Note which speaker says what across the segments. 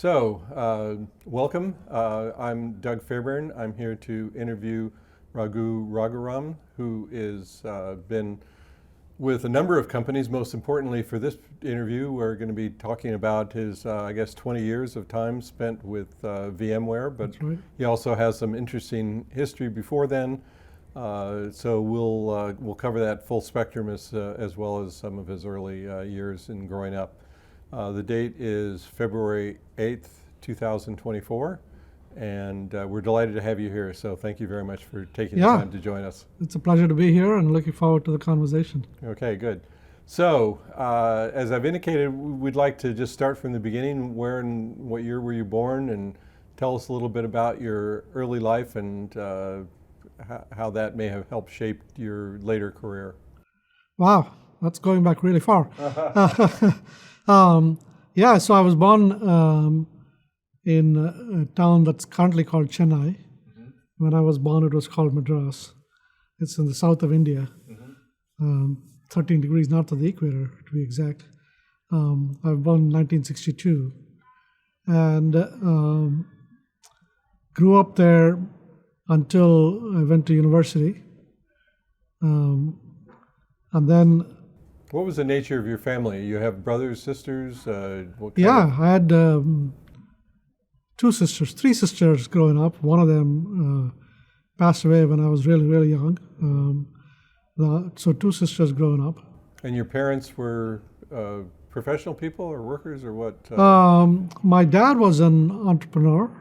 Speaker 1: Welcome. I'm Doug Fairbairn. I'm here to interview Raghuram, who is been with a number of companies. Most importantly for this interview, we're going to be talking about his, 20 years of time spent with VMware, but
Speaker 2: That's right.
Speaker 1: he also has some interesting history before then. So we'll cover that full spectrum as well as some of his early years in growing up. The date is February 8th, 2024, and we're delighted to have you here. So thank you very much for taking the time to join us.
Speaker 2: It's a pleasure to be here and looking forward to the conversation.
Speaker 1: Okay, good. So as I've indicated, we'd like to just start from the beginning. Where and what year were you born? And tell us a little bit about your early life and how that may have helped shape your later career.
Speaker 2: Wow, that's going back really far. So I was born in a town that's currently called Chennai. Mm-hmm. When I was born, it was called Madras. It's in the south of India, 13 degrees north of the equator, to be exact. I was born in 1962 and grew up there until I went to university. And then
Speaker 1: what was the nature of your family? You have brothers, sisters?
Speaker 2: I had three sisters growing up. One of them passed away when I was really, really young. So two sisters growing up.
Speaker 1: And your parents were professional people or workers or what?
Speaker 2: My dad was an entrepreneur,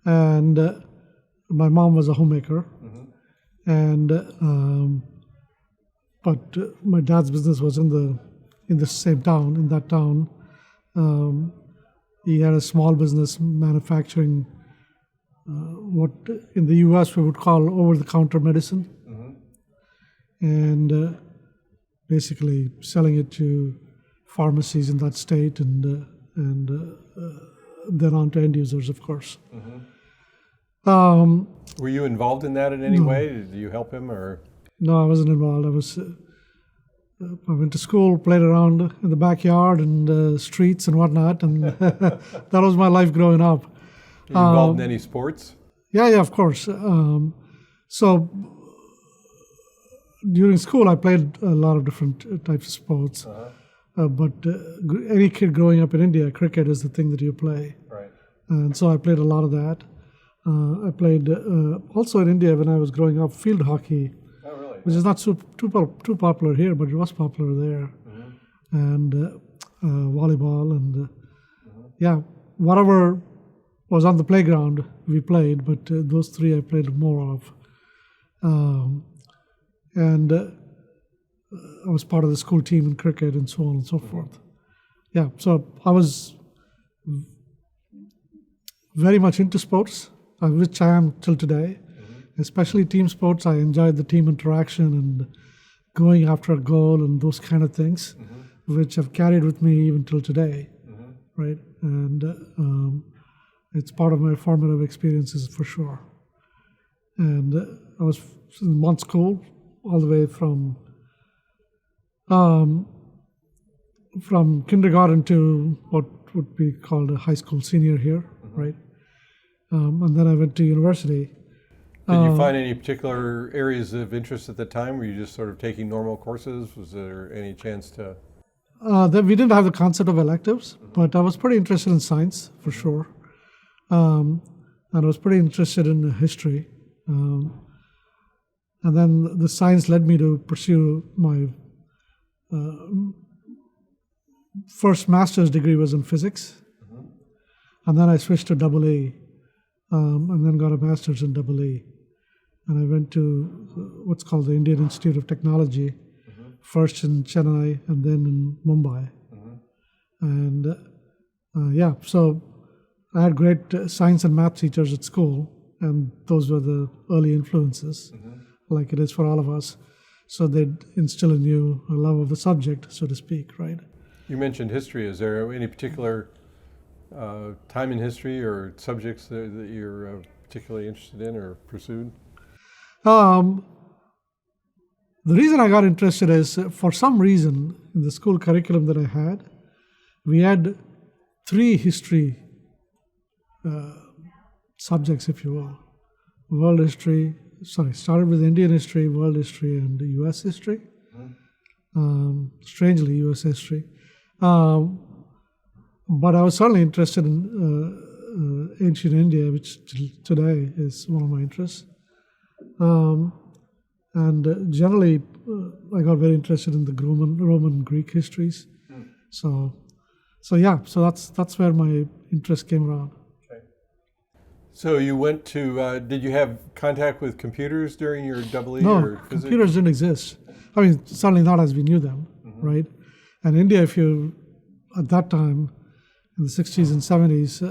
Speaker 2: and my mom was a homemaker. And but my dad's business was in the same town, in that town. He had a small business manufacturing what in the US we would call over-the-counter medicine. And basically selling it to pharmacies in that state and then on to end users, of course.
Speaker 1: Were you involved in that in any way? Did you help him or?
Speaker 2: No, I wasn't involved. I went to school, played around in the backyard and streets and whatnot, and that was my life growing up.
Speaker 1: You involved in any sports?
Speaker 2: Yeah, of course. So during school, I played a lot of different types of sports. But any kid growing up in India, cricket is the thing that you play.
Speaker 1: Right.
Speaker 2: And so I played a lot of that. I played also in India when I was growing up, field hockey.
Speaker 1: Oh, really?
Speaker 2: Which is not too popular here, but it was popular there. And volleyball and whatever was on the playground we played, but those three I played more of. And I was part of the school team in cricket and so on and so forth. Yeah, so I was very much into sports, which I am till today. Especially team sports. I enjoyed the team interaction and going after a goal and those kind of things, which have carried with me even till today, right? And it's part of my formative experiences for sure. And I was in one school all the way from kindergarten to what would be called a high school senior here, right? And then I went to university.
Speaker 1: Did you find any particular areas of interest at the time? Were you just sort of taking normal courses? Was there any chance to?
Speaker 2: We didn't have the concept of electives, but I was pretty interested in science for sure. And I was pretty interested in history. And then the science led me to pursue my first master's degree was in physics. And then I switched to AA, and then got a master's in AA. And I went to what's called the Indian Institute of Technology, first in Chennai and then in Mumbai. And so I had great science and math teachers at school, and those were the early influences, like it is for all of us. So they'd instill in you a love of the subject, so to speak, right?
Speaker 1: You mentioned history. Is there any particular time in history or subjects that you're particularly interested in or pursued?
Speaker 2: The reason I got interested is for some reason in the school curriculum that I had, we had three history subjects, if you will. World history, started with Indian history, world history, and US history. Strangely, US history. But I was certainly interested in ancient India, which today is one of my interests. And generally, I got very interested in the Roman Greek histories. So that's where my interest came around.
Speaker 1: So you went to, did you have contact with computers during your EE
Speaker 2: No,
Speaker 1: or physics?
Speaker 2: computers didn't exist. I mean, certainly not as we knew them, right? And India, at that time, in the 60s and 70s,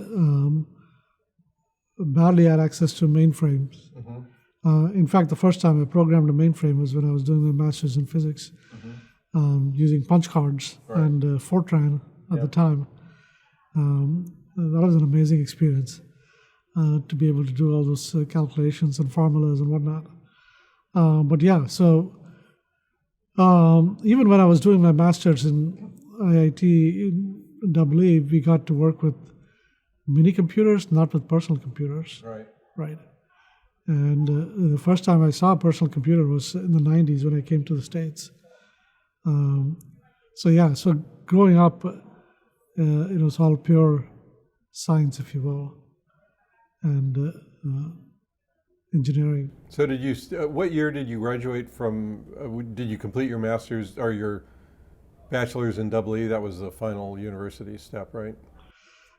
Speaker 2: barely had access to mainframes. In fact, the first time I programmed a mainframe was when I was doing my master's in physics, using punch cards and Fortran at the time. That was an amazing experience. To be able to do all those calculations and formulas and whatnot. But yeah, so even when I was doing my master's in IIT in EE, we got to work with mini computers, not with personal computers. Right. And the first time I saw a personal computer was in the 90s when I came to the States. So growing up, it was all pure science, if you will, and engineering.
Speaker 1: So did you, what year did you graduate from, did you complete your master's or your bachelor's in EE? That was the final university step, right?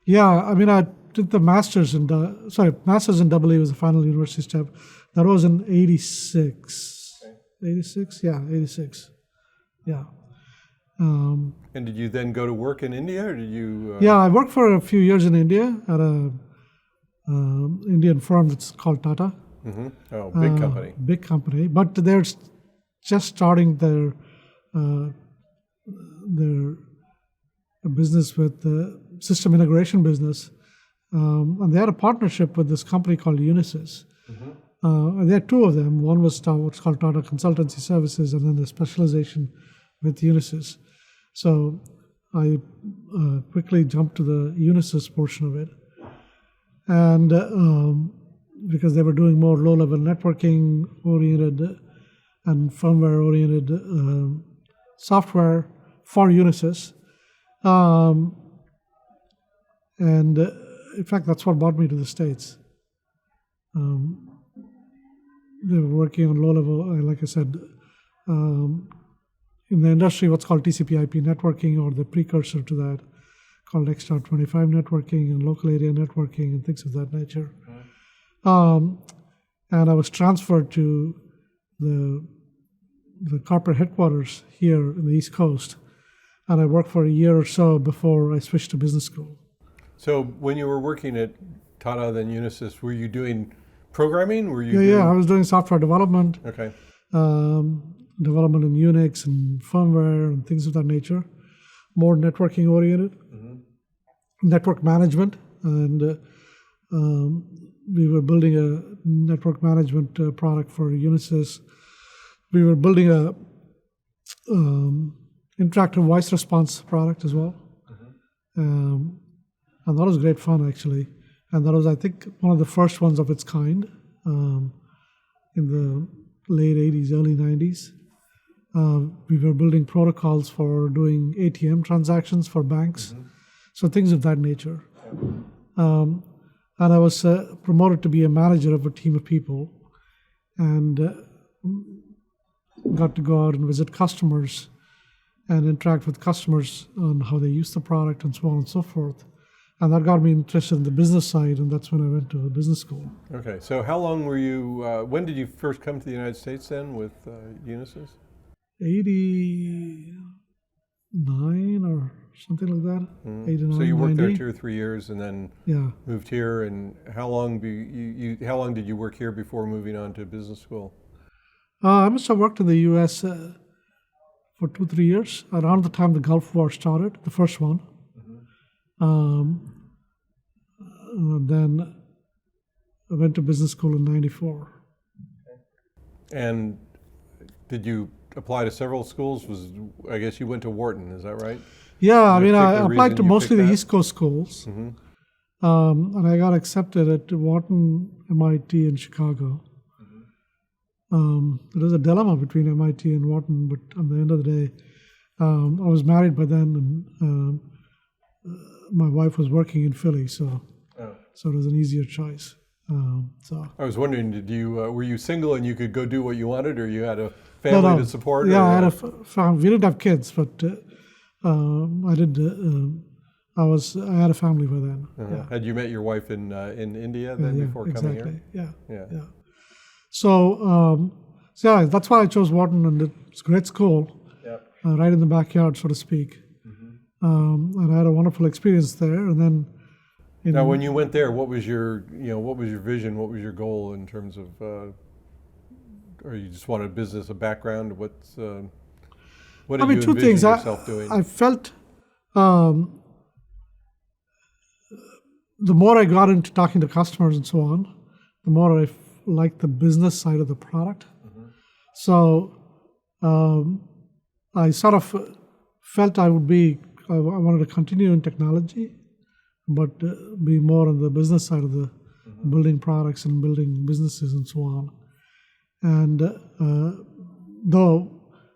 Speaker 2: Yeah, I mean, I did the master's in EE was the final university step. That was in 86. 86? Yeah, 86. Yeah.
Speaker 1: And did you then go to work in India, or did you?
Speaker 2: Yeah, I worked for a few years in India at a Indian firm that's called Tata.
Speaker 1: Oh, big company.
Speaker 2: Big company, but they're just starting their business with the system integration business, and they had a partnership with this company called Unisys. There are two of them. One was what's called Tata Consultancy Services, and then the specialization with Unisys. So I quickly jumped to the Unisys portion of it, and because they were doing more low-level networking oriented and firmware oriented software for Unisys. And in fact, that's what brought me to the States. They were working on low-level, like I said, in the industry, what's called TCP/IP networking, or the precursor to that, called XR25 networking and local area networking and things of that nature. And I was transferred to the corporate headquarters here in the East Coast, and I worked for a year or so before I switched to business school.
Speaker 1: So when you were working at Tata, then Unisys, were you doing programming? Were you?
Speaker 2: Yeah, I was doing software development.
Speaker 1: Okay.
Speaker 2: Development in Unix and firmware and things of that nature, more networking oriented, network management, and we were building a network management product for Unisys. We were building a interactive voice response product as well, and that was great fun actually. And that was, I think, one of the first ones of its kind in the late 80s, early 90s. We were building protocols for doing ATM transactions for banks, so things of that nature. And I was promoted to be a manager of a team of people, and got to go out and visit customers and interact with customers on how they use the product and so on and so forth. And that got me interested in the business side, and that's when I went to business school.
Speaker 1: Okay, so how long were you, when did you first come to the United States then with Unisys?
Speaker 2: 89 or something like that. 89,
Speaker 1: so you worked
Speaker 2: 90.
Speaker 1: there 2 or 3 years and then moved here, and how long how long did you work here before moving on to business school?
Speaker 2: I must have worked in the US for 2-3 years, around the time the Gulf War started, the first one. Then I went to business school in 94.
Speaker 1: And did you apply to several schools? I guess you went to Wharton, is that right?
Speaker 2: Yeah, I mean, I
Speaker 1: particular
Speaker 2: applied
Speaker 1: reason
Speaker 2: to
Speaker 1: you
Speaker 2: mostly
Speaker 1: picked
Speaker 2: the
Speaker 1: that?
Speaker 2: East Coast schools,
Speaker 1: Mm-hmm.
Speaker 2: and I got accepted at Wharton, MIT, in Chicago. There was a dilemma between MIT and Wharton, but at the end of the day, I was married by then, and my wife was working in Philly, so it was an easier choice. So
Speaker 1: I was wondering, did you were you single and you could go do what you wanted, or you had a family to support?
Speaker 2: Yeah,
Speaker 1: or,
Speaker 2: I had a family. We didn't have kids, but I did. I had a family by then. Yeah.
Speaker 1: Had you met your wife in India then before coming
Speaker 2: exactly.
Speaker 1: here?
Speaker 2: Yeah. So yeah, that's why I chose Wharton, and it's a great school, right in the backyard, so to speak. And I had a wonderful experience there. And then,
Speaker 1: Now, when you went there, what was your vision? What was your goal in terms of, or you just wanted business, a background? What did you
Speaker 2: two
Speaker 1: envision
Speaker 2: things.
Speaker 1: yourself doing?
Speaker 2: I felt the more I got into talking to customers and so on, the more I liked the business side of the product. So I sort of felt I wanted to continue in technology, but be more on the business side of the building products and building businesses and so on. And though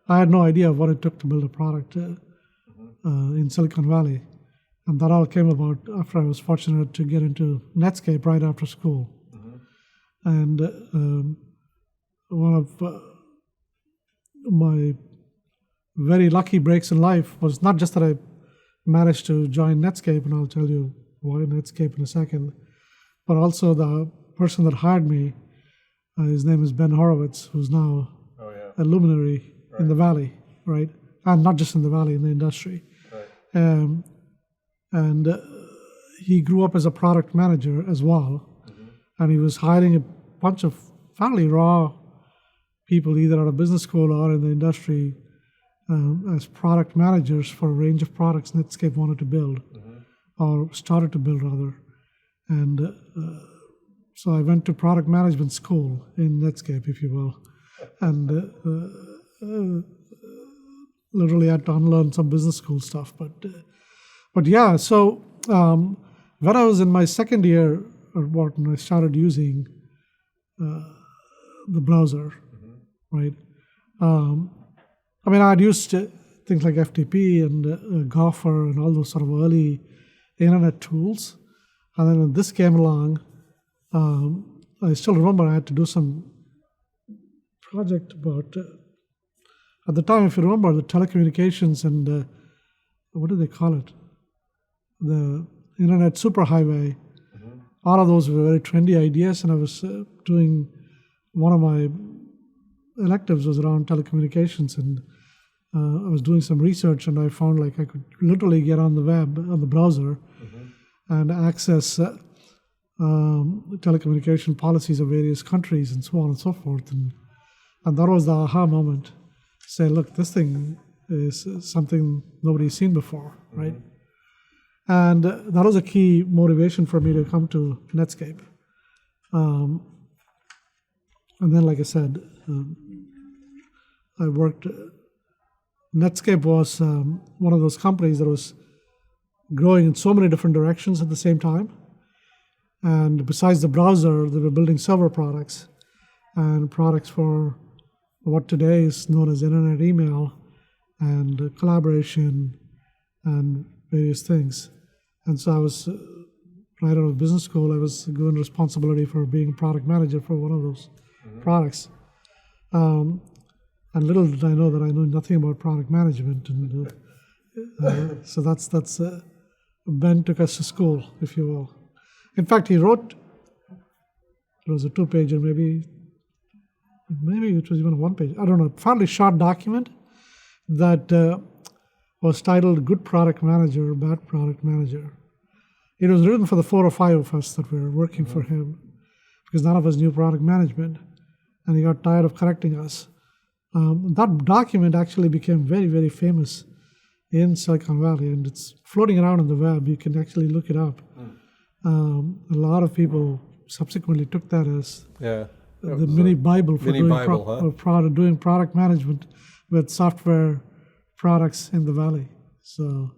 Speaker 2: I had no idea of what it took to build a product in Silicon Valley, and that all came about after I was fortunate to get into Netscape right after school. And one of my very lucky breaks in life was not just that I managed to join Netscape, and I'll tell you why Netscape in a second, but also the person that hired me, his name is Ben Horowitz, who's now a luminary in the Valley, right? And not just in the Valley, in the industry. And he grew up as a product manager as well, and he was hiring a bunch of fairly raw people, either out of business school or in the industry, as product managers for a range of products Netscape wanted to build, or started to build rather. And so I went to product management school in Netscape, if you will, and literally had to unlearn some business school stuff. But yeah, so when I was in my second year at Wharton, I started using the browser, right? I mean, I'd used things like FTP and Gopher and all those sort of early internet tools. And then when this came along, I still remember I had to do some project about, at the time, if you remember, the telecommunications and what do they call it? The internet superhighway. All of those were very trendy ideas, and I was doing, one of my electives was around telecommunications, and I was doing some research, and I found like I could literally get on the web, on the browser, and access telecommunication policies of various countries and so on and so forth. And that was the aha moment. Say, look, this thing is something nobody's seen before, right? And that was a key motivation for me to come to Netscape. And then, like I said, I worked. Netscape was one of those companies that was growing in so many different directions at the same time. And besides the browser, they were building server products and products for what today is known as internet email and collaboration and various things. And so I was, right out of business school, I was given responsibility for being a product manager for one of those products. And little did I know that I knew nothing about product management. And so that's Ben took us to school, if you will. In fact, he wrote, it was a 2-pager, maybe it was even a 1-page, I don't know, fairly short document that was titled Good Product Manager, Bad Product Manager. It was written for the 4 or 5 of us that were working for him, because none of us knew product management, and he got tired of correcting us. That document actually became very, very famous in Silicon Valley, and it's floating around on the web. You can actually look it up. A lot of people subsequently took that as the mini Bible for doing product management with software products in the Valley. So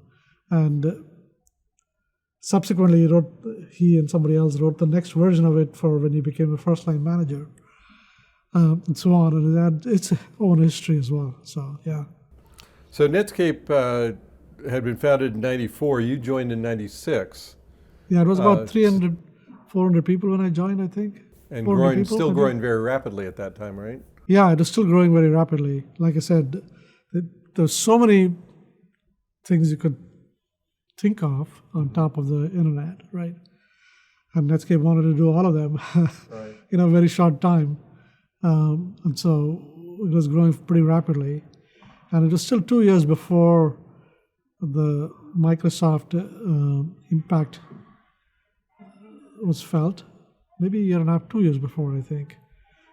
Speaker 2: And subsequently, he and somebody else wrote the next version of it for when he became a first-line manager, and so on. And it had its own history as well. So, yeah.
Speaker 1: So Netscape had been founded in 94. You joined in 96.
Speaker 2: Yeah, it was about 300, 400 people when I joined, I think.
Speaker 1: And
Speaker 2: 400
Speaker 1: growing,
Speaker 2: people,
Speaker 1: still
Speaker 2: I think.
Speaker 1: growing very rapidly at that time, right?
Speaker 2: Yeah, it was still growing very rapidly. Like I said, there's so many things you could think of on top of the internet, right? And Netscape wanted to do all of them
Speaker 1: Right.
Speaker 2: in a very short time. And so it was growing pretty rapidly. And it was still 2 years before the Microsoft impact was felt. Maybe a year and a half, 2 years before, I think.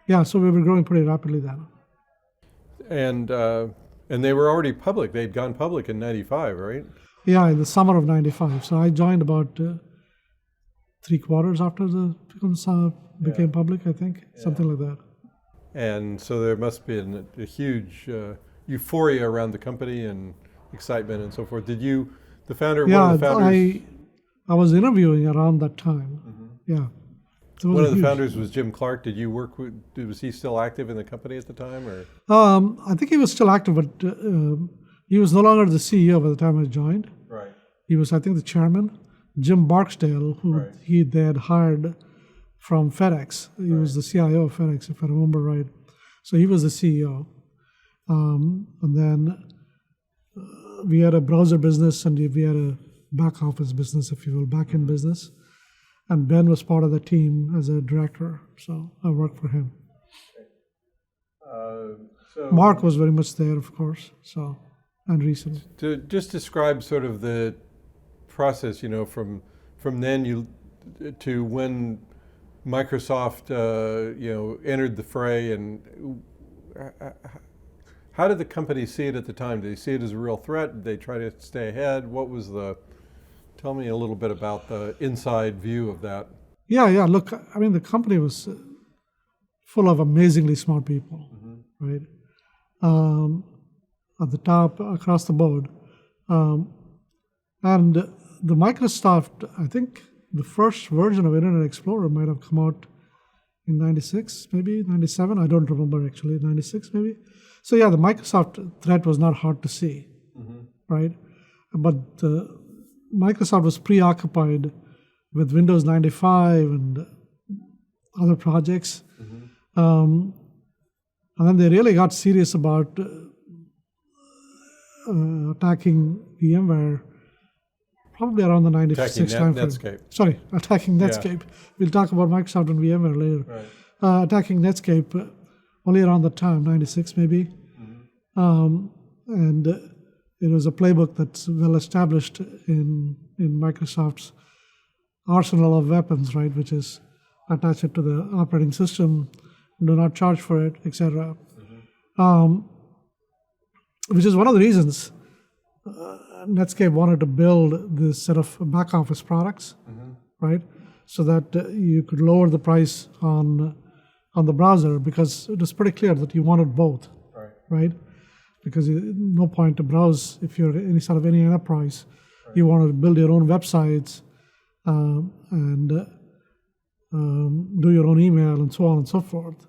Speaker 2: Yeah, so we were growing pretty rapidly then.
Speaker 1: And they were already public. They'd gone public in 95, right?
Speaker 2: Yeah, in the summer of 95. So I joined about 3 quarters after the became public, I think, something like that.
Speaker 1: And so there must have been a huge euphoria around the company and excitement and so forth. Did you, the founder,
Speaker 2: Yeah,
Speaker 1: one of the founders?
Speaker 2: I was interviewing around that time. Yeah. So it was
Speaker 1: One of the
Speaker 2: huge.
Speaker 1: founders was Jim Clark. Did you work with, was he still active in the company at the time, or?
Speaker 2: I think he was still active, but he was no longer the CEO by the time I joined.
Speaker 1: Right.
Speaker 2: He was, I think, the chairman. Jim Barksdale, who they had hired from FedEx. He was the CIO of FedEx, if I remember right. So he was the CEO. And then we had a browser business and we had a back office business, if you will, back-end business. And Ben was part of the team as a director, so I worked for him.
Speaker 1: So
Speaker 2: Mark was very much there, of course, so, and recent.
Speaker 1: to just describe sort of the process, you know, from then to when Microsoft, entered the fray, and how did the company see it at the time? Did they see it as a real threat? Did they try to stay ahead? What was tell me a little bit about the inside view of that.
Speaker 2: Yeah, look, I mean, the company was full of amazingly smart people, right? At the top, across the board. And the Microsoft, I think the first version of Internet Explorer might have come out in 96, maybe 97. I don't remember actually, 96 maybe. So yeah, the Microsoft threat was not hard to see, right? But Microsoft was preoccupied with Windows 95 and other projects. And then they really got serious about attacking VMware probably around the 96 time frame.
Speaker 1: Netscape.
Speaker 2: Sorry, attacking Netscape. We'll talk about Microsoft and VMware later.
Speaker 1: Right.
Speaker 2: Attacking Netscape only around that time, 96 maybe. And it was a playbook that's well established in Microsoft's arsenal of weapons, right, which is attach it to the operating system, do not charge for it, etc. Which is one of the reasons Netscape wanted to build this set of back office products, right, so that you could lower the price on the browser, because it was pretty clear that you wanted both, right? Because no point to browse if you're any enterprise. You want to build your own websites and do your own email and so on and so forth.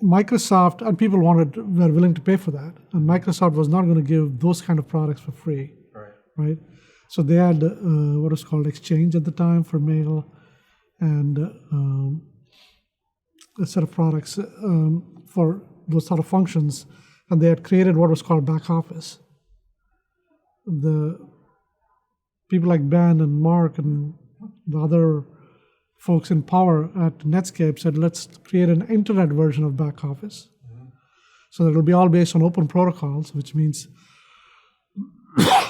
Speaker 2: Microsoft, and people were willing to pay for that, and Microsoft was not going to give those kind of products for free, right? So they had what was called Exchange at the time for mail, and a set of products for those sort of functions, and they had created what was called back office. The people like Ben and Mark and the other folks in power at Netscape said, let's create an internet version of back office. So that it'll be all based on open protocols, which means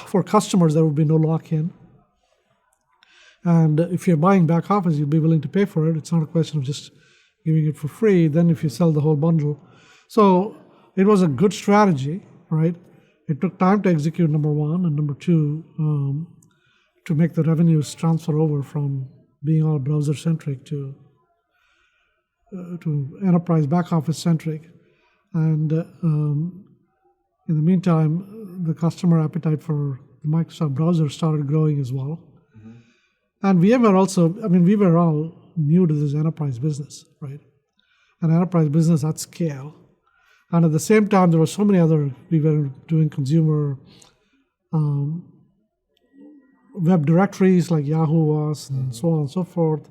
Speaker 2: for customers there will be no lock-in. And if you're buying back office, you'll be willing to pay for it. It's not a question of just giving it for free. Then if you sell the whole bundle. So it was a good strategy, right? It took time to execute, number one, and number two, to make the revenues transfer over from being all browser-centric to enterprise back office-centric. And in the meantime, the customer appetite for the Microsoft browser started growing as well. And VMware also, I mean, we were all new to this enterprise business, right? An enterprise business at scale. And at the same time, there were so many other, we were doing consumer web directories like Yahoo was, and so on and so forth.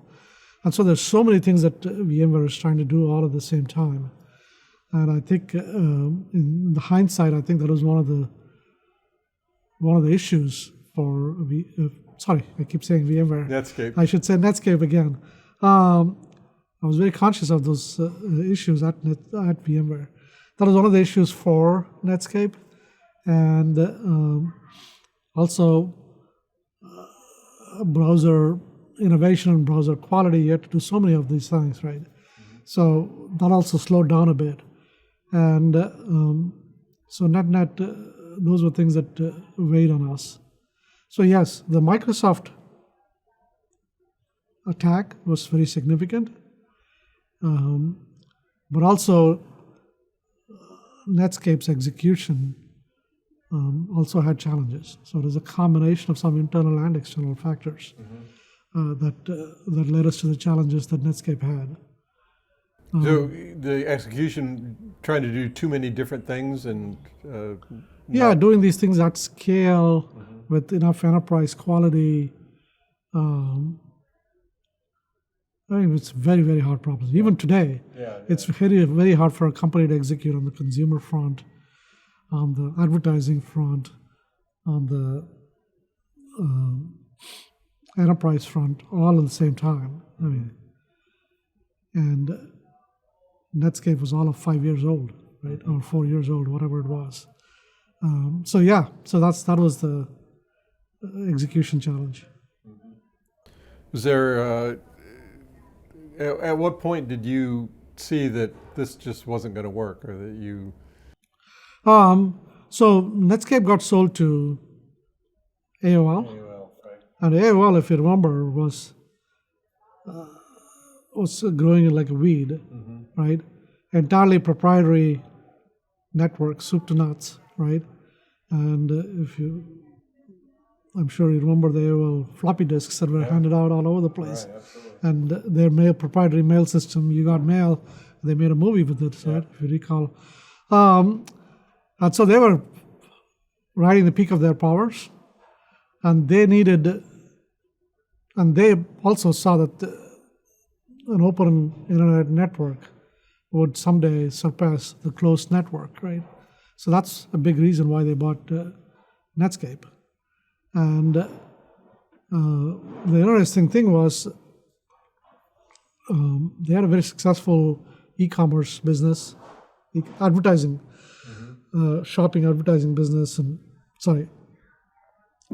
Speaker 2: And so there's so many things that VMware is trying to do all at the same time. And I think in the hindsight, I think that was one of the issues for, sorry, I keep saying VMware.
Speaker 1: Netscape.
Speaker 2: I should say Netscape again. I was very conscious of those issues at VMware. That was one of the issues for Netscape. And also browser innovation and browser quality. You had to do so many of these things, right? So that also slowed down a bit. And so net, those were things that weighed on us. So yes, the Microsoft attack was very significant, but also Netscape's execution also had challenges. So there's a combination of some internal and external factors that led us to the challenges that Netscape had.
Speaker 1: So the execution, trying to do too many different things and
Speaker 2: doing these things at scale with enough enterprise quality. I mean, it's very, very hard problem. Even today, it's very, very hard for a company to execute on the consumer front, on the advertising front, on the enterprise front, all at the same time. I mean, and Netscape was all of 5 years old, right, or 4 years old, whatever it was. So that was the execution challenge.
Speaker 1: Was there? At what point did you see that this just wasn't going to work, or that you?
Speaker 2: So Netscape got sold to AOL,
Speaker 1: Right.
Speaker 2: and AOL, if you remember, was growing like a weed, right? Entirely proprietary network, soup to nuts, right? And I'm sure you remember the AOL floppy disks that were handed out all over the place.
Speaker 1: Right, absolutely.
Speaker 2: And their proprietary mail system, you got mail, they made a movie with it, right, if you recall. And so they were riding the peak of their powers, and they also saw that an open internet network would someday surpass the closed network, right? So that's a big reason why they bought Netscape. And the interesting thing was they had a very successful e-commerce business, advertising, shopping advertising business,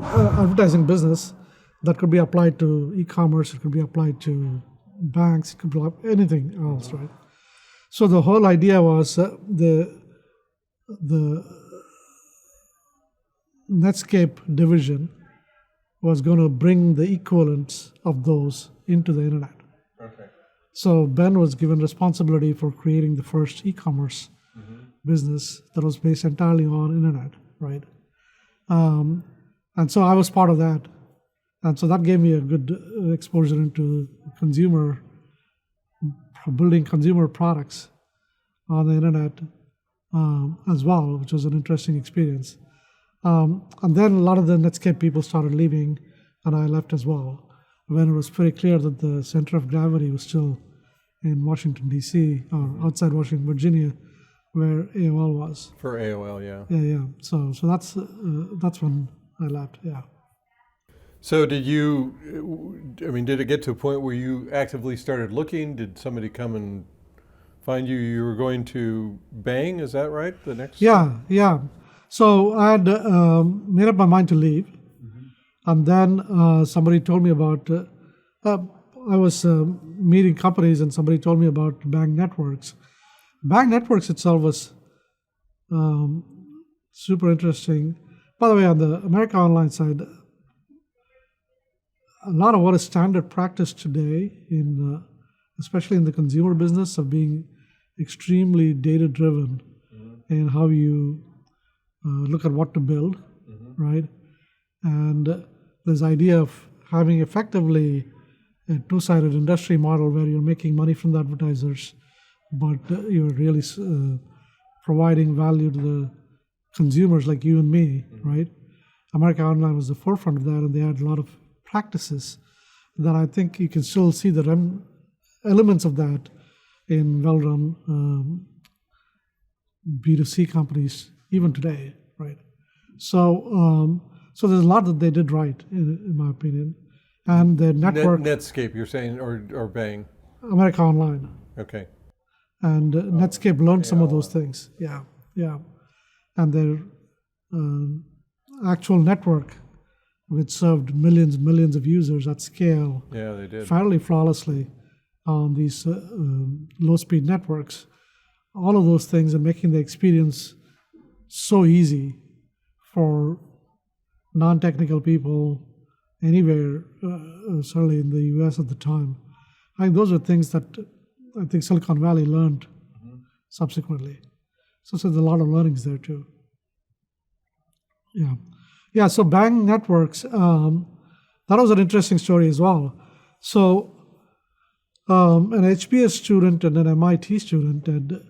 Speaker 2: advertising business that could be applied to e-commerce, it could be applied to banks, it could be anything else, right? So the whole idea was the Netscape division was going to bring the equivalents of those into the internet.
Speaker 1: Okay.
Speaker 2: So Ben was given responsibility for creating the first e-commerce business that was based entirely on internet, right? And so I was part of that. And so that gave me a good exposure into building consumer products on the internet as well, which was an interesting experience. And then a lot of the Netscape people started leaving, and I left as well, when it was pretty clear that the center of gravity was still in Washington, D.C., or outside Washington, Virginia, where AOL was.
Speaker 1: For AOL, yeah.
Speaker 2: Yeah. So that's when I left, yeah.
Speaker 1: So did it get to a point where you actively started looking? Did somebody come and find you? You were going to Bang, is that right? The next?
Speaker 2: Yeah. So I had made up my mind to leave. And then somebody told me about, I was meeting companies and somebody told me about Bang Networks. Bang Networks itself was super interesting. By the way, on the America Online side, a lot of what is standard practice today, especially in the consumer business, of being extremely data-driven in how you look at what to build, right? And this idea of having effectively a two-sided industry model where you're making money from the advertisers, but you're really providing value to the consumers like you and me, right? America Online was the forefront of that, and they had a lot of practices that I think you can still see the elements of that in well-run B2C companies even today, right? So there's a lot that they did right, in my opinion. And their network...
Speaker 1: Netscape, you're saying, or Bang?
Speaker 2: America Online.
Speaker 1: Okay.
Speaker 2: And Netscape learned some of those things. Yeah. And their actual network, which served millions of users at scale,
Speaker 1: they did
Speaker 2: fairly flawlessly on these low-speed networks. All of those things are making the experience so easy for non-technical people anywhere, certainly in the US at the time. I think those are things that I think Silicon Valley learned subsequently. So there's a lot of learnings there too. Yeah, so Bang Networks, that was an interesting story as well. So an HBS student and an MIT student had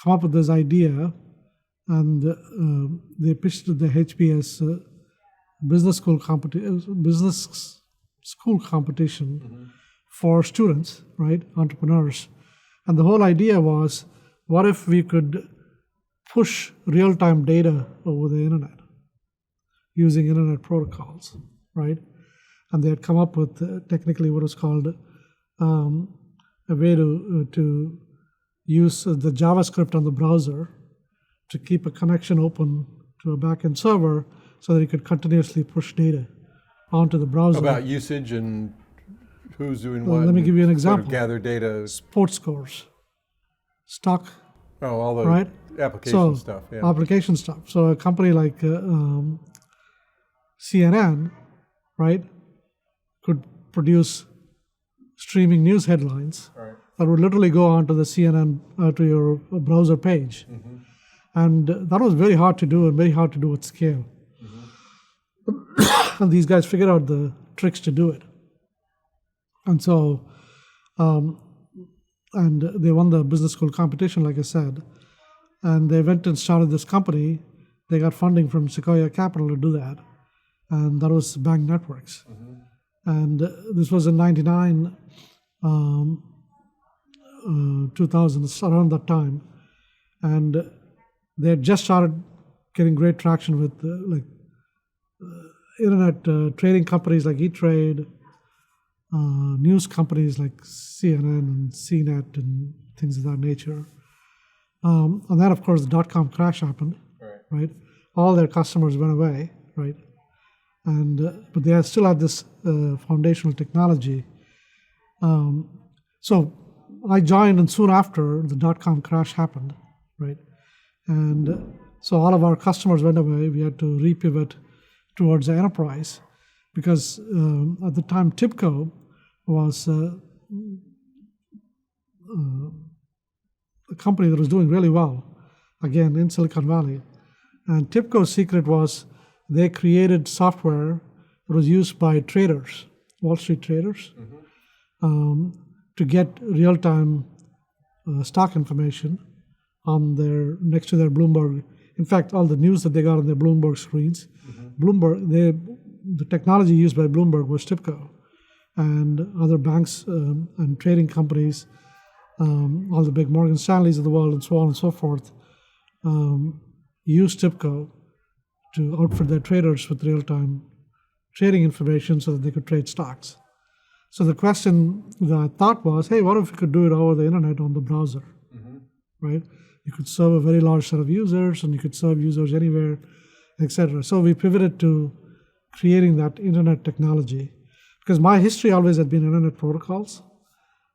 Speaker 2: come up with this idea, and they pitched it the HBS business school competition for students, right, entrepreneurs. And the whole idea was, what if we could push real-time data over the internet using internet protocols, right? And they had come up with technically what was called a way to use the JavaScript on the browser to keep a connection open to a backend server so that you could continuously push data onto the browser.
Speaker 1: About usage and who's doing what.
Speaker 2: Let me give you an example.
Speaker 1: Sort of gather data.
Speaker 2: Sports scores, stock.
Speaker 1: All the
Speaker 2: right?
Speaker 1: application stuff. Yeah.
Speaker 2: Application stuff. So a company like CNN, right, could produce streaming news headlines that would literally go onto the CNN, to your browser page. And that was very hard to do and very hard to do at scale. And these guys figured out the tricks to do it. And so, and they won the business school competition, like I said. And they went and started this company. They got funding from Sequoia Capital to do that. And that was Bang Networks. And this was in 99, 2000, around that time. And they had just started getting great traction with internet trading companies like E-Trade, news companies like CNN and CNET and things of that nature. And then, of course, the dot-com crash happened, right? All their customers went away, right? And but they still had this foundational technology. So I joined, and soon after, the dot-com crash happened, right? And so all of our customers went away. We had to repivot towards the enterprise because at the time, TIBCO was a company that was doing really well, again, in Silicon Valley. And TIBCO's secret was they created software that was used by traders, Wall Street traders, to get real-time stock information on next to their Bloomberg. In fact, all the news that they got on their Bloomberg screens, the technology used by Bloomberg was TIBCO, and other banks and trading companies, all the big Morgan Stanleys of the world and so on and so forth, use TIBCO to outfit their traders with real-time trading information so that they could trade stocks. So the question that I thought was, hey, what if we could do it over the internet on the browser, right? You could serve a very large set of users, and you could serve users anywhere, etc. So we pivoted to creating that internet technology, because my history always had been internet protocols.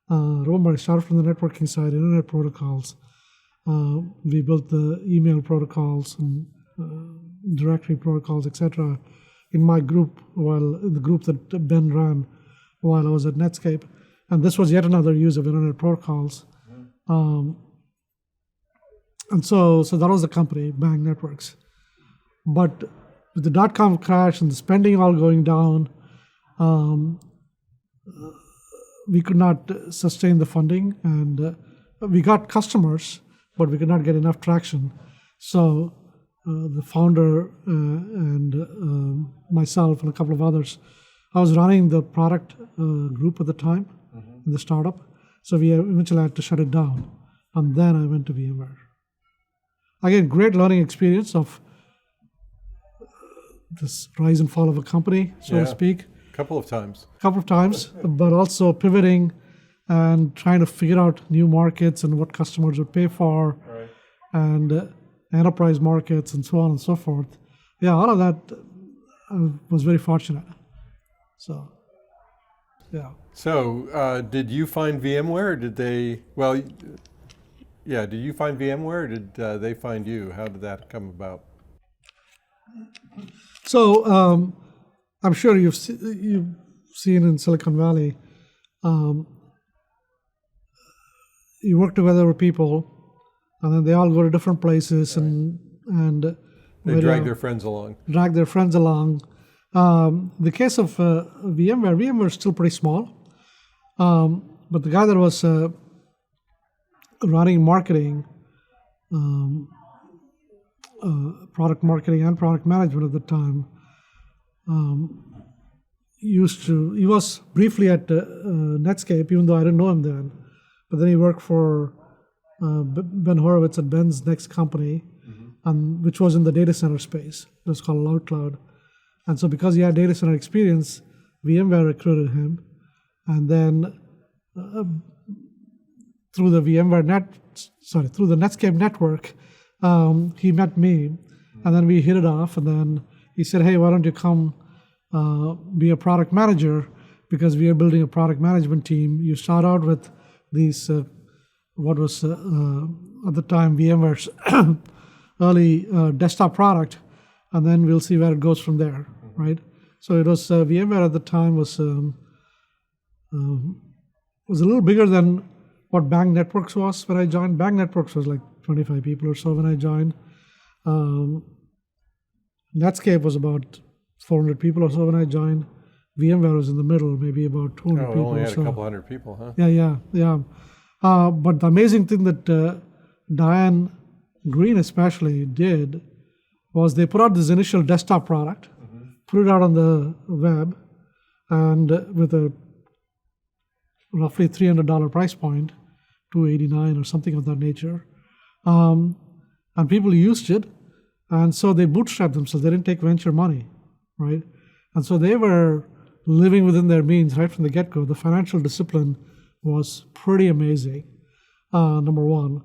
Speaker 2: Remember, I started from the networking side, internet protocols. We built the email protocols and directory protocols, etc. in my group, in the group that Ben ran while I was at Netscape. And this was yet another use of internet protocols. And so that was the company, Bang Networks. But with the dot-com crash and the spending all going down, we could not sustain the funding, and we got customers, but we could not get enough traction. So the founder and myself and a couple of others, I was running the product group at the time in the startup. So we eventually had to shut it down. And then I went to VMware. Again, great learning experience of this rise and fall of a company, so to speak.
Speaker 1: A couple of times,
Speaker 2: but also pivoting and trying to figure out new markets and what customers would pay for, and enterprise markets and so on and so forth. Yeah, all of that was very fortunate. So, yeah.
Speaker 1: So, did you find VMware, or did they, well, yeah, did you find VMware, or did they find you? How did that come about?
Speaker 2: So, I'm sure you've seen in Silicon Valley, you work together with people, and then they all go to different places, and
Speaker 1: they drag their friends along.
Speaker 2: The case of VMware is still pretty small, but the guy that was running marketing, product marketing and product management at the time, he was briefly at Netscape, even though I didn't know him then, but then he worked for Ben Horowitz at Ben's next company, and which was in the data center space. It was called Loud Cloud. And so because he had data center experience, VMware recruited him. And then through the Netscape network, he met me. And then we hit it off. And then he said, hey, why don't you come be a product manager? Because we are building a product management team. You start out with these, what was at the time VMware's early desktop product, and then we'll see where it goes from there, right? So it was VMware at the time was a little bigger than what Bang Networks was when I joined. Bang Networks was like 25 people or so when I joined. Netscape was about 400 people or so when I joined. VMware was in the middle, maybe about 200 people.
Speaker 1: Only
Speaker 2: or
Speaker 1: had
Speaker 2: so.
Speaker 1: a couple hundred people, huh?
Speaker 2: Yeah. But the amazing thing that Diane Green especially did was they put out this initial desktop product, put it out on the web, and with a roughly $300 price point, $289 or something of that nature. And people used it, and so they bootstrapped themselves. They didn't take venture money, right? And so they were living within their means right from the get-go. The financial discipline was pretty amazing, number one.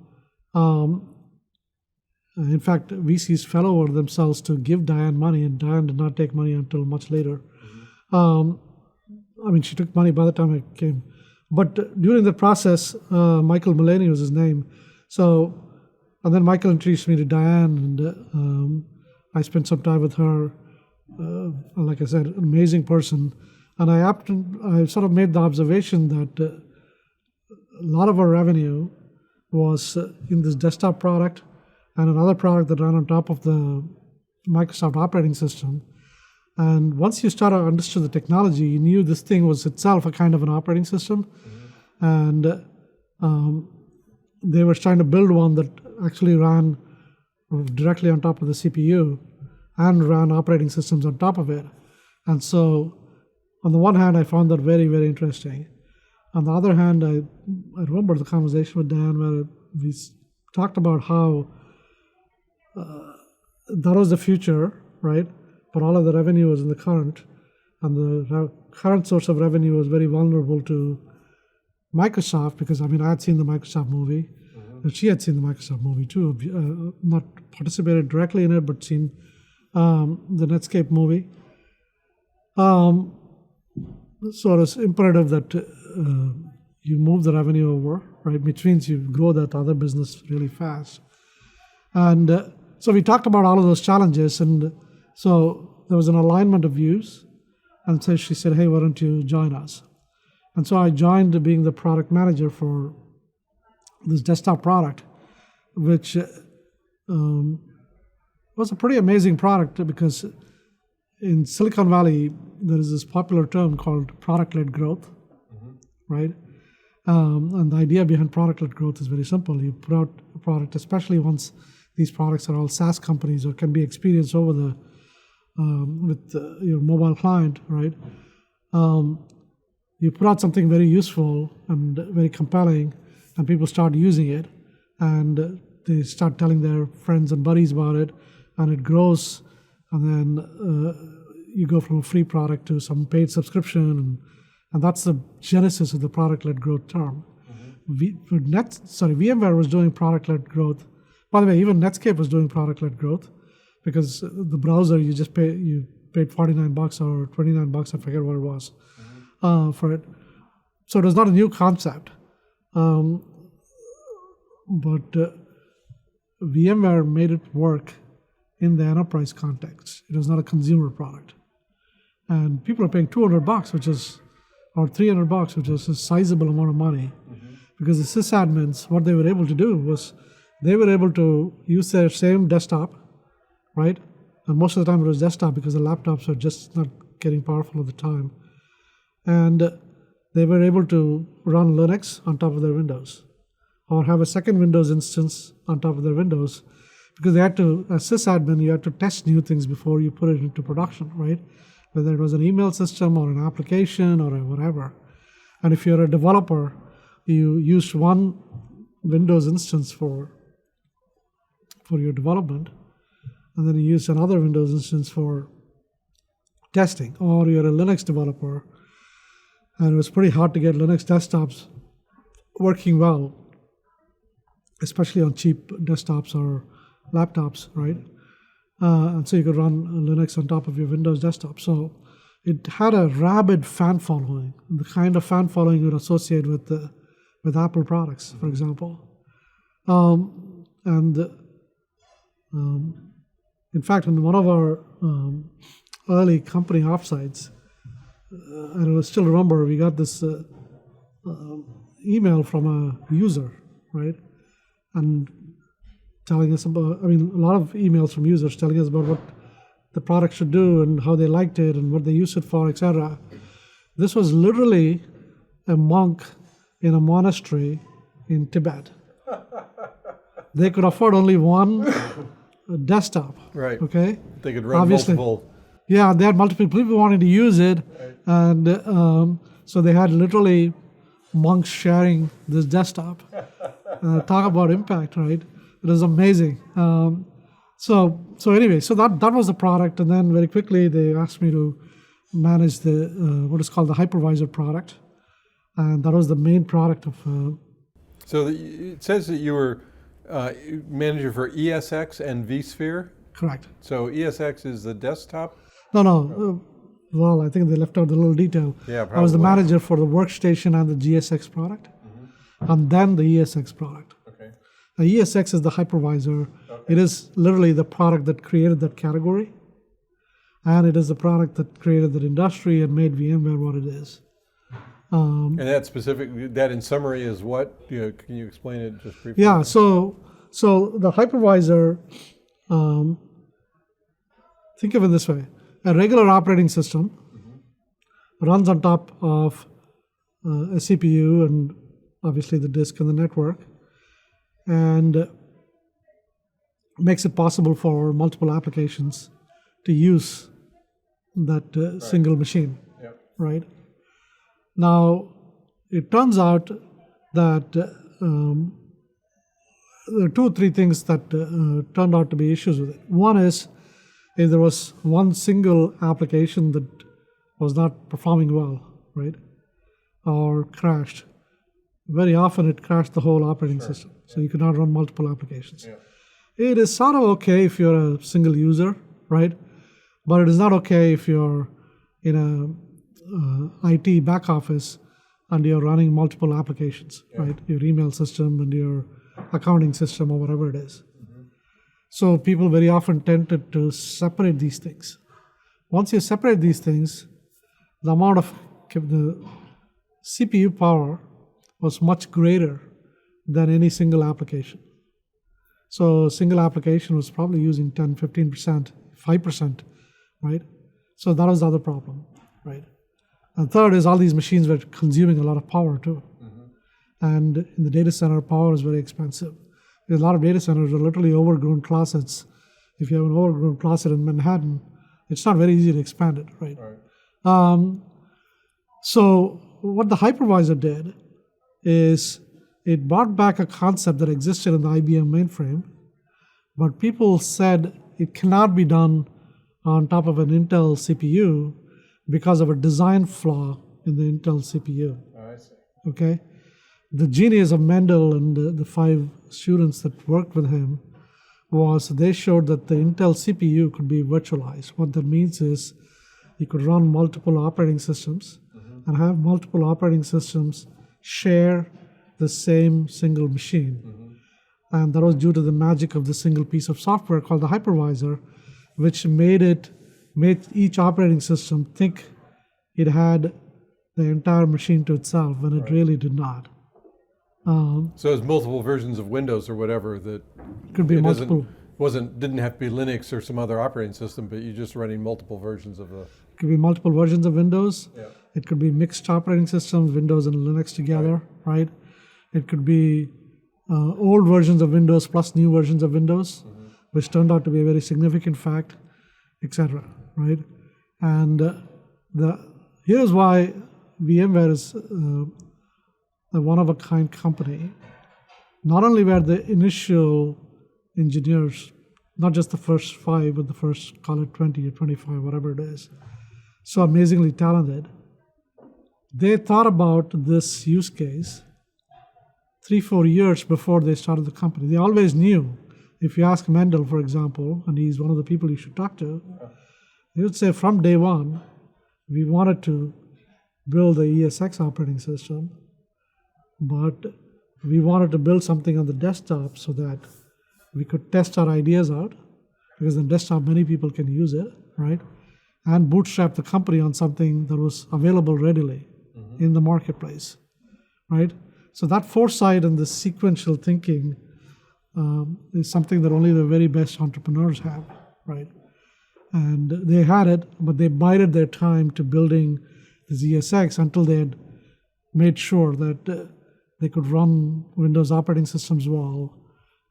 Speaker 2: In fact, VCs fell over themselves to give Diane money, and Diane did not take money until much later. She took money by the time I came. But during the process, Michael Mullaney was his name. And then Michael introduced me to Diane, and I spent some time with her. Like I said, an amazing person. And I sort of made the observation that a lot of our revenue was in this desktop product and another product that ran on top of the Microsoft operating system. And once you understood the technology, you knew this thing was itself a kind of an operating system. And they were trying to build one that actually ran directly on top of the CPU and ran operating systems on top of it. And so, on the one hand, I found that very, very interesting. On the other hand, I remember the conversation with Dan where we talked about how that was the future, right? But all of the revenue was in the current, and the current source of revenue was very vulnerable to Microsoft because, I had seen the Microsoft movie, and she had seen the Microsoft movie too, not participated directly in it, but seen the Netscape movie. So it's imperative that you move the revenue over, right? Which means you grow that other business really fast. And so we talked about all of those challenges, and so there was an alignment of views, and so she said, hey, why don't you join us? And so I joined being the product manager for this desktop product, which was a pretty amazing product because in Silicon Valley, there is this popular term called product-led growth, right? And the idea behind product-led growth is very simple. You put out a product, especially once these products are all SaaS companies or can be experienced over the with your mobile client, right? You put out something very useful and very compelling, and people start using it, and they start telling their friends and buddies about it, and it grows, and then you go from a free product to some paid subscription, and that's the genesis of the product-led growth term. VMware was doing product-led growth. By the way, even Netscape was doing product-led growth, because the browser you paid $49 or $29, I forget what it was, for it. So it was not a new concept, but VMware made it work in the enterprise context. It was not a consumer product, and people are paying $200, or $300, which is a sizable amount of money, because the sysadmins, what they were able to do was they were able to use their same desktop, right? And most of the time it was desktop because the laptops were just not getting powerful at the time. And they were able to run Linux on top of their Windows, or have a second Windows instance on top of their Windows, because they had to, as sysadmin, you had to test new things before you put it into production, right? Whether it was an email system or an application or whatever. And if you're a developer, you used one Windows instance for your development, and then you use another Windows instance for testing. Or you're a Linux developer, and it was pretty hard to get Linux desktops working well, especially on cheap desktops or laptops, right? And so you could run Linux on top of your Windows desktop. So it had a rabid fan following, the kind of fan following you would associate with Apple products, for example. In fact, in one of our early company offsites, and I still remember, we got this email from a user, right? And telling us about, a lot of emails from users telling us about what the product should do and how they liked it and what they use it for, etc. This was literally a monk in a monastery in Tibet. They could afford only one desktop.
Speaker 1: Right.
Speaker 2: Okay.
Speaker 1: They could run
Speaker 2: Obviously,
Speaker 1: multiple.
Speaker 2: Yeah, they had multiple people wanting to use it,
Speaker 1: Right.
Speaker 2: and so they had literally monks sharing this desktop. Talk about impact, right? It was amazing. So anyway, so that was the product, and then very quickly they asked me to manage the what is called the hypervisor product, and that was the main product of.
Speaker 1: So it says that you were manager for ESX and vSphere.
Speaker 2: Correct.
Speaker 1: So ESX is the desktop.
Speaker 2: No. Well, I think they left out the little detail.
Speaker 1: Yeah, probably.
Speaker 2: I was the manager for the workstation and the GSX product, and then the ESX product.
Speaker 1: Okay.
Speaker 2: Now, ESX is the hypervisor. Okay. It is literally the product that created that category, and it is the product that created that industry and made VMware what it is.
Speaker 1: And that in summary is what? Can you explain it just briefly?
Speaker 2: Yeah, so the hypervisor, think of it this way. A regular operating system runs on top of a CPU and obviously the disk and the network, and makes it possible for multiple applications to use that single machine, right? Now, it turns out that there are 2 or 3 things that turned out to be issues with it. One is, if there was one single application that was not performing well, right, or crashed, very often it crashed the whole operating system. So you could not run multiple applications. Yeah. It is sort of okay if you're a single user, right? But it is not okay if you're in a IT back office and you're running multiple applications, right? Your email system and your accounting system or whatever it is. So people very often tended to separate these things. Once you separate these things, the amount of the CPU power was much greater than any single application. So a single application was probably using 10, 15%, 5%, right? So that was the other problem, right? And third is all these machines were consuming a lot of power too. And in the data center, power is very expensive. Because a lot of data centers are literally overgrown closets. If you have an overgrown closet in Manhattan, it's not very easy to expand it, right? So what the hypervisor did is it brought back a concept that existed in the IBM mainframe, but people said it cannot be done on top of an Intel CPU because of a design flaw in the Intel CPU.
Speaker 1: I see.
Speaker 2: Okay? The genius of Mendel and the 5 students that worked with him was they showed that the Intel CPU could be virtualized. What that means is you could run multiple operating systems and have multiple operating systems share the same single machine. And that was due to the magic of the single piece of software called the hypervisor, which made each operating system think it had the entire machine to itself when it really did not.
Speaker 1: So it's multiple versions of Windows or whatever that
Speaker 2: Could be multiple.
Speaker 1: Didn't have to be Linux or some other operating system, but you're just running multiple versions of the.
Speaker 2: It could be multiple versions of Windows.
Speaker 1: Yeah.
Speaker 2: It could be mixed operating systems, Windows and Linux together, right? It could be old versions of Windows plus new versions of Windows, which turned out to be a very significant fact, etc. Right? And here's why VMware is a one-of-a-kind company. Not only were the initial engineers, not just the first 5, but the first, call it 20 or 25, whatever it is, so amazingly talented, they thought about this use case 3-4 years before they started the company. They always knew. If you ask Mendel, for example, and he's one of the people you should talk to, he would say from day one, we wanted to build the ESX operating system, but we wanted to build something on the desktop so that we could test our ideas out, because on desktop many people can use it, right? And bootstrap the company on something that was available readily in the marketplace, right? So that foresight and the sequential thinking is something that only the very best entrepreneurs have, right? And they had it, but they bided their time to building this ESX until they had made sure that they could run Windows operating systems well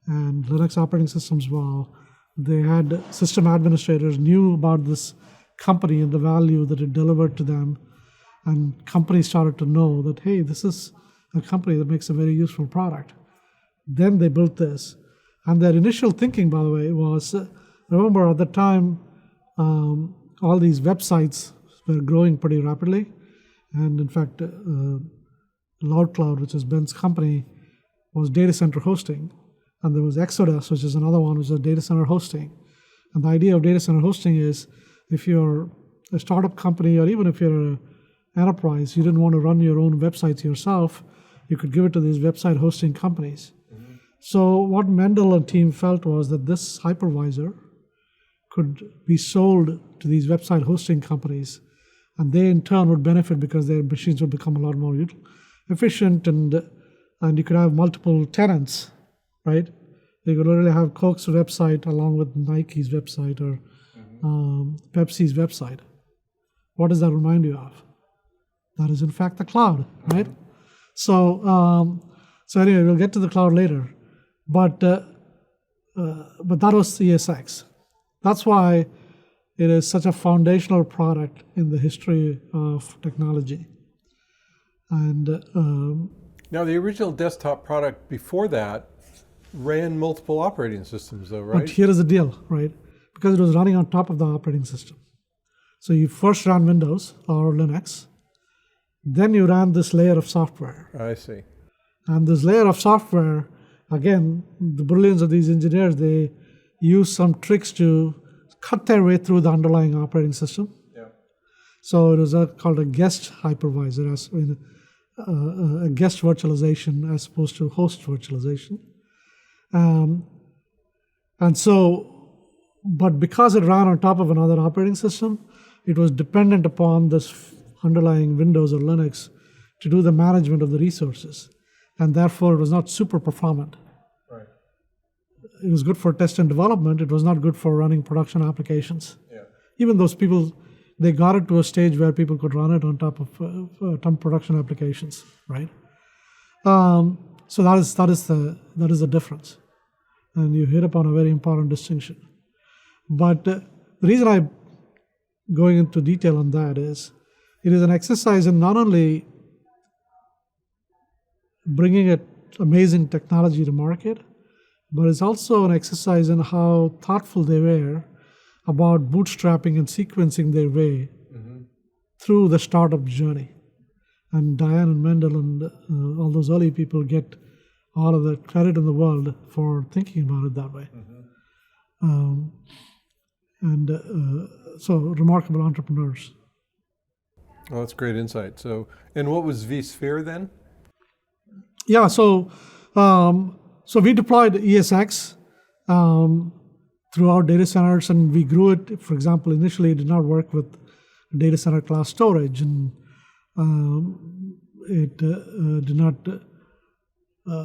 Speaker 2: and Linux operating systems well. They had system administrators knew about this company and the value that it delivered to them, and companies started to know that, hey, this is a company that makes a very useful product. Then they built this. And their initial thinking, by the way, was, remember at the time, all these websites were growing pretty rapidly. And in fact, LoudCloud, which is Ben's company, was data center hosting. And there was Exodus, which is another one, which is data center hosting. And the idea of data center hosting is if you're a startup company or even if you're an enterprise, you didn't want to run your own websites yourself, you could give it to these website hosting companies. So what Mendel and team felt was that this hypervisor could be sold to these website hosting companies, and they in turn would benefit because their machines would become a lot more efficient, and you could have multiple tenants, right? You could literally have Coke's website along with Nike's website or Pepsi's website. What does that remind you of? That is in fact the cloud, right? So anyway, we'll get to the cloud later. But that was ESX. That's why it is such a foundational product in the history of technology. And
Speaker 1: now the original desktop product before that ran multiple operating systems, though, right?
Speaker 2: But here is the deal, right? Because it was running on top of the operating system. So you first ran Windows or Linux, then you ran this layer of software.
Speaker 1: I see.
Speaker 2: And this layer of software, again, the brilliance of these engineers, they use some tricks to cut their way through the underlying operating system.
Speaker 1: Yeah.
Speaker 2: So it was called a guest hypervisor, a guest virtualization as opposed to host virtualization. And so, but because it ran on top of another operating system, it was dependent upon this underlying Windows or Linux to do the management of the resources. And therefore, it was not super performant.
Speaker 1: Right.
Speaker 2: It was good for test and development. It was not good for running production applications.
Speaker 1: Yeah.
Speaker 2: Even those people they got it to a stage where people could run it on top of some production applications, right? So that is the difference, and you hit upon a very important distinction. But the reason I'm going into detail on that is it is an exercise in not only bringing amazing technology to market, but it's also an exercise in how thoughtful they were about bootstrapping and sequencing their way through the startup journey. And Diane and Mendel and all those early people get all of the credit in the world for thinking about it that way. So remarkable entrepreneurs.
Speaker 1: Oh, that's great insight. So, and what was vSphere then?
Speaker 2: Yeah, so we deployed ESX through our data centers, and we grew it. For example, initially it did not work with data center class storage, and it did not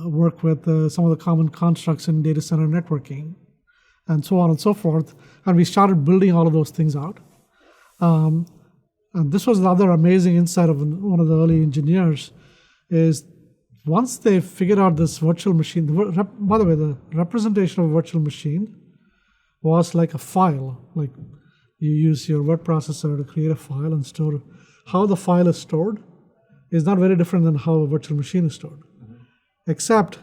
Speaker 2: work with some of the common constructs in data center networking, and so on and so forth. And we started building all of those things out. And this was the other amazing insight of one of the early engineers, is once they figured out this virtual machine, by the way, the representation of a virtual machine was like a file. Like you use your word processor to create a file and store it. How the file is stored is not very different than how a virtual machine is stored. Except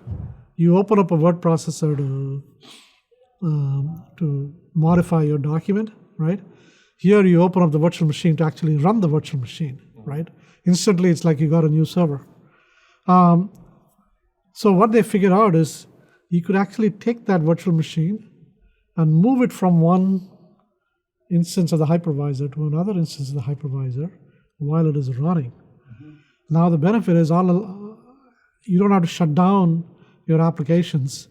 Speaker 2: you open up a word processor to modify your document, right? Here you open up the virtual machine to actually run the virtual machine, right? Instantly, it's like you got a new server. So what they figured out is you could actually take that virtual machine and move it from one instance of the hypervisor to another instance of the hypervisor while it is running. Now the benefit is you don't have to shut down your applications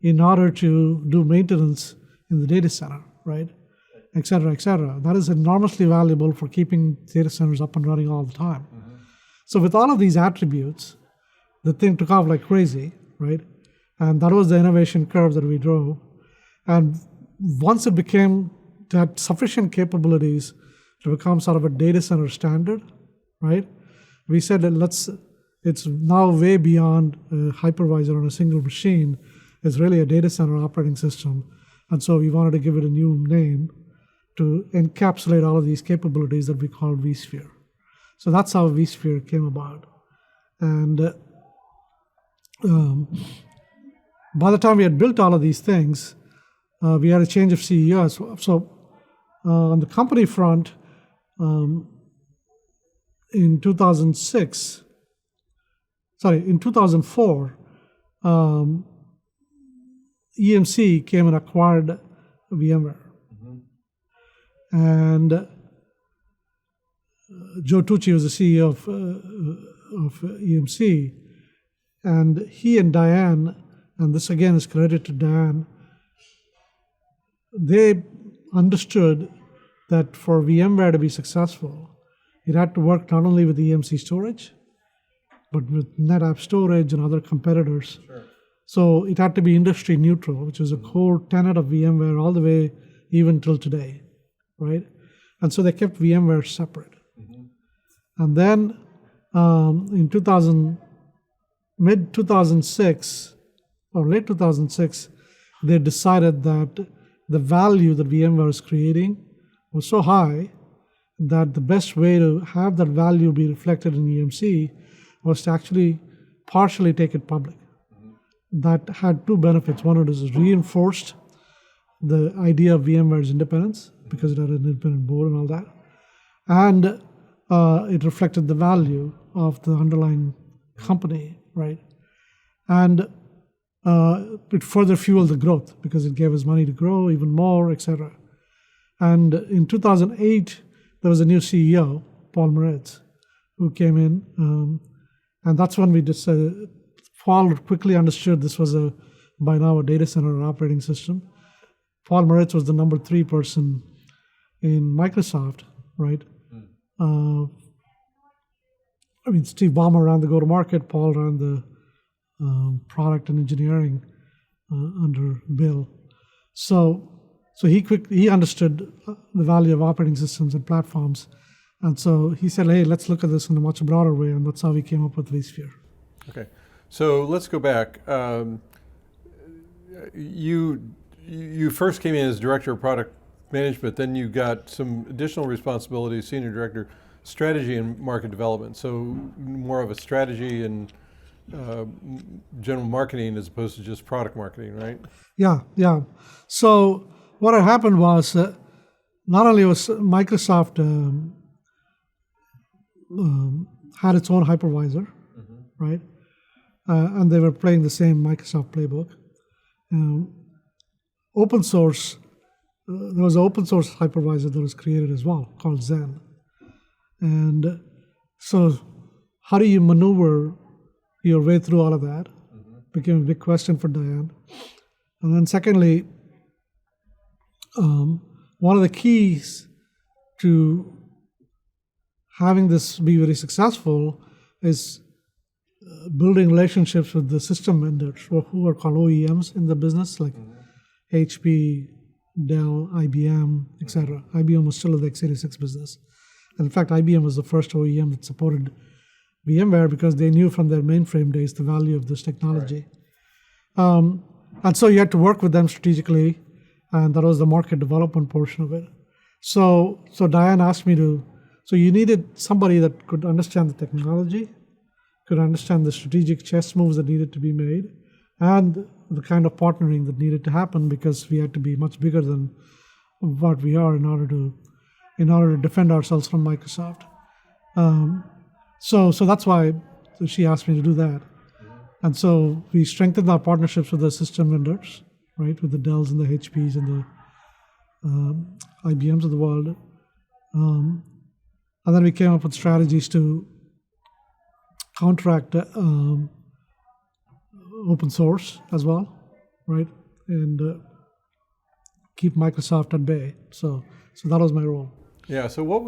Speaker 2: in order to do maintenance in the data center, right? Et cetera, et cetera. That is enormously valuable for keeping data centers up and running all the time. So with all of these attributes, the thing took off like crazy, right? And that was the innovation curve that we drove. And once it had sufficient capabilities to become sort of a data center standard, right? We said that it's now way beyond a hypervisor on a single machine. It's really a data center operating system. And so we wanted to give it a new name to encapsulate all of these capabilities that we call vSphere. So that's how vSphere came about. And by the time we had built all of these things, we had a change of CEOs. So on the company front, in 2004, EMC came and acquired VMware. And Joe Tucci was the CEO of EMC, and he and Diane, and this again is credited to Diane, they understood that for VMware to be successful, it had to work not only with EMC storage, but with NetApp storage and other competitors. Sure. So it had to be industry neutral, which is a core tenet of VMware all the way even till today, right? And so they kept VMware separate. And then in mid-2006 or late 2006, they decided that the value that VMware is creating was so high that the best way to have that value be reflected in EMC was to actually partially take it public. That had two benefits. One, it was reinforced the idea of VMware's independence because it had an independent board and all that. And it reflected the value of the underlying company, right? And it further fueled the growth because it gave us money to grow even more, et cetera. And in 2008, there was a new CEO, Paul Moritz, who came in. And that's when we decided, Paul quickly understood this was by now a data center operating system. Paul Moritz was the number 3 person in Microsoft, right? Steve Ballmer ran the go-to-market, Paul ran the product and engineering under Bill. So So he understood the value of operating systems and platforms. And so he said, hey, let's look at this in a much broader way. And that's how we came up with vSphere.
Speaker 1: Okay. So let's go back. You first came in as director of product management, then you got some additional responsibilities, senior director, strategy and market development. So more of a strategy and general marketing as opposed to just product marketing, right?
Speaker 2: Yeah. So what had happened was not only was Microsoft had its own hypervisor, right? And they were playing the same Microsoft playbook. Open source, there was an open source hypervisor that was created as well called Zen. And so how do you maneuver your way through all of that? Became a big question for Diane. And then secondly, one of the keys to having this be very successful is building relationships with the system vendors who are called OEMs in the business, like HP, Dell, IBM, etc. IBM was still in the x86 business. And in fact, IBM was the first OEM that supported VMware because they knew from their mainframe days the value of this technology. Right. And so you had to work with them strategically, and that was the market development portion of it. So Diane asked me so you needed somebody that could understand the technology, could understand the strategic chess moves that needed to be made, and the kind of partnering that needed to happen because we had to be much bigger than what we are in order to defend ourselves from Microsoft. So that's why she asked me to do that. And so we strengthened our partnerships with the system vendors, right, with the Dells and the HPs and the IBMs of the world. And then we came up with strategies to counteract open source as well, right, and keep Microsoft at bay. So that was my role.
Speaker 1: Yeah. So what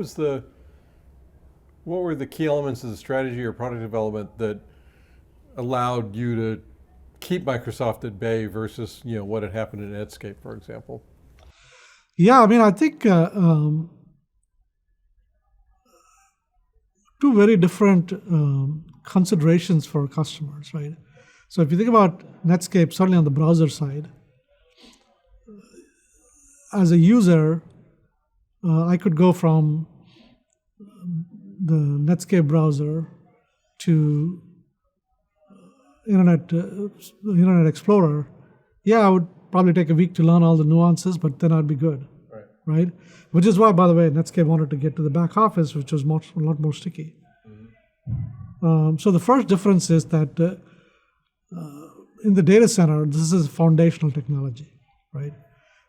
Speaker 1: were the key elements of the strategy or product development that allowed you to keep Microsoft at bay versus what had happened in Netscape, for example?
Speaker 2: Yeah, I mean, I think two very different considerations for customers, right? So if you think about Netscape, certainly on the browser side, as a user, I could go from the Netscape browser to Internet Explorer. Yeah, I would probably take a week to learn all the nuances, but then I'd be good, right? Which is why, by the way, Netscape wanted to get to the back office, which was a lot more sticky. So the first difference is that in the data center, this is foundational technology, right?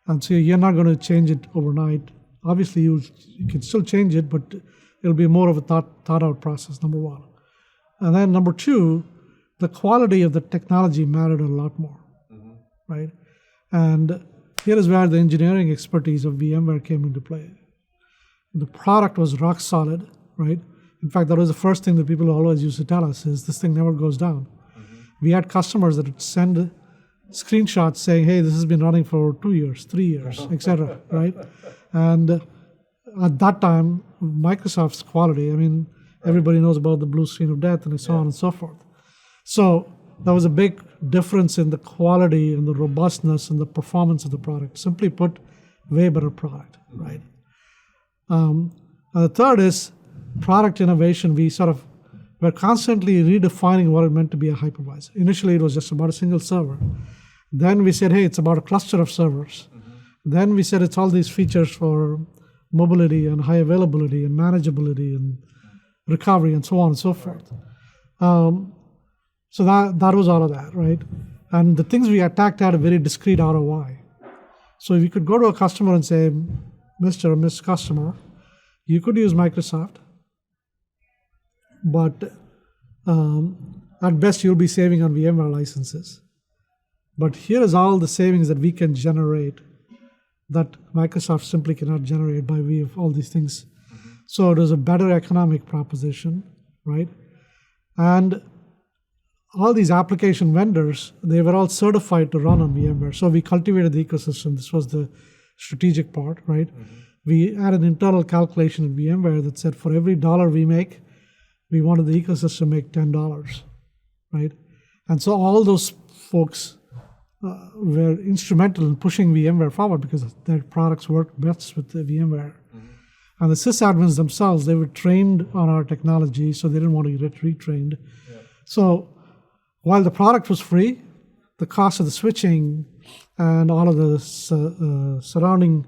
Speaker 2: And so you're not going to change it overnight. Obviously, you can still change it, but it'll be more of a thought out process, number one. And then number two, the quality of the technology mattered a lot more, right? And here is where the engineering expertise of VMware came into play. The product was rock solid, right? In fact, that was the first thing that people always used to tell us is this thing never goes down. We had customers that would send screenshots saying, hey, this has been running for 2 years, 3 years, etc., right? And at that time, Microsoft's quality, I mean, everybody knows about the blue screen of death and so on and so forth. So there was a big difference in the quality and the robustness and the performance of the product. Simply put, way better product, right? And the third is product innovation. We're constantly redefining what it meant to be a hypervisor. Initially, it was just about a single server. Then we said, hey, it's about a cluster of servers. Then we said it's all these features for mobility and high availability and manageability and recovery and so on and so forth. So that was all of that, right? And the things we attacked had a very discrete ROI. So if you could go to a customer and say, Mr. or Miss Customer, you could use Microsoft, but at best you'll be saving on VMware licenses. But here is all the savings that we can generate that Microsoft simply cannot generate by way of all these things. So it was a better economic proposition, right? And all these application vendors, they were all certified to run on VMware. So we cultivated the ecosystem. This was the strategic part, right? We had an internal calculation at VMware that said for every dollar we make, we wanted the ecosystem to make $10, right? And so all those folks were instrumental in pushing VMware forward because their products worked best with the VMware. And the sysadmins themselves, they were trained on our technology, so they didn't want to get retrained. Yeah. So while the product was free, the cost of the switching and all of the surrounding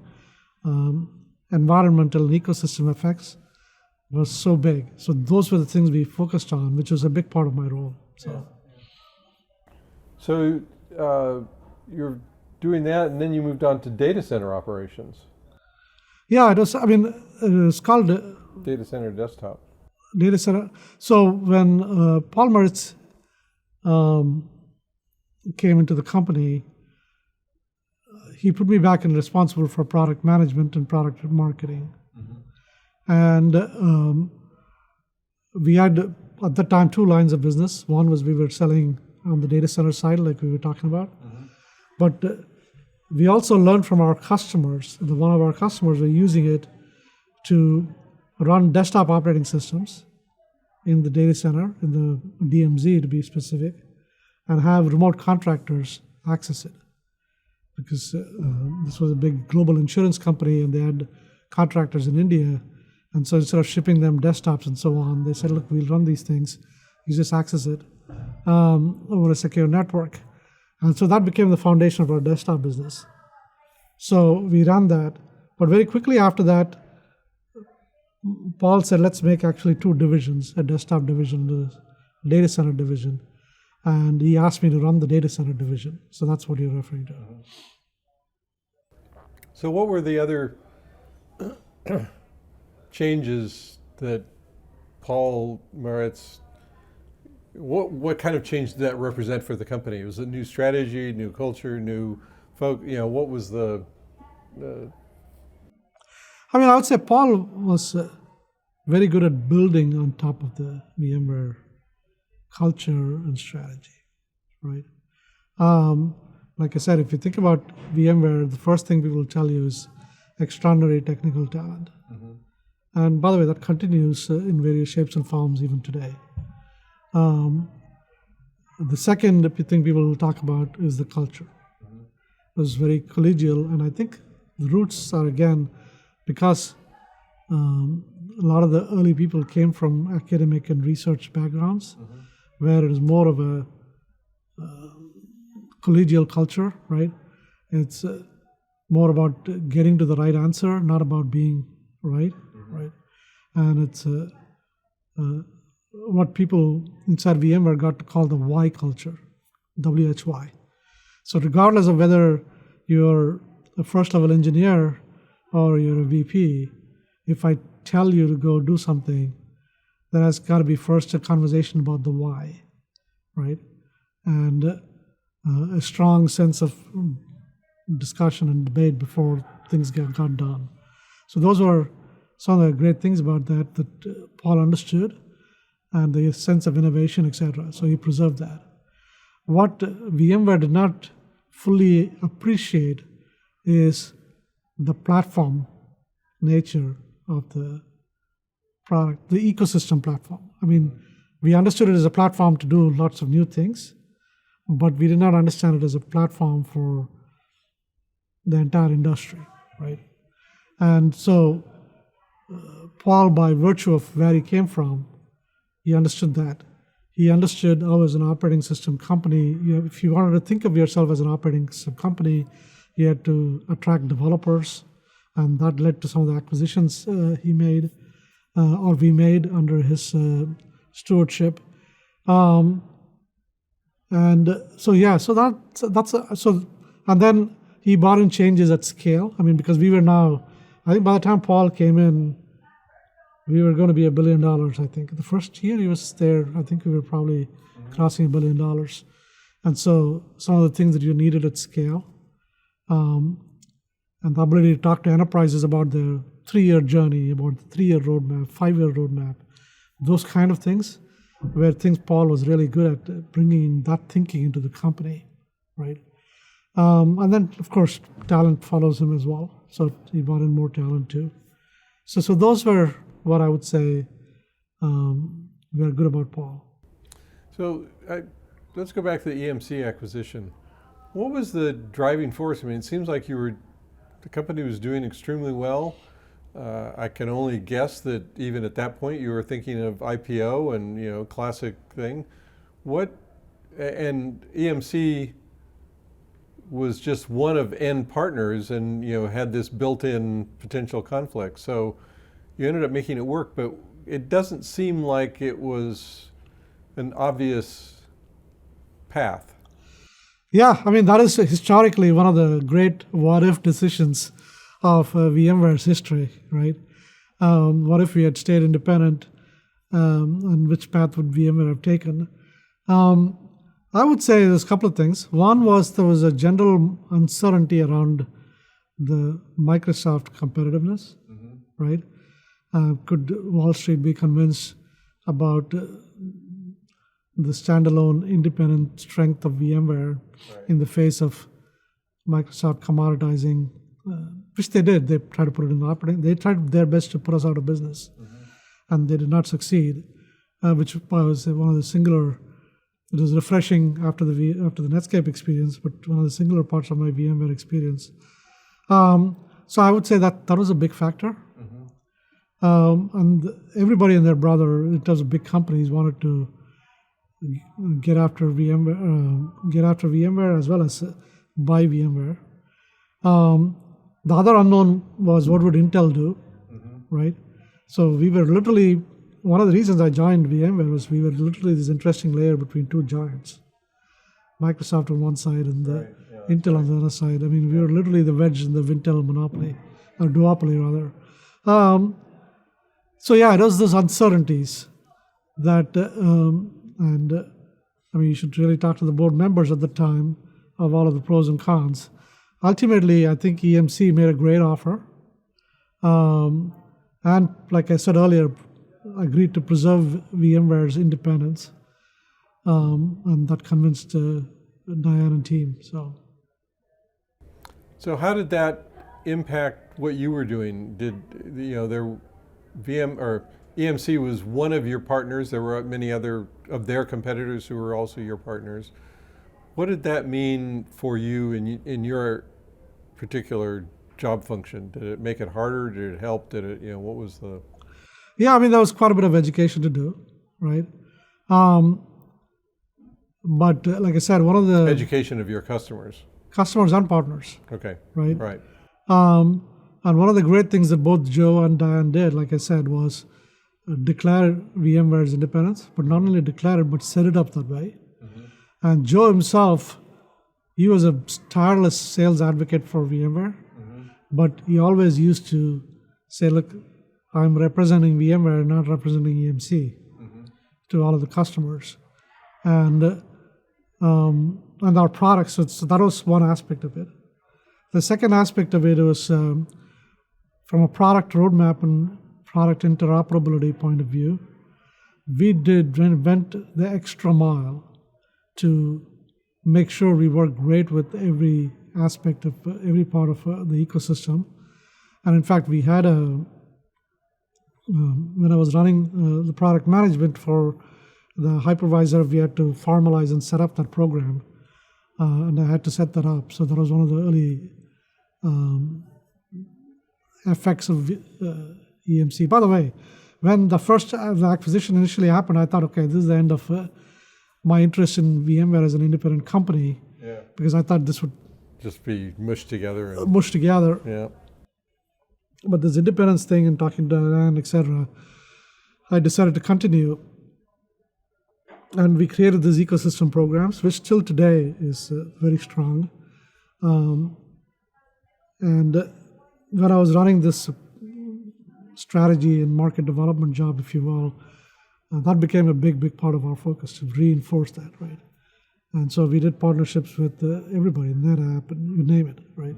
Speaker 2: environmental and ecosystem effects was so big. So those were the things we focused on, which was a big part of my role.
Speaker 1: So you're doing that, and then you moved on to data center operations.
Speaker 2: Yeah, it was called
Speaker 1: Data center desktop.
Speaker 2: Data center. So when Paul Meritz came into the company, he put me back in responsible for product management and product marketing. And we had, at that time, 2 lines of business. One was we were selling on the data center side, like we were talking about. But we also learned from our customers. One of our customers were using it to run desktop operating systems in the data center, in the DMZ to be specific, and have remote contractors access it. Because this was a big global insurance company and they had contractors in India. And so instead of shipping them desktops and so on, they said, look, we'll run these things. You just access it over a secure network. And so that became the foundation of our desktop business. So we ran that. But very quickly after that, Paul said, let's make actually 2 divisions, a desktop division, a data center division. And he asked me to run the data center division. So that's what you're referring to.
Speaker 1: So what were the other changes that Paul Meritz, what kind of change did that represent for the company? Was it new strategy, new culture, new folk? What was the?
Speaker 2: I would say Paul was very good at building on top of the VMware culture and strategy, right? Like I said, if you think about VMware, the first thing people will tell you is extraordinary technical talent. And by the way, that continues in various shapes and forms even today. The second thing people will talk about is the culture. It was very collegial, and I think the roots are, again, because a lot of the early people came from academic and research backgrounds, where it is more of a collegial culture, right? It's more about getting to the right answer, not about being right, right? And it's what people inside VMware got to call the why culture, WHY. So regardless of whether you're a first-level engineer or you're a VP, if I tell you to go do something, there has got to be first a conversation about the why, right? And a strong sense of discussion and debate before things got done. So those were some of the great things about that Paul understood, and the sense of innovation, etc. So he preserved that. What VMware did not fully appreciate is the platform nature of the product, the ecosystem platform. We understood it as a platform to do lots of new things, but we did not understand it as a platform for the entire industry, right? And so Paul, by virtue of where he came from, he understood that. He understood how, as an operating system company, if you wanted to think of yourself as an operating system company, you had to attract developers, and that led to some of the acquisitions he made, or we made under his stewardship. And then he brought in changes at scale. Because we were now, I think by the time Paul came in, we were going to be $1 billion, I think. The first year he was there, I think we were probably crossing $1 billion. And so some of the things that you needed at scale, and the ability to talk to enterprises about their 3-year journey, about the 3-year roadmap, 5-year roadmap, those kind of things, were things Paul was really good at bringing that thinking into the company, right? And then, of course, talent follows him as well. So he brought in more talent too. So those were what I would say were good about Paul.
Speaker 1: So let's go back to the EMC acquisition. What was the driving force? I mean, it seems like the company was doing extremely well. I can only guess that even at that point you were thinking of IPO and classic thing. And EMC was just one of N partners and had this built-in potential conflict. So you ended up making it work, but it doesn't seem like it was an obvious path.
Speaker 2: Yeah, I mean, that is historically one of the great what-if decisions of VMware's history, right? What if we had stayed independent, and which path would VMware have taken? I would say there's a couple of things. One was there was a general uncertainty around the Microsoft competitiveness, right? Could Wall Street be convinced about the standalone independent strength of VMware in the face of Microsoft commoditizing, which they did. They tried to put it in the operating. They tried their best to put us out of business, and they did not succeed, which was one of the singular. It was refreshing after the Netscape experience, but one of the singular parts of my VMware experience. So I would say that was a big factor. And everybody and their brother, in terms of big companies, wanted to get after VMware as well as buy VMware. The other unknown was what would Intel do, right? So we were literally, one of the reasons I joined VMware was we were literally this interesting layer between two giants, Microsoft on one side and Intel on the other side. I mean, we were literally the wedge in the Intel monopoly, or duopoly rather. So yeah, those uncertainties that, and I mean, you should really talk to the board members at the time of all of the pros and cons. Ultimately, I think EMC made a great offer. And like I said earlier, agreed to preserve VMware's independence. And that convinced Diane and team,
Speaker 1: So how did that impact what you were doing? Did, EMC was one of your partners. There were many other of their competitors who were also your partners. What did that mean for you in your particular job function? Did it make it harder? Did it help? Did it, what was the?
Speaker 2: Yeah, I mean, there was quite a bit of education to do, right? But like I said, one of the
Speaker 1: Education of your customers.
Speaker 2: Customers and partners.
Speaker 1: Okay.
Speaker 2: Right.
Speaker 1: Right.
Speaker 2: And one of the great things that both Joe and Diane did, like I said, was declare VMware's independence, but not only declare it, but set it up that way. And Joe himself, he was a tireless sales advocate for VMware, but he always used to say, look, I'm representing VMware, not representing EMC to all of the customers. And our products, so that was one aspect of it. The second aspect of it was from a product roadmap and product interoperability point of view, we went the extra mile to make sure we work great with every aspect of every part of the ecosystem. And in fact, we had when I was running the product management for the hypervisor, we had to formalize and set up that program. And I had to set that up. So that was one of the early effects of EMC. By the way, when the first acquisition initially happened, I thought, okay, this is the end of my interest in VMware as an independent company, because I thought this would
Speaker 1: just be mushed together.
Speaker 2: Yeah. But this independence thing and talking to Diane, etc., I decided to continue. And we created these ecosystem programs, which till today is very strong. And when I was running this strategy and market development job, if you will, that became a big part of our focus to reinforce that, right? And so we did partnerships with everybody, NetApp, and you name it, right?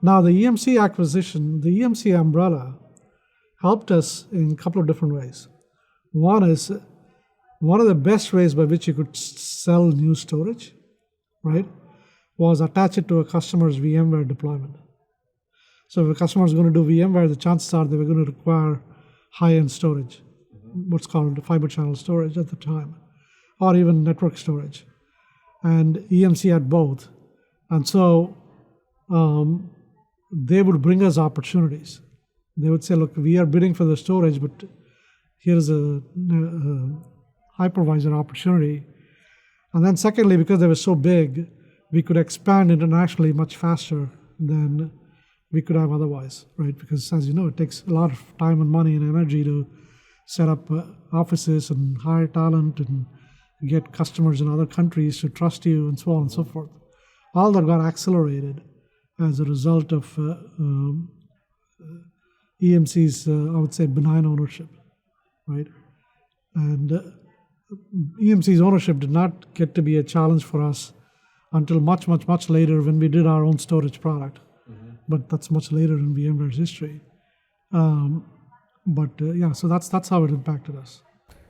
Speaker 2: Now, the EMC acquisition, the EMC umbrella helped us in a couple of different ways. One is one of the best ways by which you could sell new storage, right, was attach it to a customer's VMware deployment. So if a customer is going to do VMware, the chances are they were going to require high-end storage, what's called fiber channel storage at the time, or even network storage. And EMC had both. And so they would bring us opportunities. They would say, look, we are bidding for the storage, but here's a hypervisor opportunity. And then secondly, because they were so big, we could expand internationally much faster than we could have otherwise, right? Because as you know, it takes a lot of time and money and energy to set up offices and hire talent and get customers in other countries to trust you and so on and so forth. All that got accelerated as a result of EMC's, I would say, benign ownership, right? And EMC's ownership did not get to be a challenge for us until much, much, much later when we did our own storage product. But that's much later in VMware's history. Yeah, so that's how it impacted us.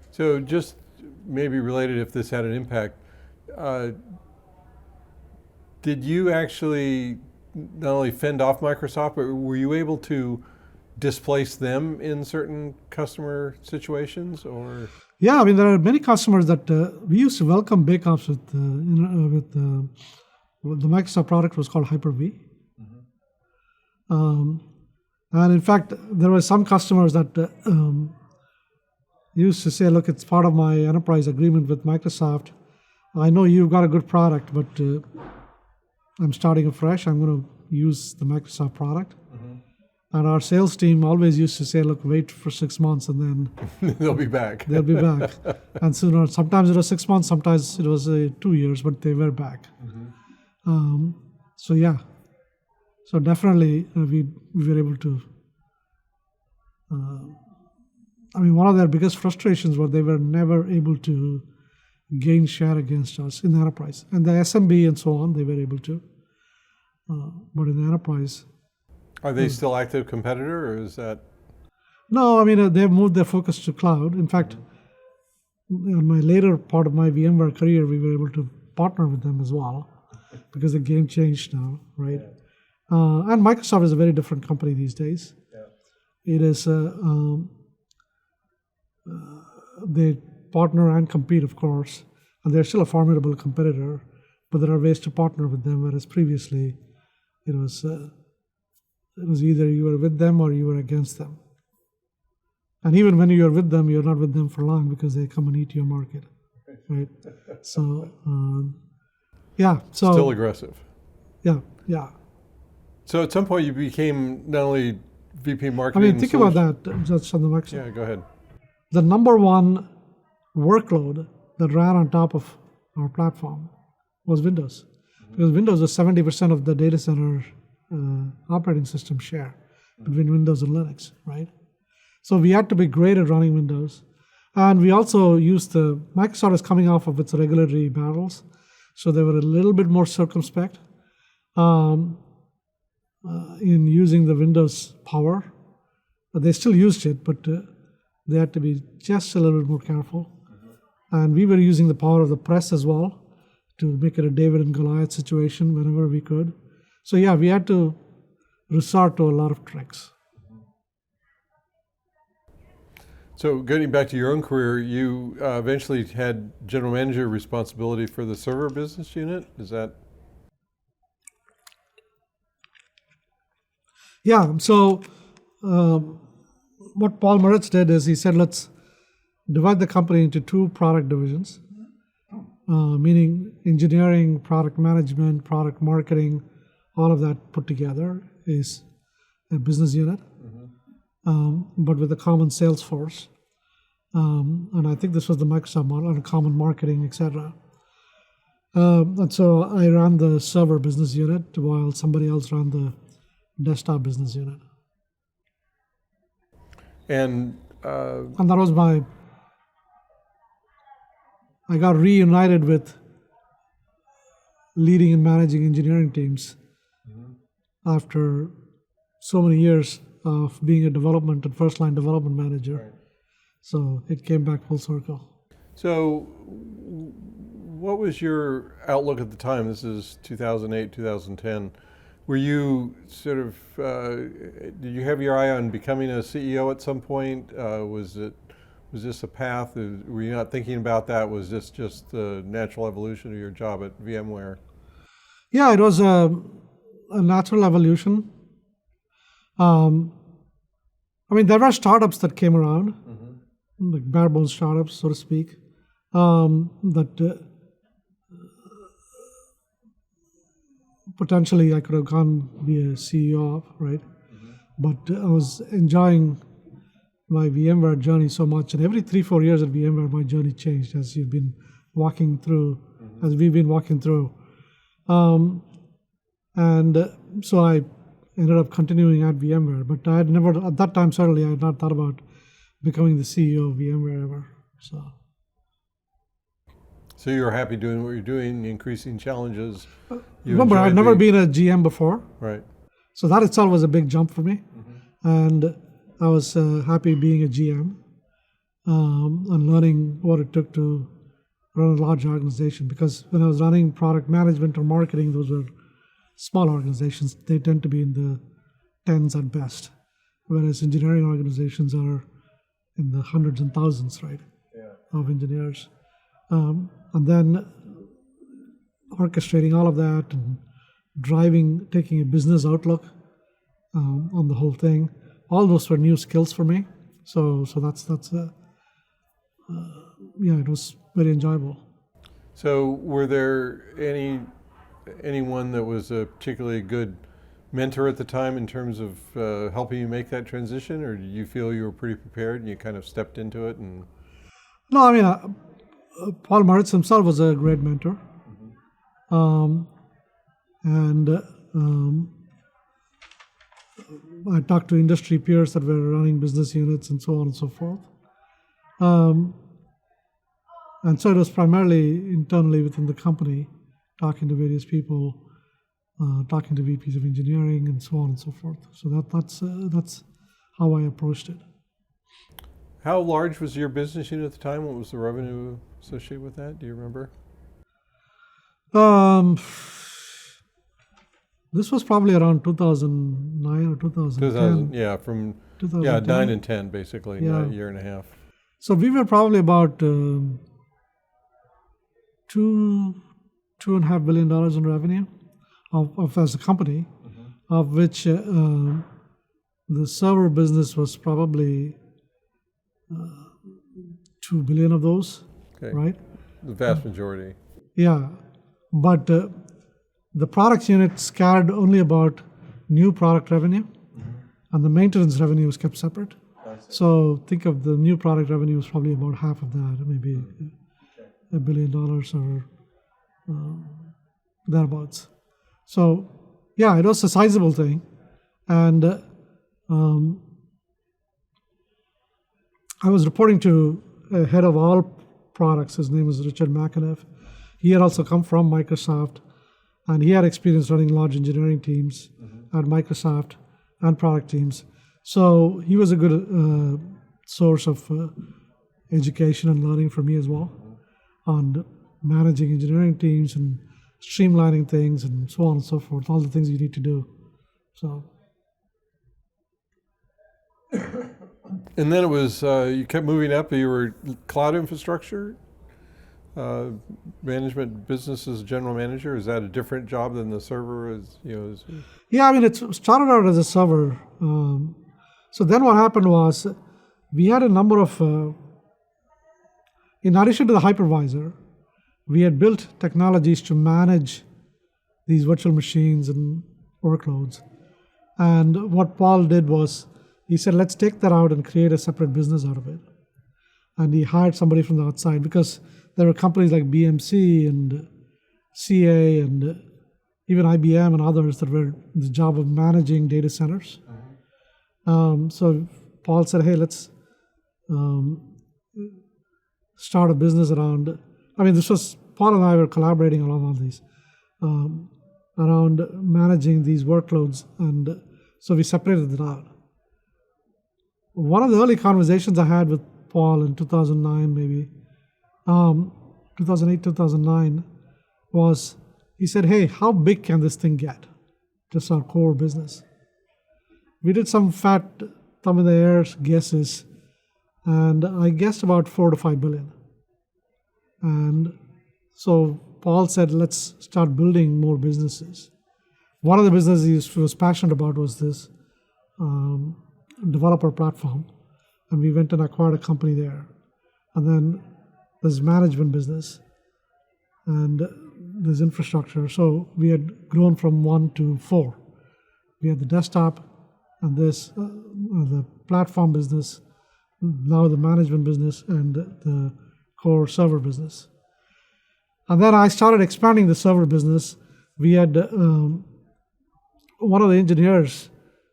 Speaker 1: So just maybe related, if this had an impact, did you actually not only fend off Microsoft, but were you able to displace them in certain customer situations, or?
Speaker 2: Yeah, I mean, there are many customers that we used to welcome bake-offs with the Microsoft product was called Hyper-V. And in fact, there were some customers that used to say, look, it's part of my enterprise agreement with Microsoft. I know you've got a good product, but I'm starting afresh. I'm going to use the Microsoft product. And our sales team always used to say, look, wait for 6 months and then
Speaker 1: they'll be back.
Speaker 2: They'll be back. And sooner, sometimes it was 6 months, sometimes it was 2 years, but they were back. So yeah. So definitely we were able to, I mean, one of their biggest frustrations was they were never able to gain share against us in the enterprise. And the SMB and so on, they were able to. But in the enterprise.
Speaker 1: Are they still active competitor, or is that?
Speaker 2: No, I mean, they've moved their focus to cloud. In fact, in my later part of my VMware career, we were able to partner with them as well because the game changed now, right? And Microsoft is a very different company these days. It is, they partner and compete, of course, and they're still a formidable competitor, but there are ways to partner with them, whereas previously it was either you were with them or you were against them. And even when you're with them, you're not with them for long because they come and eat your market, right? So, yeah. So
Speaker 1: still aggressive.
Speaker 2: Yeah.
Speaker 1: So at some point you became not only VP marketing.
Speaker 2: I mean, think about that, just on the Microsoft.
Speaker 1: Yeah, go ahead.
Speaker 2: The number one workload that ran on top of our platform was Windows. Because Windows was 70% of the data center operating system share between Windows and Linux, right? So we had to be great at running Windows. And we also used Microsoft is coming off of its regulatory battles, so they were a little bit more circumspect in using the Windows power. But they still used it, but they had to be just a little bit more careful. And we were using the power of the press as well to make it a David and Goliath situation whenever we could. So yeah, we had to resort to a lot of tricks.
Speaker 1: So getting back to your own career, you eventually had general manager responsibility for the server business unit. Is that?
Speaker 2: Yeah, so what Paul Moritz did is he said, let's divide the company into two product divisions, meaning engineering, product management, product marketing, all of that put together is a business unit, but with a common sales force. And I think this was the Microsoft model, and common marketing, etc. And so I ran the server business unit while somebody else ran the desktop business unit.
Speaker 1: And
Speaker 2: that was I got reunited with leading and managing engineering teams after so many years of being a development and first-line development manager. Right. So it came back full circle.
Speaker 1: So what was your outlook at the time? This is 2008, 2010. Were you sort of, did you have your eye on becoming a CEO at some point? Was this a path? Were you not thinking about that? Was this just the natural evolution of your job at VMware?
Speaker 2: Yeah, it was a natural evolution. I mean, there were startups that came around, like bare bones startups, so to speak, that potentially I could have gone be a CEO of, right? But I was enjoying my VMware journey so much, and every 3-4 years at VMware, my journey changed as you've been walking through, as we've been walking through. So I ended up continuing at VMware, but I had never, at that time, certainly, I had not thought about becoming the CEO of VMware ever.
Speaker 1: So you were happy doing what you're doing, increasing challenges.
Speaker 2: Remember, I'd never been a GM before.
Speaker 1: Right.
Speaker 2: So that itself was a big jump for me. And I was happy being a GM and learning what it took to run a large organization. Because when I was running product management or marketing, those were small organizations. They tend to be in the tens at best, whereas engineering organizations are in the hundreds and thousands, right, of engineers. And then orchestrating all of that and taking a business outlook on the whole thing. All those were new skills for me. So that's it was very enjoyable.
Speaker 1: So were there anyone that was a particularly good mentor at the time in terms of helping you make that transition, or did you feel you were pretty prepared and you kind of stepped into it? And
Speaker 2: no, I mean, Paul Maritz himself was a great mentor. I talked to industry peers that were running business units and so on and so forth. And so it was primarily internally within the company, talking to various people, talking to VPs of engineering and so on and so forth. So that's how I approached it.
Speaker 1: How large was your business unit at the time? What was the revenue associated with that? Do you remember?
Speaker 2: This was probably around 2009 or 2010.
Speaker 1: Yeah, from
Speaker 2: 2010.
Speaker 1: 9 and 10, basically,
Speaker 2: Yeah.
Speaker 1: a year and a half.
Speaker 2: So we were probably about $2.5 billion in revenue of as a company, of which the server business was probably 2 billion of those,
Speaker 1: Okay.
Speaker 2: right?
Speaker 1: The vast majority.
Speaker 2: Yeah, but the products unit scattered only about new product revenue, and the maintenance revenue was kept separate. So think of the new product revenue was probably about half of that, maybe $1 billion or thereabouts. So yeah, it was a sizable thing, and I was reporting to a head of all products. His name was Richard McAneff. He had also come from Microsoft, and he had experience running large engineering teams at Microsoft and product teams. So he was a good source of education and learning for me as well on managing engineering teams and streamlining things and so on and so forth, all the things you need to do. So.
Speaker 1: And then it was, you kept moving up, you were cloud infrastructure management, business as general manager. Is that a different job than the server?
Speaker 2: Yeah, I mean, it started out as a server. So then what happened was we had a number of, in addition to the hypervisor, we had built technologies to manage these virtual machines and workloads. And what Paul did was, he said, let's take that out and create a separate business out of it. And he hired somebody from the outside because there were companies like BMC and CA and even IBM and others that were in the job of managing data centers. So Paul said, hey, let's start a business around, I mean, Paul and I were collaborating along all these, around managing these workloads. And so we separated it out. One of the early conversations I had with Paul in 2009, maybe, 2008, 2009, was he said, hey, how big can this thing get? Just our core business. We did some fat thumb in the air guesses, and I guessed about 4 to 5 billion. And so Paul said, let's start building more businesses. One of the businesses he was passionate about was this developer platform, and we went and acquired a company there. And then there's management business, and there's infrastructure. So we had grown from 1 to 4. We had the desktop, and this the platform business, now the management business, and the core server business. And then I started expanding the server business. We had one of the engineers,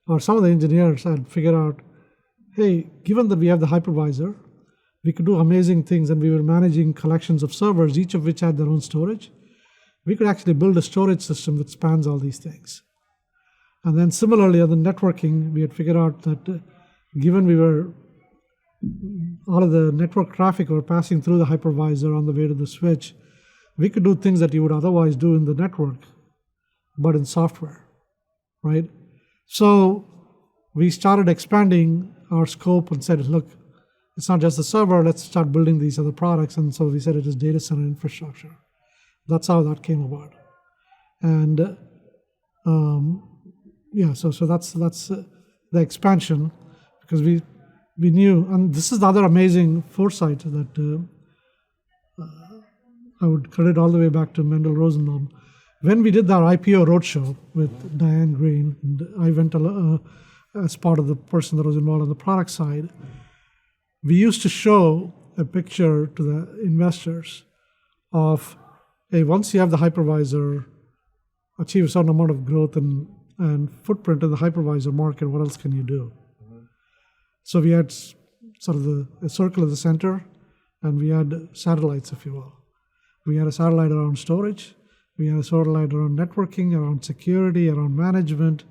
Speaker 2: or some of the engineers had figured out, hey, given that we have the hypervisor, we could do amazing things, and we were managing collections of servers, each of which had their own storage. We could actually build a storage system that spans all these things. And then similarly on the networking, we had figured out that given we were, all of the network traffic were passing through the hypervisor on the way to the switch, we could do things that you would otherwise do in the network, but in software, right? So we started expanding our scope and said, look, it's not just the server, let's start building these other products. And so we said it is data center infrastructure. That's how that came about. And so that's the expansion, because we knew, and this is the other amazing foresight that I would credit all the way back to Mendel Rosenbaum. When we did our IPO roadshow with Diane Green, and I went as part of the person that was involved on the product side, we used to show a picture to the investors of, hey, once you have the hypervisor, achieve a certain amount of growth and footprint in the hypervisor market, what else can you do? Mm-hmm. So we had sort of a circle in the center, and we had satellites, if you will. We had a satellite around storage, we had a satellite around networking, around security, around management,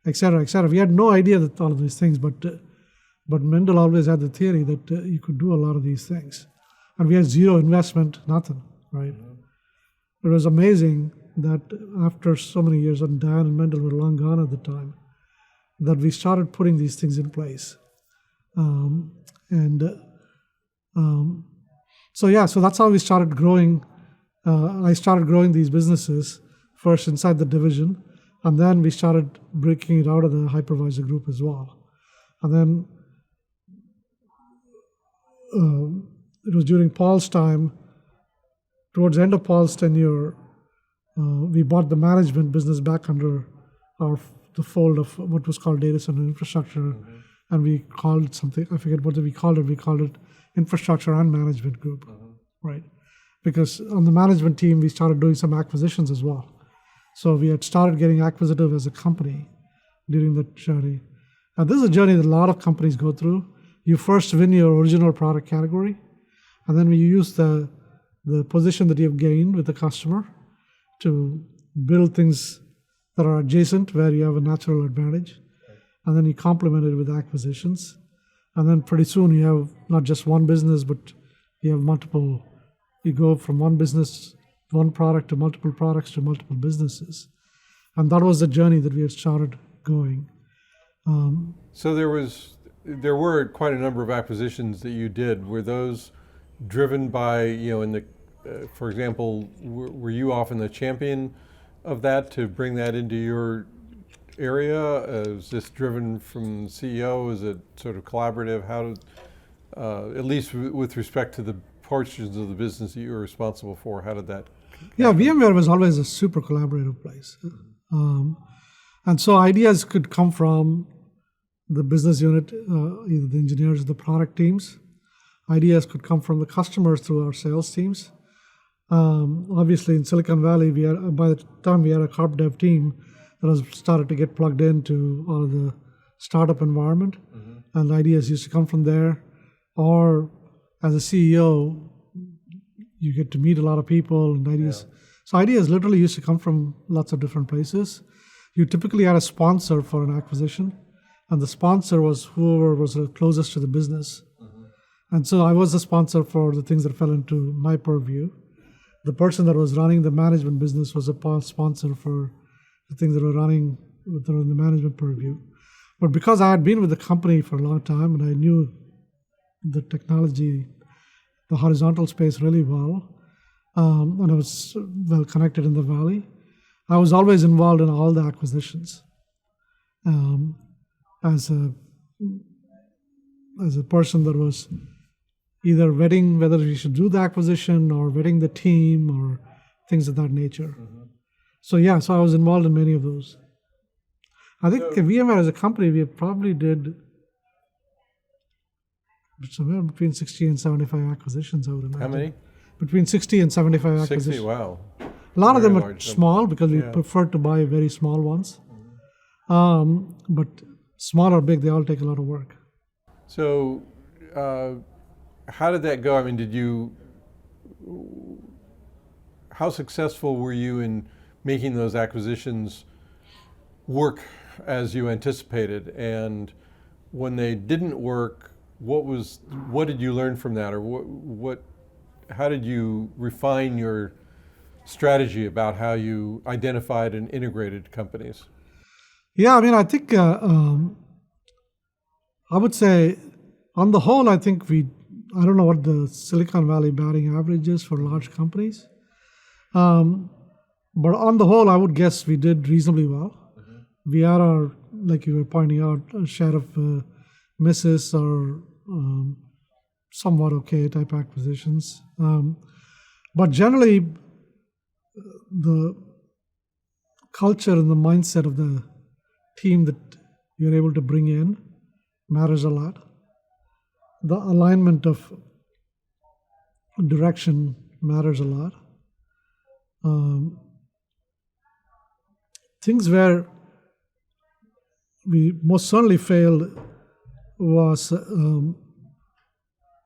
Speaker 2: et cetera, et cetera. We had no idea that all of these things, but Mendel always had the theory that you could do a lot of these things. And we had zero investment, nothing, right? Mm-hmm. It was amazing that after so many years, and Diane and Mendel were long gone at the time, that we started putting these things in place. So that's how we started growing. I started growing these businesses, first inside the division, and then we started breaking it out of the hypervisor group as well. And then it was during Paul's time, towards the end of Paul's tenure, we bought the management business back under the fold of what was called data center infrastructure, mm-hmm. and we called it something, I forget what we called it. We called it infrastructure and management group, mm-hmm. right? Because on the management team, we started doing some acquisitions as well. So we had started getting acquisitive as a company during that journey. And this is a journey that a lot of companies go through. You first win your original product category, and then you use the position that you've gained with the customer to build things that are adjacent, where you have a natural advantage, and then you complement it with acquisitions. And then pretty soon you have not just one business, but you have multiple. You go from one business, one product, to multiple products, to multiple businesses. And that was the journey that we had started going.
Speaker 1: So there were quite a number of acquisitions that you did. Were those driven by, for example, were you often the champion of that to bring that into your area? Is this driven from the CEO? Is it sort of collaborative? How did, at least with respect to the portions of the business that you were responsible for, how did that happen?
Speaker 2: Yeah, VMware was always a super collaborative place. And so ideas could come from the business unit, either the engineers or the product teams. Ideas could come from the customers through our sales teams. Obviously, in Silicon Valley, by the time we had a corp dev team that was started to get plugged into all of the startup environment, mm-hmm. and ideas used to come from there. Or as a CEO, you get to meet a lot of people and ideas. Yeah. So ideas literally used to come from lots of different places. You typically had a sponsor for an acquisition, and the sponsor was whoever was closest to the business. Mm-hmm. And so I was the sponsor for the things that fell into my purview. the person that was running the management business was a sponsor for the things that were running within the management purview. But because I had been with the company for a long time and I knew the technology, the horizontal space really well, and I was well connected in the Valley, I was always involved in all the acquisitions. As a person that was either vetting whether we should do the acquisition or vetting the team or things of that nature. So I was involved in many of those. I think VMware as a company, we probably did somewhere between 60 and 75 acquisitions, I would imagine.
Speaker 1: How many?
Speaker 2: Between 60 and 75 acquisitions.
Speaker 1: 60, wow.
Speaker 2: A lot of
Speaker 1: Very
Speaker 2: them are
Speaker 1: large
Speaker 2: small because we prefer to buy very small ones. But small or big, they all take a lot of work.
Speaker 1: So how did that go? I mean, how successful were you in making those acquisitions work as you anticipated? And when they didn't work, what did you learn from that? Or how did you refine your strategy about how you identified and integrated companies?
Speaker 2: Yeah, I mean, I think I would say on the whole, I think I don't know what the Silicon Valley batting average is for large companies. But on the whole, I would guess we did reasonably well. We had like you were pointing out, a share of misses or somewhat okay type acquisitions. But generally, the culture and the mindset of the team that you're able to bring in matters a lot. The alignment of direction matters a lot. Things where we most certainly failed was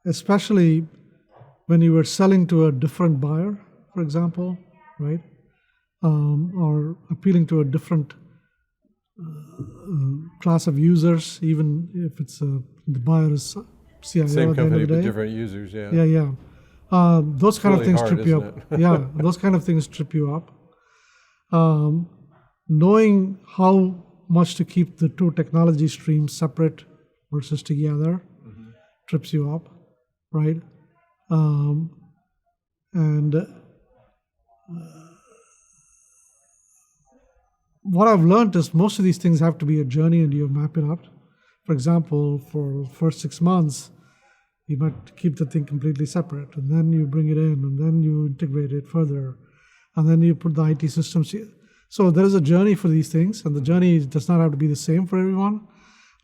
Speaker 2: especially when you were selling to a different buyer, for example, right? Or appealing to a different class of users, even if it's the buyer is CIO.
Speaker 1: Same
Speaker 2: at the end
Speaker 1: company,
Speaker 2: of the
Speaker 1: but
Speaker 2: day.
Speaker 1: different users, yeah.
Speaker 2: Yeah. Those kind of
Speaker 1: really
Speaker 2: things
Speaker 1: hard,
Speaker 2: trip you
Speaker 1: isn't
Speaker 2: up. Yeah, those kind of things trip you up. Knowing how much to keep the two technology streams separate versus together trips you up, right? What I've learned is most of these things have to be a journey and you map it out. For example, for the first 6 months, you might keep the thing completely separate, and then you bring it in, and then you integrate it further, and then you put the IT systems here. So there is a journey for these things, and the journey does not have to be the same for everyone,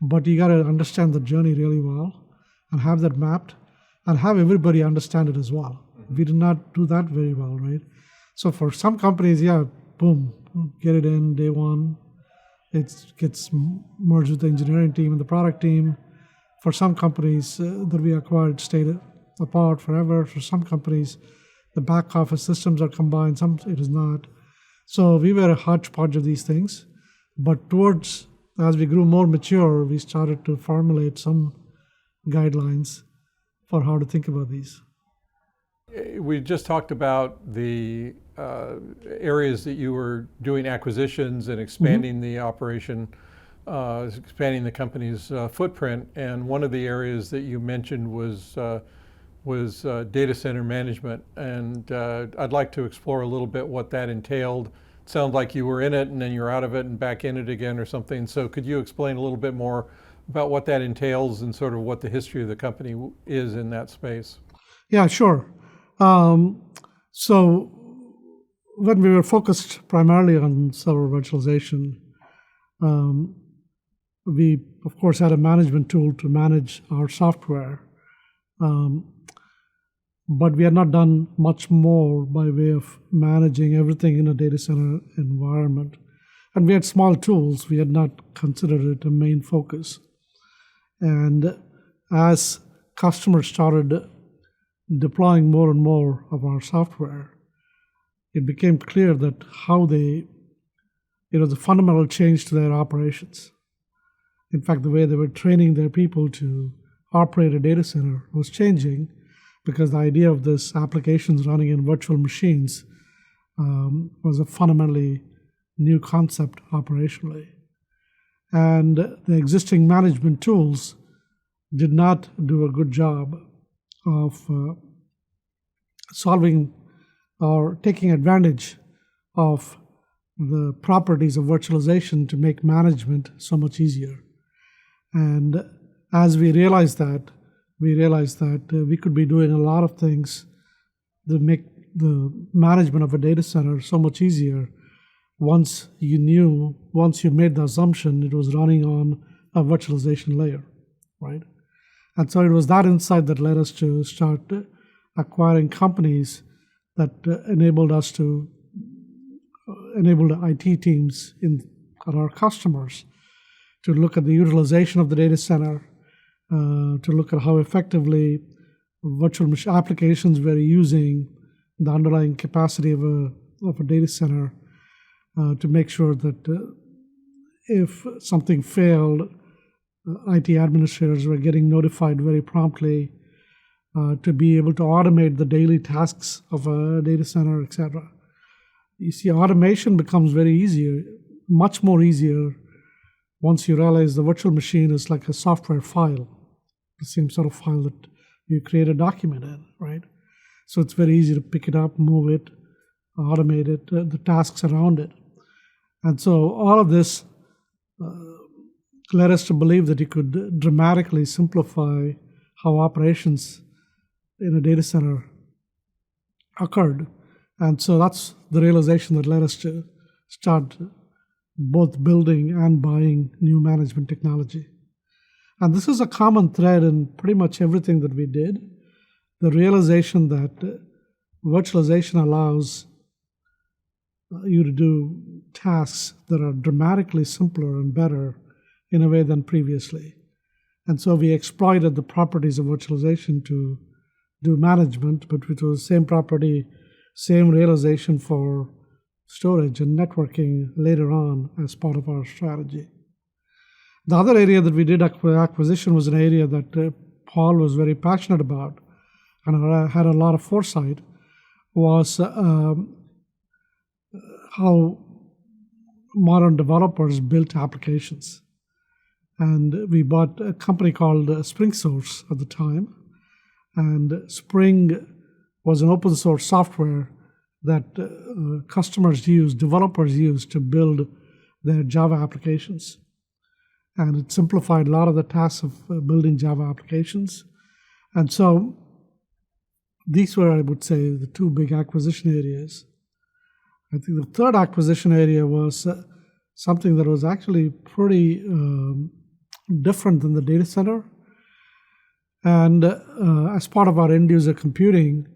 Speaker 2: but you got to understand the journey really well and have that mapped and have everybody understand it as well. We did not do that very well, right? So for some companies, boom, get it in day one. It gets merged with the engineering team and the product team. For some companies that we acquired, stayed apart forever. For some companies, the back office systems are combined, some it is not. So we were a hodgepodge of these things. But as we grew more mature, we started to formulate some guidelines for how to think about these.
Speaker 1: We just talked about the areas that you were doing acquisitions and expanding the operation, expanding the company's footprint. And one of the areas that you mentioned was data center management. And I'd like to explore a little bit what that entailed. It sounds like you were in it and then you're out of it and back in it again or something. So could you explain a little bit more about what that entails and sort of what the history of the company is in that space?
Speaker 2: Yeah, sure. So when we were focused primarily on server virtualization, we, of course, had a management tool to manage our software. But we had not done much more by way of managing everything in a data center environment. And we had small tools. We had not considered it a main focus. And as customers started deploying more and more of our software, it became clear that how the fundamental change to their operations. In fact, the way they were training their people to operate a data center was changing. because the idea of this applications running in virtual machines was a fundamentally new concept operationally. And the existing management tools did not do a good job of solving or taking advantage of the properties of virtualization to make management so much easier. And as we realized that we could be doing a lot of things to make the management of a data center so much easier once you made the assumption it was running on a virtualization layer, right? And so it was that insight that led us to start acquiring companies that enabled the IT teams at our customers to look at the utilization of the data center, to look at how effectively virtual machine applications were using the underlying capacity of a data center, to make sure that if something failed, IT administrators were getting notified very promptly, to be able to automate the daily tasks of a data center, etc. You see, automation becomes much more easier once you realize the virtual machine is like a software file, the same sort of file that you create a document in, right? So it's very easy to pick it up, move it, automate it, the tasks around it. And so all of this led us to believe that you could dramatically simplify how operations in a data center occurred. And so that's the realization that led us to start both building and buying new management technology. And this is a common thread in pretty much everything that we did. The realization that virtualization allows you to do tasks that are dramatically simpler and better in a way than previously. And so we exploited the properties of virtualization to do management, but it was the same property, same realization for storage and networking later on as part of our strategy. The other area that we did acquisition was an area that Paul was very passionate about and had a lot of foresight, was how modern developers built applications. And we bought a company called SpringSource at the time. And Spring was an open source software that developers use to build their Java applications. And it simplified a lot of the tasks of building Java applications. And so these were, I would say, the two big acquisition areas. I think the third acquisition area was something that was actually pretty different than the data center. And as part of our end-user computing,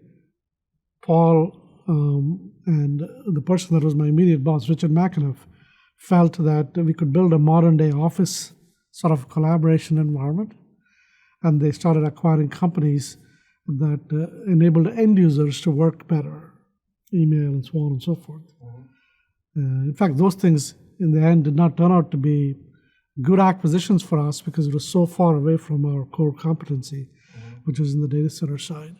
Speaker 2: Paul and the person that was my immediate boss, Richard McAnuff, felt that we could build a modern-day office sort of collaboration environment. And they started acquiring companies that enabled end users to work better, email and so on and so forth. In fact, those things in the end did not turn out to be good acquisitions for us because it was so far away from our core competency, which was in the data center side.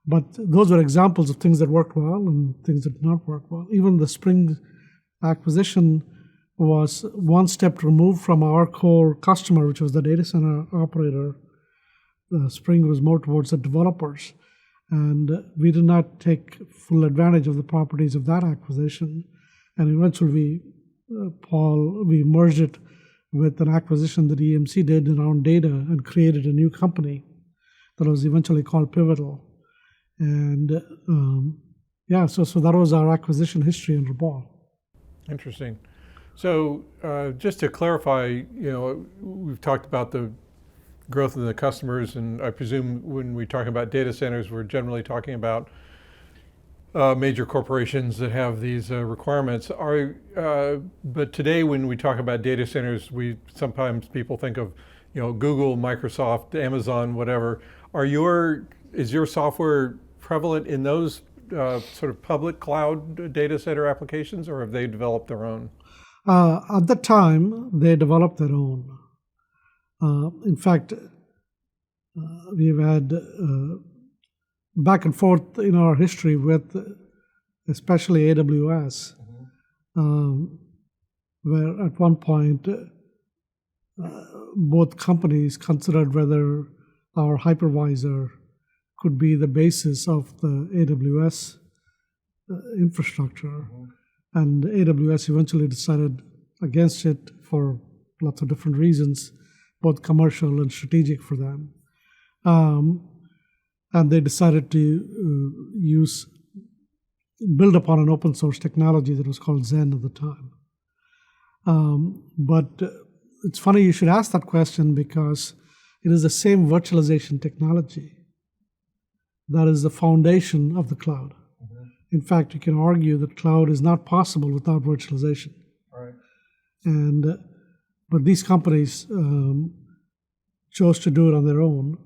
Speaker 2: But those were examples of things that worked well and things that did not work well. Even the Spring acquisition was one step removed from our core customer, which was the data center operator. Spring was more towards the developers. And we did not take full advantage of the properties of that acquisition. And eventually, we merged it with an acquisition that EMC did around data and created a new company that was eventually called Pivotal. And so that was our acquisition history under Paul.
Speaker 1: Interesting. So just to clarify, we've talked about the growth of the customers, and I presume when we talk about data centers, we're generally talking about major corporations that have these requirements. But today, when we talk about data centers, sometimes people think of, Google, Microsoft, Amazon, whatever. Is your software prevalent in those sort of public cloud data center applications, or have they developed their own?
Speaker 2: At the time, they developed their own. In fact, we've had back and forth in our history with especially AWS, where at one point both companies considered whether our hypervisor could be the basis of the AWS infrastructure. And AWS eventually decided against it for lots of different reasons, both commercial and strategic for them. And they decided to build upon an open source technology that was called Zen at the time. But it's funny you should ask that question, because it is the same virtualization technology that is the foundation of the cloud. In fact, you can argue that cloud is not possible without virtualization.
Speaker 1: Right.
Speaker 2: But these companies chose to do it on their own.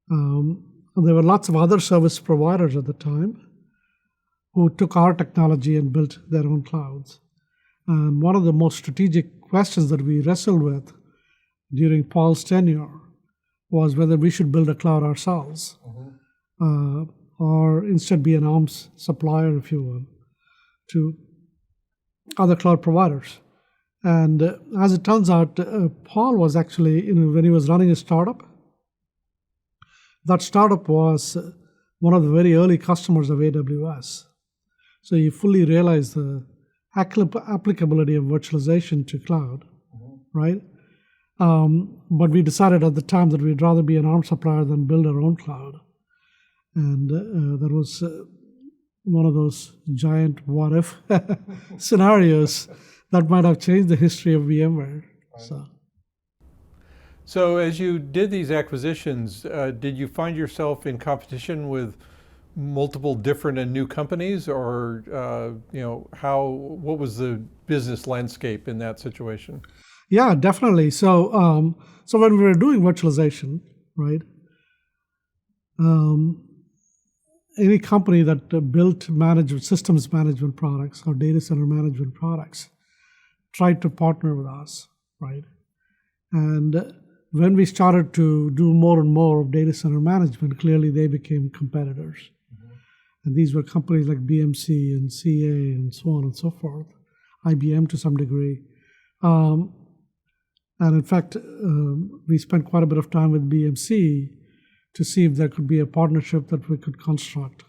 Speaker 2: There were lots of other service providers at the time who took our technology and built their own clouds. And one of the most strategic questions that we wrestled with during Paul's tenure was whether we should build a cloud ourselves, or instead be an arms supplier, if you will, to other cloud providers. And as it turns out, Paul was actually, when he was running a startup, that startup was one of the very early customers of AWS. So he fully realized the applicability of virtualization to cloud, right? But we decided at the time that we'd rather be an arms supplier than build our own cloud. And that was one of those giant what-if scenarios that might have changed the history of VMware.
Speaker 1: So as you did these acquisitions, did you find yourself in competition with multiple different and new companies, or what was the business landscape in that situation?
Speaker 2: Yeah, definitely. So when we were doing virtualization, right? Any company that built systems management products or data center management products tried to partner with us, right? And when we started to do more and more of data center management, clearly they became competitors. And these were companies like BMC and CA and so on and so forth, IBM to some degree. And in fact, we spent quite a bit of time with BMC to see if there could be a partnership that we could construct.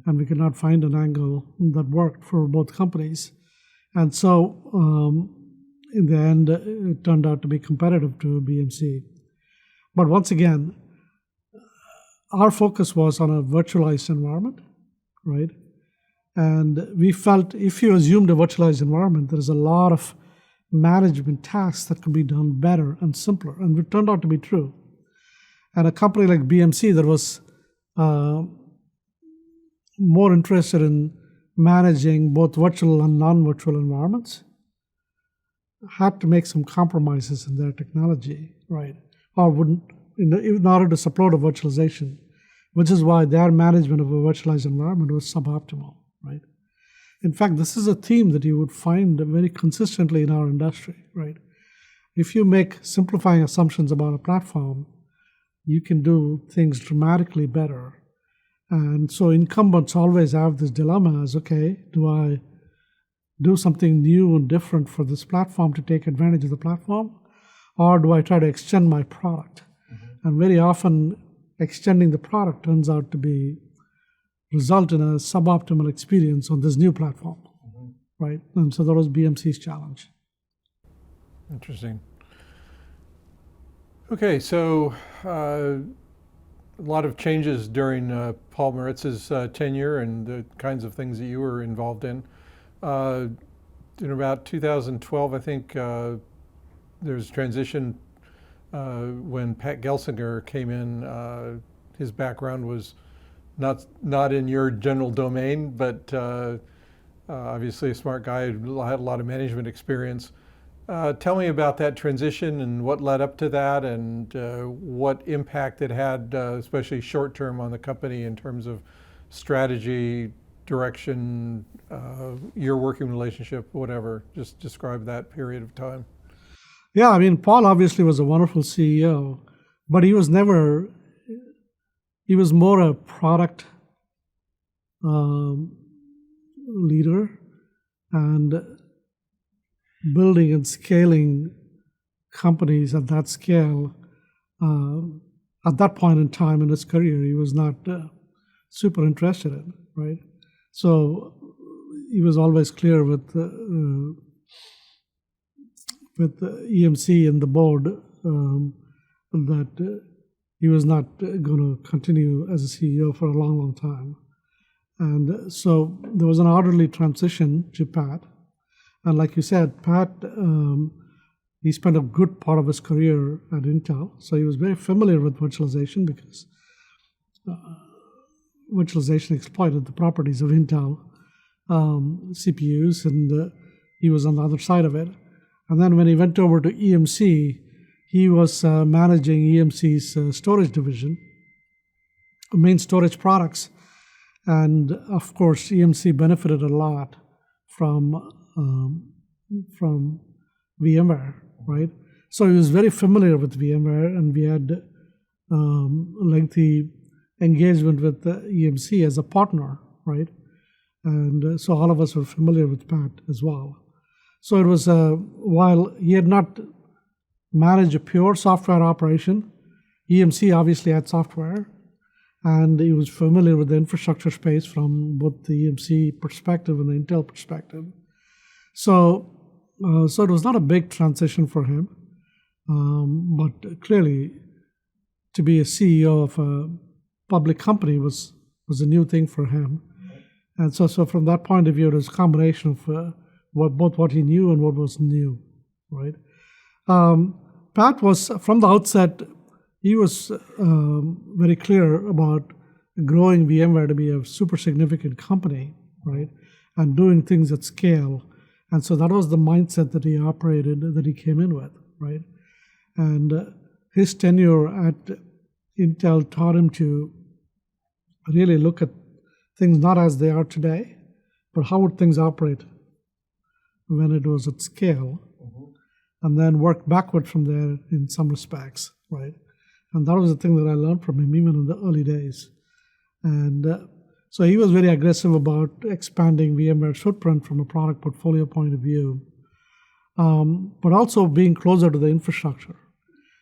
Speaker 2: And we could not find an angle that worked for both companies. And so in the end, it turned out to be competitive to BMC. But once again, our focus was on a virtualized environment, right? And we felt if you assumed a virtualized environment, there is a lot of management tasks that could be done better and simpler. And it turned out to be true. And a company like BMC that was more interested in managing both virtual and non-virtual environments had to make some compromises in their technology, right? Or wouldn't, in order to support a virtualization, which is why their management of a virtualized environment was suboptimal, right? In fact, this is a theme that you would find very consistently in our industry, right? If you make simplifying assumptions about a platform, you can do things dramatically better. And so incumbents always have this dilemma as, okay, do I do something new and different for this platform to take advantage of the platform? Or do I try to extend my product? And very often, extending the product turns out to result in a suboptimal experience on this new platform, right? And so that was BMC's challenge.
Speaker 1: Interesting. Okay, so a lot of changes during Paul Maritz's tenure and the kinds of things that you were involved in. In about 2012, I think there was a transition when Pat Gelsinger came in. His background was not in your general domain, but obviously a smart guy who had a lot of management experience. Tell me about that transition and what led up to that, and what impact it had, especially short term, on the company in terms of strategy, direction, your working relationship, whatever. Just describe that period of time.
Speaker 2: Yeah, I mean, Paul obviously was a wonderful CEO, but he was never he was more a product leader and building and scaling companies at that scale. At that point in time in his career, he was not super interested in, right? So he was always clear with EMC and the board that he was not going to continue as a CEO for a long, long time. And so there was an orderly transition to Pat. And like you said, Pat, he spent a good part of his career at Intel. So he was very familiar with virtualization because virtualization exploited the properties of Intel CPUs, and he was on the other side of it. And then when he went over to EMC, he was managing EMC's storage division, main storage products. And of course, EMC benefited a lot from VMware, right? So he was very familiar with VMware, and we had lengthy engagement with the EMC as a partner, right? And so all of us were familiar with Pat as well. So it was, while he had not managed a pure software operation, EMC obviously had software, and he was familiar with the infrastructure space from both the EMC perspective and the Intel perspective. So it was not a big transition for him, but clearly to be a CEO of a public company was a new thing for him. And so from that point of view, it was a combination of both what he knew and what was new, right? Pat was, from the outset, he was very clear about growing VMware to be a super significant company, right? And doing things at scale. And so that was the mindset that he operated, that he came in with, right? And his tenure at Intel taught him to really look at things not as they are today, but how would things operate when it was at scale, and then work backward from there in some respects, right? And that was the thing that I learned from him even in the early days. And so he was very aggressive about expanding VMware's footprint from a product portfolio point of view, but also being closer to the infrastructure.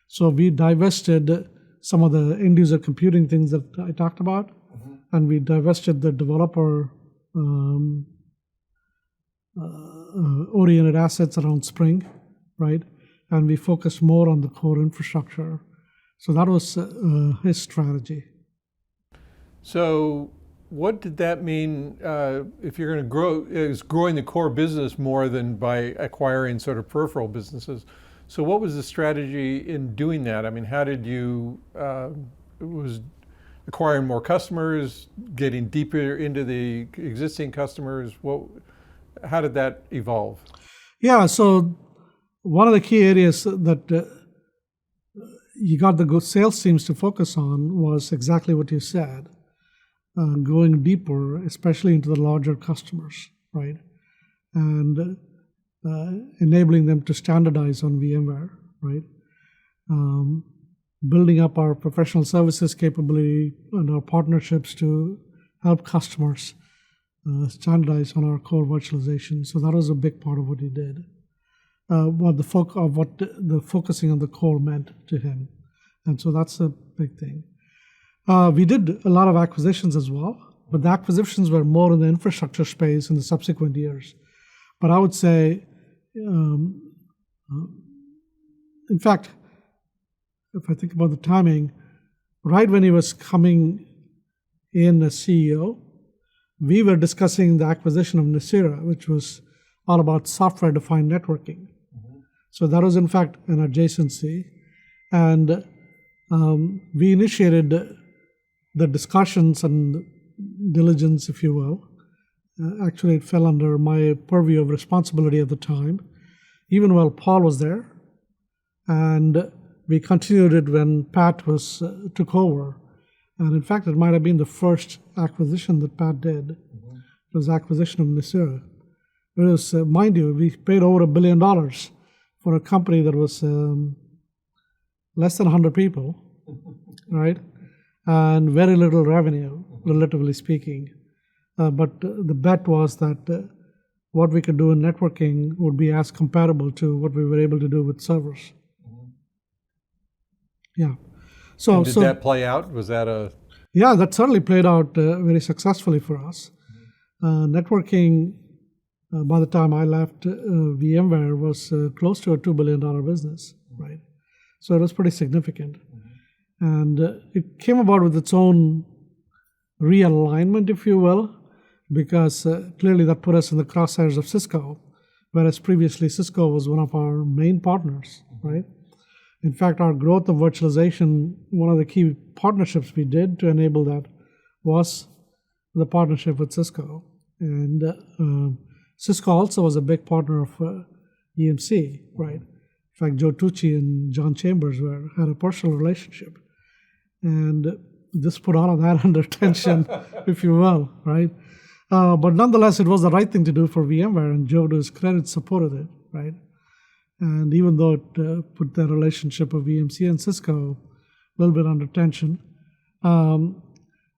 Speaker 2: So we divested some of the end-user computing things that I talked about, and we divested the developer oriented assets around Spring, right? And we focused more on the core infrastructure. So that was his strategy.
Speaker 1: So what did that mean if you're going to grow, is growing the core business more than by acquiring sort of peripheral businesses? So what was the strategy in doing that? I mean, how did you, was acquiring more customers, getting deeper into the existing customers? How did that evolve? Yeah,
Speaker 2: so one of the key areas that you got the good sales teams to focus on was exactly what you said, going deeper, especially into the larger customers, right? And enabling them to standardize on VMware, right? Building up our professional services capability and our partnerships to help customers standardize on our core virtualization. So that was a big part of what he did. What the focusing on the core meant to him. And so that's a big thing. We did a lot of acquisitions as well, but the acquisitions were more in the infrastructure space in the subsequent years. But I would say, in fact, if I think about the timing, right when he was coming in as CEO, we were discussing the acquisition of Nicira, which was all about software-defined networking. So that was, in fact, an adjacency. And we initiated the discussions and diligence, if you will. Actually, it fell under my purview of responsibility at the time, even while Paul was there. And we continued it when Pat took over. And in fact, it might have been the first acquisition that Pat did. It was acquisition of Nicira. It was, mind you, we paid over $1 billion for a company that was less than 100 people, right? and very little revenue, relatively speaking. But the bet was that what we could do in networking would be as comparable to what we were able to do with servers. Yeah.
Speaker 1: And did that play out? Was that a...
Speaker 2: Yeah, that certainly played out very successfully for us. Networking, by the time I left VMware, was close to a $2 billion business, right? So it was pretty significant. And it came about with its own realignment, if you will, because clearly that put us in the crosshairs of Cisco, whereas previously Cisco was one of our main partners, right? In fact, our growth of virtualization, one of the key partnerships we did to enable that was the partnership with Cisco. And Cisco also was a big partner of EMC, right? In fact, Joe Tucci and John Chambers had a personal relationship. And this put all of that under tension, if you will, right? But nonetheless, it was the right thing to do for VMware, and Joe, to his credit, supported it, right? And even though it put the relationship of EMC and Cisco a little bit under tension,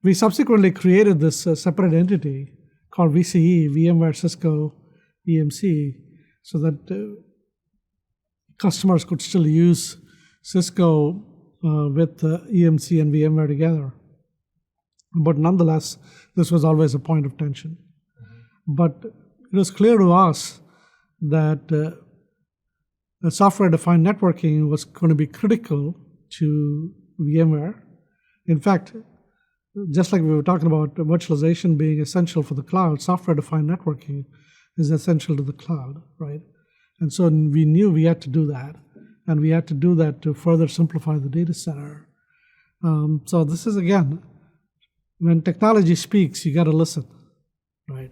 Speaker 2: we subsequently created this separate entity called VCE, VMware Cisco EMC, so that customers could still use Cisco with EMC and VMware together. But nonetheless, this was always a point of tension. But it was clear to us that software-defined networking was going to be critical to VMware. In fact, just like we were talking about virtualization being essential for the cloud, software-defined networking is essential to the cloud, right? And so we knew we had to do that, and we had to do that to further simplify the data center. So this is, again, when technology speaks, you got to listen, right?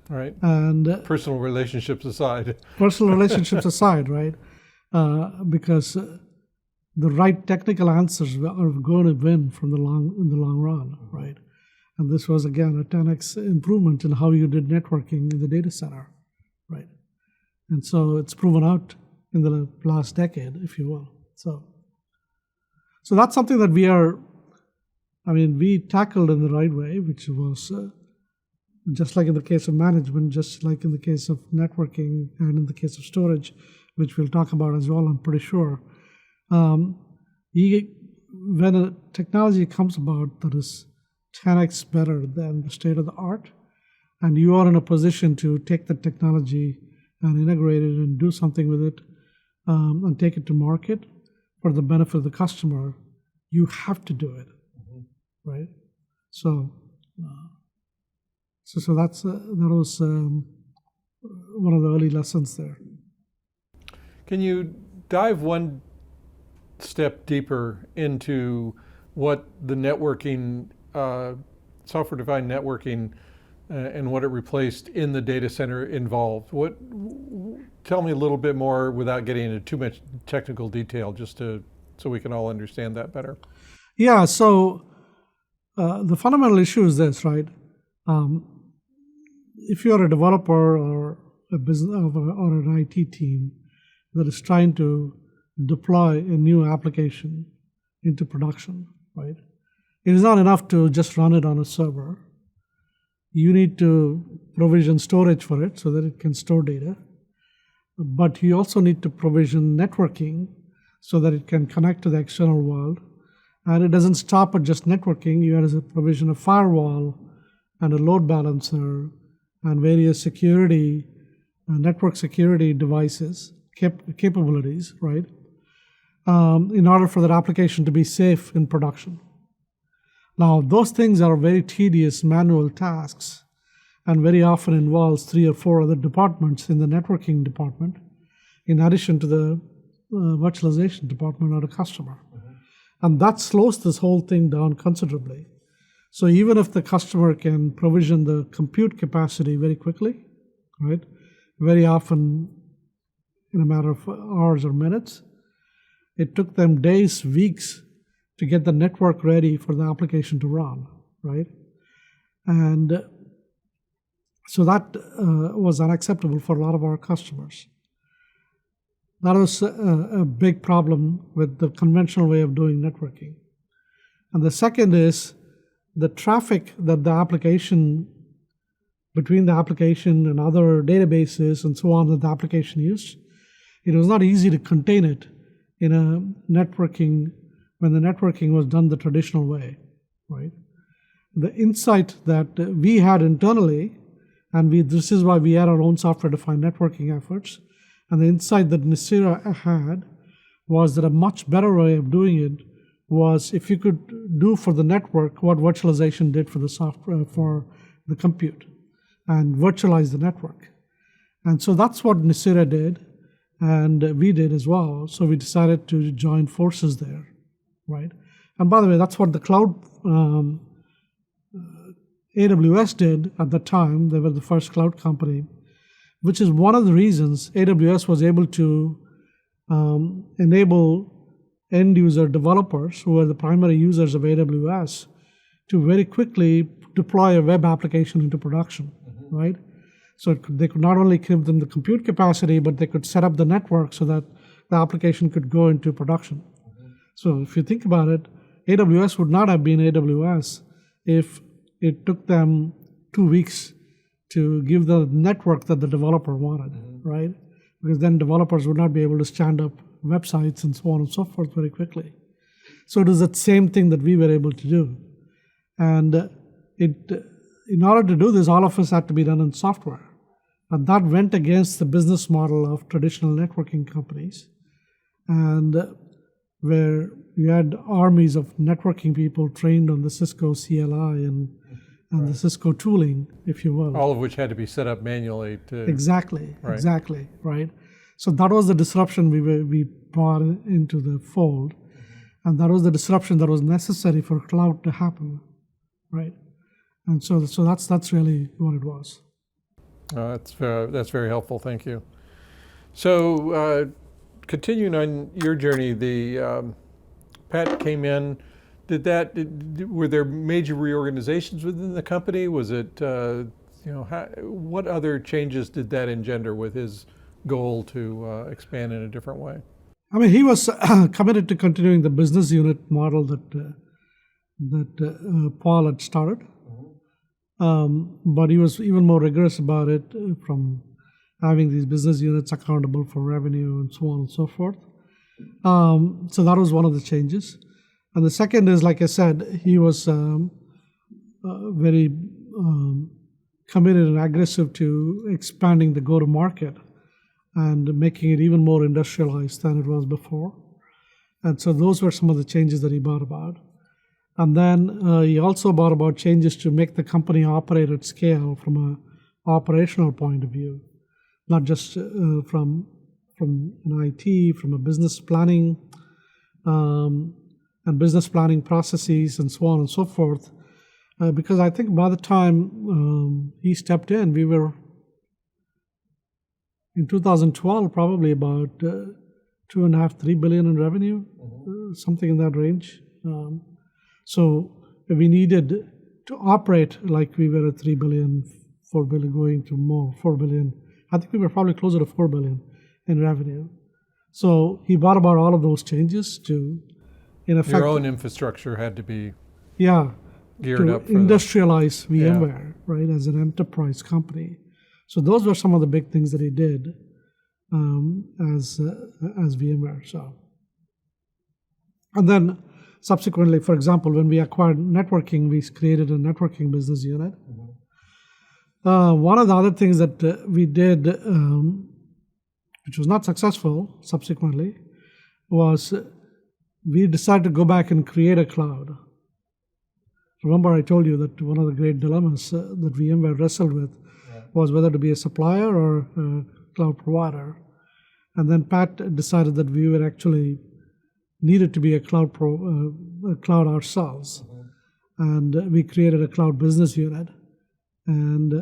Speaker 1: Right.
Speaker 2: And
Speaker 1: personal relationships aside.
Speaker 2: Personal relationships aside, right? Because the right technical answers are going to win in the long run, right? And this was, again, a 10x improvement in how you did networking in the data center, right? And so it's proven out in the last decade, if you will. So that's something that we tackled in the right way, which was just like in the case of management, just like in the case of networking, and in the case of storage, which we'll talk about as well, I'm pretty sure. When a technology comes about that is 10x better than the state of the art, and you are in a position to take the technology and integrate it and do something with it and take it to market for the benefit of the customer, you have to do it, right? So that was one of the early lessons there.
Speaker 1: Can you dive one step deeper into what the networking, software-defined networking, and what it replaced in the data center involved? Tell me a little bit more without getting into too much technical detail, just so we can all understand that better.
Speaker 2: Yeah. So the fundamental issue is this, right? If you're a developer or a business or an IT team that is trying to deploy a new application into production, right? It is not enough to just run it on a server. You need to provision storage for it so that it can store data. But you also need to provision networking so that it can connect to the external world. And it doesn't stop at just networking. You have a provision of firewall and a load balancer and various security, network security devices, capabilities, right? In order for that application to be safe in production. Now, those things are very tedious manual tasks and very often involves 3 or 4 other departments in the networking department, in addition to the virtualization department or the customer. And that slows this whole thing down considerably. So even if the customer can provision the compute capacity very quickly, right, very often in a matter of hours or minutes, it took them days, weeks to get the network ready for the application to run, right? And so that was unacceptable for a lot of our customers. That was a big problem with the conventional way of doing networking. And the second is the traffic that between the application and other databases and so on that the application used, it was not easy to contain it in a networking, when the networking was done the traditional way, right? The insight that we had internally, and this is why we had our own software-defined networking efforts, and the insight that Nicira had was that a much better way of doing it was if you could do for the network what virtualization did for the software, for the compute, and virtualize the network. And so that's what Nicira did, and we did as well. So we decided to join forces there, right? And by the way, that's what the cloud AWS did at the time. They were the first cloud company, which is one of the reasons AWS was able to enable end user developers, who are the primary users of AWS, to very quickly deploy a web application into production, right? So they could not only give them the compute capacity, but they could set up the network so that the application could go into production. So if you think about it, AWS would not have been AWS if it took them 2 weeks to give the network that the developer wanted, right? Because then developers would not be able to stand up websites and so on and so forth very quickly. So it was that same thing that we were able to do. And in order to do this, all of us had to be done in software. And that went against the business model of traditional networking companies. And where you had armies of networking people trained on the Cisco CLI and the Cisco tooling, if you will.
Speaker 1: All of which had to be set up manually to...
Speaker 2: Exactly, right? So that was the disruption we brought into the fold. And that was the disruption that was necessary for cloud to happen, right? And so that's really what it was.
Speaker 1: That's very helpful, thank you. So continuing on your journey, the Pat came in. Were there major reorganizations within the company? Was it, what other changes did that engender with his goal to expand in a different way?
Speaker 2: I mean, he was committed to continuing the business unit model that Paul had started. But he was even more rigorous about it, from having these business units accountable for revenue and so on and so forth. So that was one of the changes. And the second is, like I said, he was very committed and aggressive to expanding the go-to-market and making it even more industrialized than it was before. And so those were some of the changes that he brought about. And then he also brought about changes to make the company operate at scale from an operational point of view, not just from an IT, from a business planning and business planning processes and so on and so forth. Because I think by the time he stepped in, we were in 2012 probably about 2.5–3 billion in revenue, something in that range. So we needed to operate like we were at 3 billion, 4 billion, going to more, 4 billion. I think we were probably closer to 4 billion in revenue. So he brought about all of those changes to, in effect,
Speaker 1: your own infrastructure had to be geared up for
Speaker 2: industrialize VMware, right, as an enterprise company. So those were some of the big things that he did as VMware. So, and then subsequently, for example, when we acquired networking, we created a networking business unit. One of the other things that we did, which was not successful subsequently, was we decided to go back and create a cloud. Remember I told you that one of the great dilemmas that VMware wrestled with was whether to be a supplier or a cloud provider. And then Pat decided that we were actually needed to be a cloud ourselves. And we created a cloud business unit. And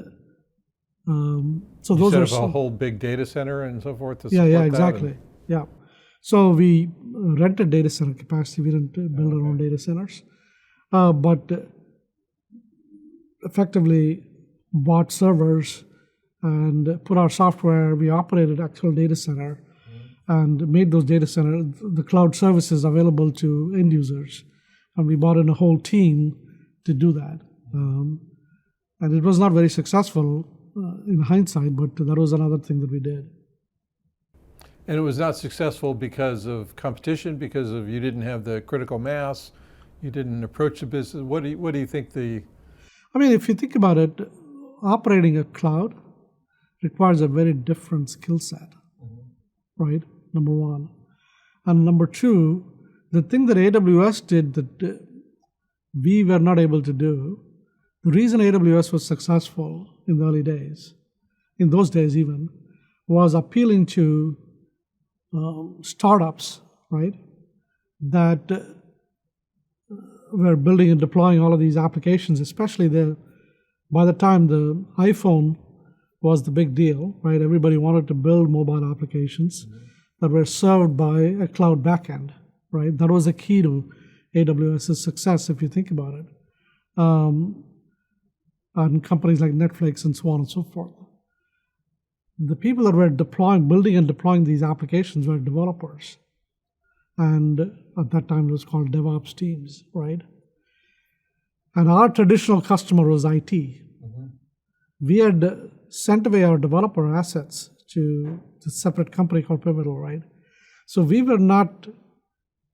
Speaker 2: so those are
Speaker 1: a whole big data center and so forth to
Speaker 2: support
Speaker 1: that?
Speaker 2: Exactly. Yeah. So we rented data center capacity. We didn't build our own data centers. But effectively bought servers and put our software. We operated actual data center and made those data center, the cloud services available to end users. And we brought in a whole team to do that. And it was not very successful in hindsight, but that was another thing that we did.
Speaker 1: And it was not successful because of competition, because of you didn't have the critical mass, you didn't approach the business. What do you think
Speaker 2: I mean, if you think about it, operating a cloud requires a very different skill set, right? Number one. And number two, the thing that AWS did that we were not able to do, the reason AWS was successful in the early days, in those days even, was appealing to startups, right, that were building and deploying all of these applications, especially by the time the iPhone was the big deal, right? Everybody wanted to build mobile applications that were served by a cloud backend, right? That was the key to AWS's success, if you think about it. And companies like Netflix and so on and so forth. The people that were building and deploying these applications were developers. And at that time, it was called DevOps teams, right? And our traditional customer was IT. We had sent away our developer assets to a separate company called Pivotal, right? So we were not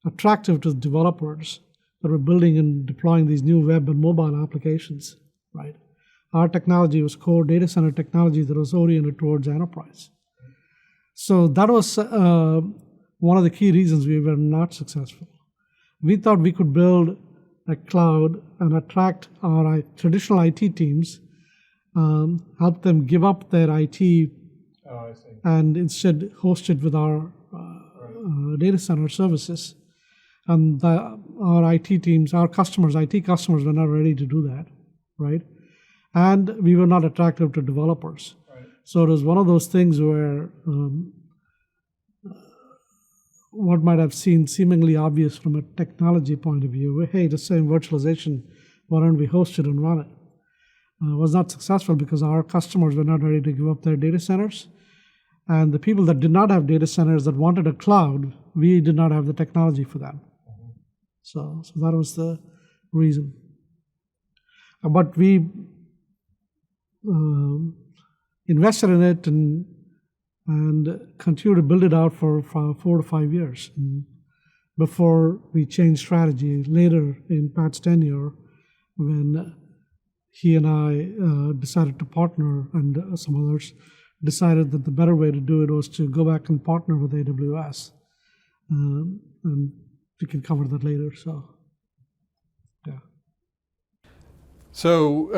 Speaker 2: attractive to developers that were building and deploying these new web and mobile applications, right? Our technology was core data center technology that was oriented towards enterprise. So that was one of the key reasons we were not successful. We thought we could build a cloud and attract our traditional IT teams, help them give up their IT and instead host it with our data center services. And our IT teams, our customers, IT customers were not ready to do that, right? And we were not attractive to developers. Right. So it was one of those things where what might have seemed seemingly obvious from a technology point of view, hey, the same virtualization, why don't we host it and run it? Was not successful because our customers were not ready to give up their data centers. And the people that did not have data centers that wanted a cloud, we did not have the technology for them. So that was the reason. But we invested in it and continued to build it out for 4 to 5 years before we changed strategy later in Pat's tenure when he and I decided to partner and some others decided that the better way to do it was to go back and partner with AWS. And we can cover that later, so yeah.
Speaker 1: So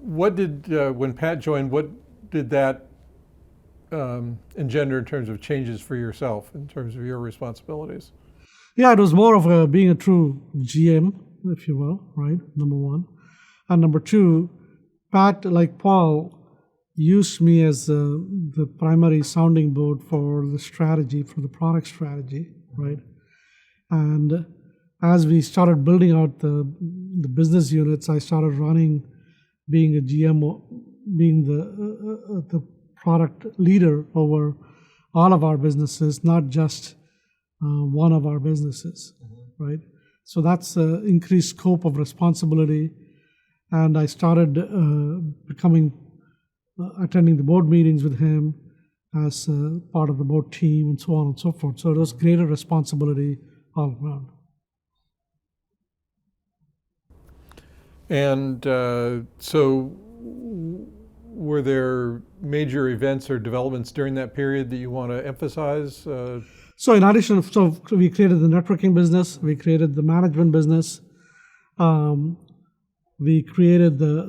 Speaker 1: what did, when Pat joined, what did that engender in terms of changes for yourself, in terms of your responsibilities?
Speaker 2: Yeah, it was more of being a true GM, if you will, right, number one. And number two, Pat, like Paul, used me as the primary sounding board for the strategy, for the product strategy, right? And as we started building out the business units, I started being a GM, being the product leader over all of our businesses, not just one of our businesses, right? So that's increased scope of responsibility. And I started attending the board meetings with him as part of the board team and so on and so forth. So it was greater responsibility all around.
Speaker 1: And so were there major events or developments during that period that you want to emphasize?
Speaker 2: So in addition, we created the networking business, we created the management business, we created the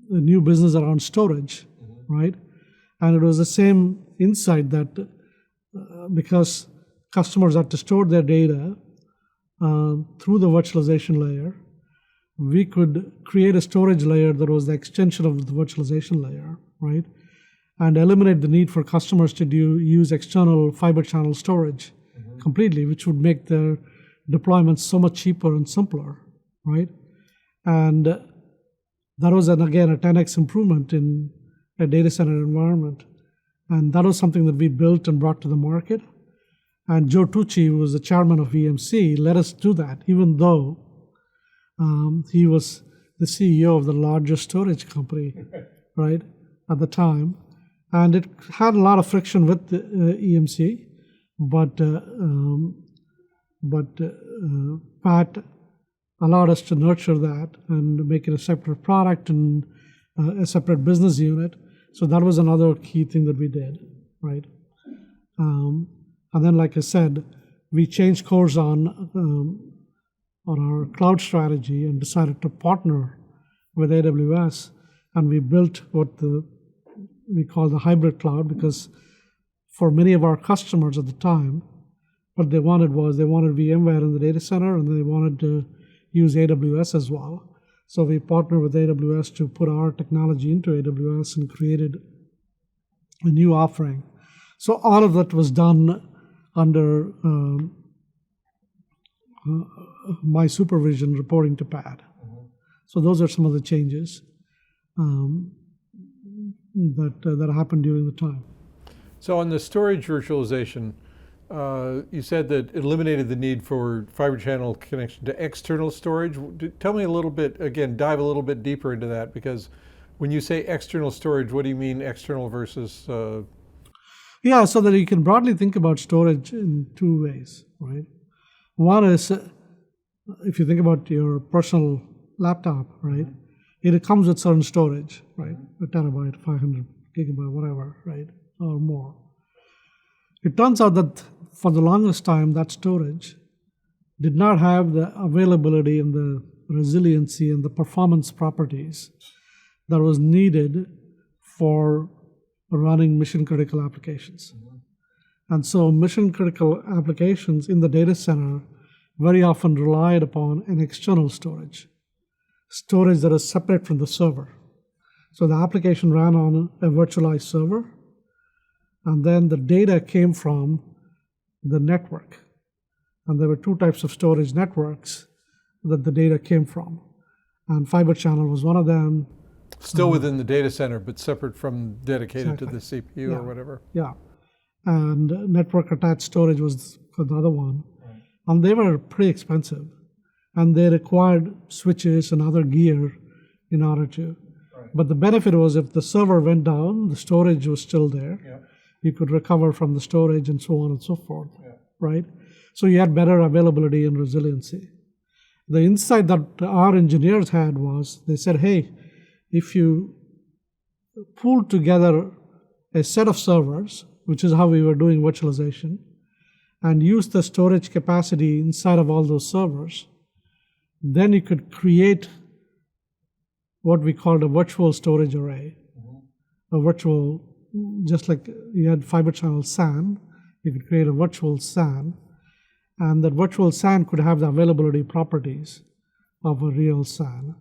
Speaker 2: new business around storage, right? And it was the same insight that because customers had to store their data through the virtualization layer, we could create a storage layer that was the extension of the virtualization layer, right? And eliminate the need for customers to use external fiber channel storage completely, which would make their deployments so much cheaper and simpler, right? And that was, again, a 10x improvement in a data center environment. And that was something that we built and brought to the market. And Joe Tucci, who was the chairman of EMC, let us do that, even though he was the CEO of the largest storage company, right, at the time. And it had a lot of friction with the, EMC, but Pat allowed us to nurture that and make it a separate product and a separate business unit. So that was another key thing that we did, right? And then, like I said, we changed course on our cloud strategy and decided to partner with AWS, and we built what we call the hybrid cloud, because for many of our customers at the time, what they wanted VMware in the data center, and they wanted to use AWS as well. So we partnered with AWS to put our technology into AWS and created a new offering. So all of that was done under my supervision, reporting to Pat. So those are some of the changes that happened during the time.
Speaker 1: So on the storage virtualization, you said that it eliminated the need for fiber channel connection to external storage. Tell me a little bit, again, dive a little bit deeper into that, because when you say external storage, what do you mean external versus?
Speaker 2: Yeah, so that you can broadly think about storage in two ways, right? One is, if you think about your personal laptop, right? It comes with certain storage, right? A terabyte, 500 gigabyte, whatever, right? Or more. It turns out that for the longest time, that storage did not have the availability and the resiliency and the performance properties that was needed for running mission-critical applications. And so mission-critical applications in the data center very often relied upon an external storage that is separate from the server. So the application ran on a virtualized server, and then the data came from the network. And there were two types of storage networks that the data came from. And Fiber Channel was one of them.
Speaker 1: Still within the data center, but separate from dedicated
Speaker 2: Exactly.
Speaker 1: to the CPU or whatever.
Speaker 2: Yeah. And network attached storage was the other one. Right. And they were pretty expensive. And they required switches and other gear in order to. Right. But the benefit was if the server went down, the storage was still there. Yeah. You could recover from the storage and so on and so forth. Yeah. Right? So you had better availability and resiliency. The insight that our engineers had was, they said, hey, if you pool together a set of servers, which is how we were doing virtualization, and use the storage capacity inside of all those servers, then you could create what we called a virtual storage array. A virtual, just like you had Fiber Channel SAN, you could create a virtual SAN, and that virtual SAN could have the availability properties of a real SAN.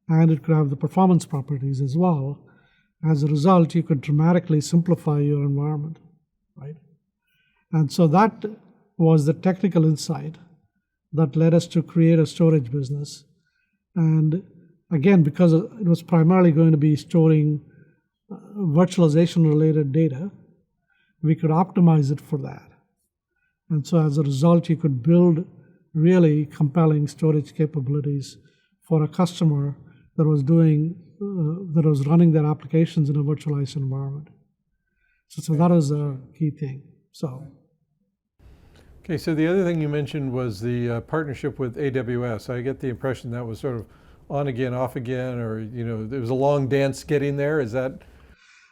Speaker 2: And it could have the performance properties as well. As a result, you could dramatically simplify your environment, right? And so that was the technical insight that led us to create a storage business. And again, because it was primarily going to be storing virtualization-related data, we could optimize it for that. And so as a result, you could build really compelling storage capabilities for a customer that was running their applications in a virtualized environment. So that is a key thing.
Speaker 1: Okay, so the other thing you mentioned was the partnership with AWS. I get the impression that was sort of on again, off again, or there was a long dance getting there. Is that?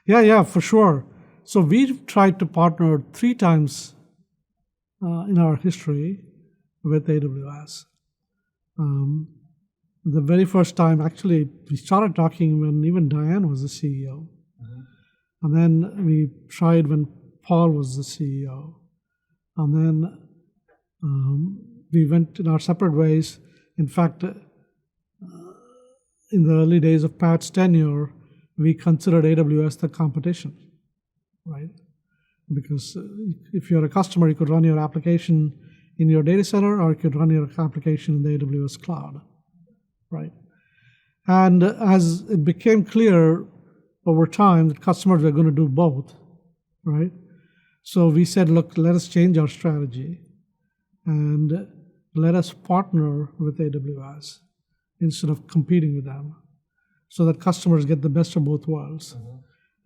Speaker 2: Yeah, for sure. So we've tried to partner 3 times in our history with AWS. The very first time, actually, we started talking when even Diane was the CEO. And then we tried when Paul was the CEO. And then we went in our separate ways. In fact, in the early days of Pat's tenure, we considered AWS the competition, right? Because if you're a customer, you could run your application in your data center, or you could run your application in the AWS cloud. Right. And as it became clear over time that customers were going to do both, right? So we said, look, let us change our strategy and let us partner with AWS instead of competing with them so that customers get the best of both worlds.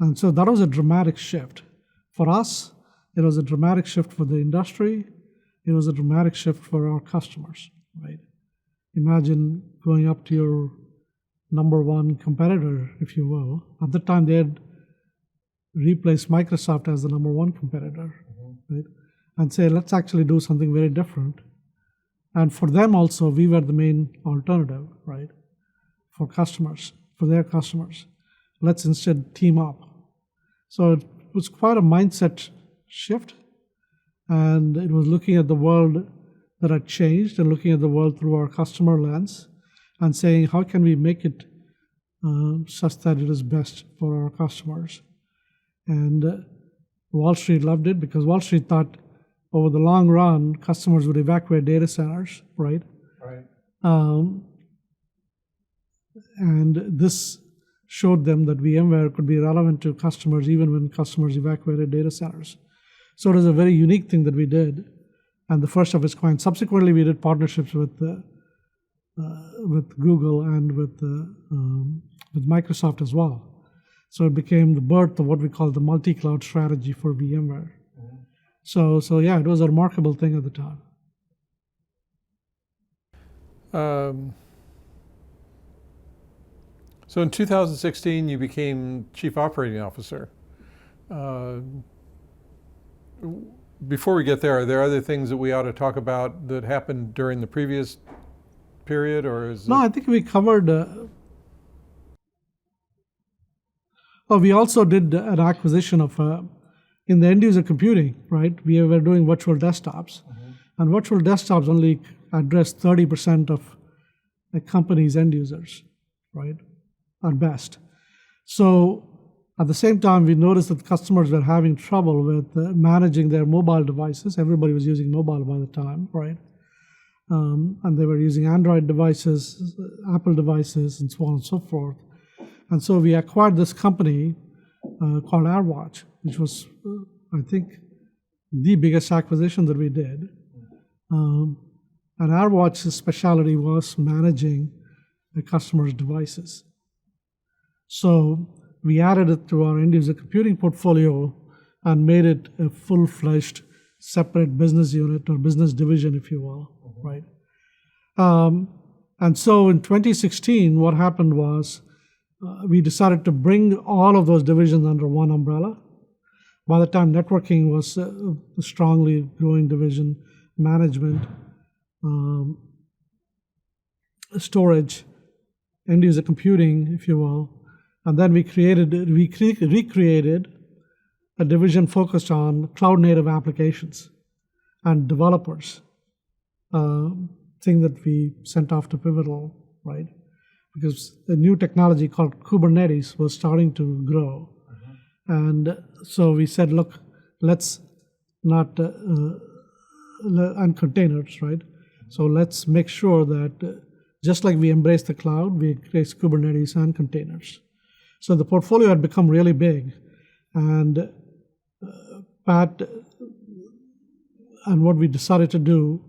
Speaker 2: And so that was a dramatic shift. For us, it was a dramatic shift for the industry. It was a dramatic shift for our customers, right? Imagine going up to your number one competitor, if you will. At the time, they had replaced Microsoft as the number one competitor, right? And say, let's actually do something very different. And for them also, we were the main alternative, right? For customers, for their customers. Let's instead team up. So it was quite a mindset shift. And it was looking at the world that had changed and looking at the world through our customer lens and saying, how can we make it such that it is best for our customers? And Wall Street loved it because Wall Street thought over the long run, customers would evacuate data centers, right?
Speaker 1: Right.
Speaker 2: And this showed them that VMware could be relevant to customers even when customers evacuated data centers. So it was a very unique thing that we did, and the first of its kind. Subsequently, we did partnerships with Google and with Microsoft as well. So it became the birth of what we call the multi-cloud strategy for VMware. So yeah, it was a remarkable thing at the time.
Speaker 1: So in 2016, you became Chief Operating Officer. Before we get there, are there other things that we ought to talk about that happened during the previous period, or is
Speaker 2: No, I think we covered. We also did an acquisition of in the end user computing, right? We were doing virtual desktops, and virtual desktops only address 30% of a company's end users, right? At best. So at the same time, we noticed that customers were having trouble with managing their mobile devices. Everybody was using mobile by the time, right? And they were using Android devices, Apple devices, and so on and so forth. And so we acquired this company called AirWatch, which was, I think, the biggest acquisition that we did. And AirWatch's specialty was managing the customer's devices. So we added it to our end user computing portfolio and made it a full-fledged separate business unit or business division, if you will, right? And so in 2016, what happened was we decided to bring all of those divisions under one umbrella. By the time networking was a strongly growing division, management, storage, end user computing, if you will. And then we recreated a division focused on cloud native applications and developers, thing that we sent off to Pivotal, right? Because a new technology called Kubernetes was starting to grow. And so we said, look, let's not, and containers, right? So let's make sure that just like we embrace the cloud, we embrace Kubernetes and containers. So the portfolio had become really big, and Pat, and what we decided to do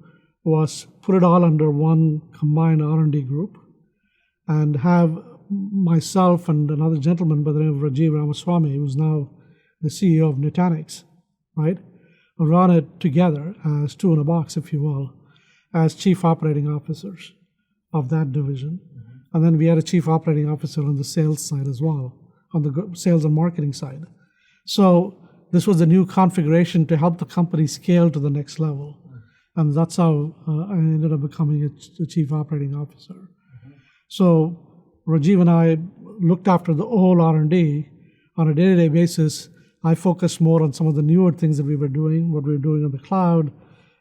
Speaker 2: was put it all under one combined R&D group, and have myself and another gentleman by the name of Rajiv Ramaswamy, who's now the CEO of Nutanix, right, run it together as two in a box, if you will, as chief operating officers of that division. And then we had a chief operating officer on the sales side as well, on the sales and marketing side. So this was a new configuration to help the company scale to the next level. And that's how I ended up becoming a chief operating officer. So Rajiv and I looked after the whole R&D on a day-to-day basis. I focused more on some of the newer things that we were doing, what we were doing on the cloud,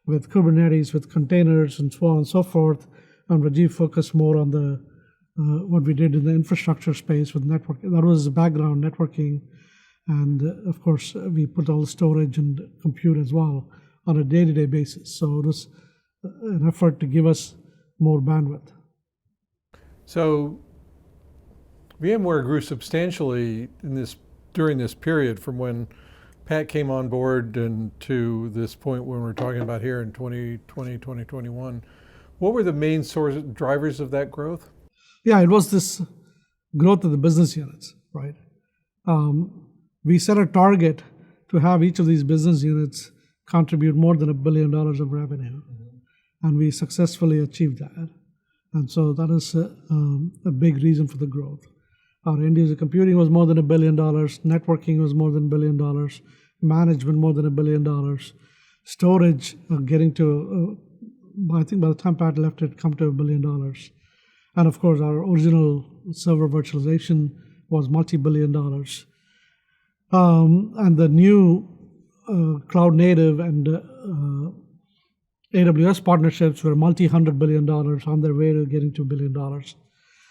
Speaker 2: with Kubernetes, with containers, and so on and so forth. And Rajiv focused more on the what we did in the infrastructure space with networking. That was background networking. And of course, we put all the storage and compute as well on a day-to-day basis. So it was an effort to give us more bandwidth.
Speaker 1: So VMware grew substantially during this period from when Pat came on board and to this point when we're talking about here in 2020, 2021, what were the main drivers of that growth?
Speaker 2: Yeah, it was this growth of the business units, right? We set a target to have each of these business units contribute more than $1 billion of revenue, and we successfully achieved that. And so that is a big reason for the growth. Our end user computing was more than $1 billion, networking was more than $1 billion, management more than $1 billion, storage getting to, I think by the time Pat left, it come to $1 billion. And of course, our original server virtualization was multi-billion dollars. And the new cloud native and AWS partnerships were multi-$100 billion on their way to getting to $1 billion.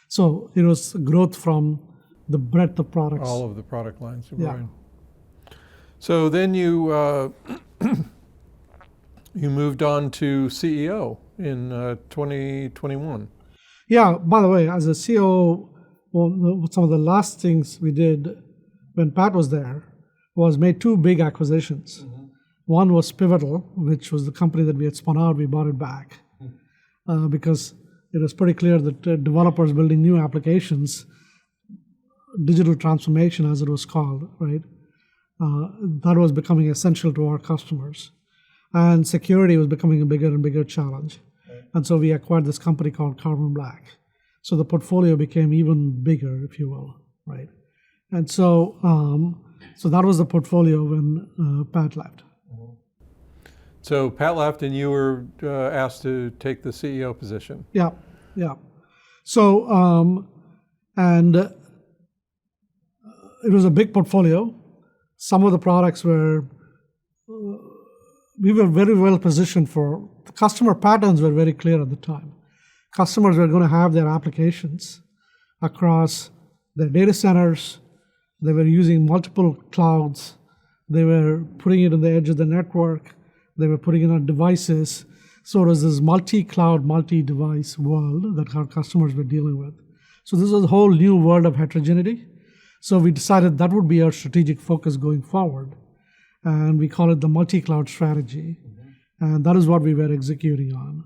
Speaker 2: So it was growth from the breadth of products.
Speaker 1: All of the product lines.
Speaker 2: Yeah.
Speaker 1: Right. So then you you moved on to CEO in 2021.
Speaker 2: Yeah, by the way, as a CEO, some of the last things we did when Pat was there was made two big acquisitions. One was Pivotal, which was the company that we had spun out. We bought it back because it was pretty clear that developers building new applications, digital transformation as it was called, right? That was becoming essential to our customers. And security was becoming a bigger and bigger challenge. Right. And so we acquired this company called Carbon Black. So the portfolio became even bigger, if you will, right? And so so that was the portfolio when Pat left.
Speaker 1: So Pat left and you were asked to take the CEO position.
Speaker 2: Yeah, yeah. So, and it was a big portfolio. Some of the products were, we were very well positioned for, the customer patterns were very clear at the time. Customers were going to have their applications across their data centers. They were using multiple clouds. They were putting it on the edge of the network. They were putting it on devices. So it was this multi-cloud, multi-device world that our customers were dealing with. So this was a whole new world of heterogeneity. So we decided that would be our strategic focus going forward. And we call it the multi-cloud strategy. And that is what we were executing on.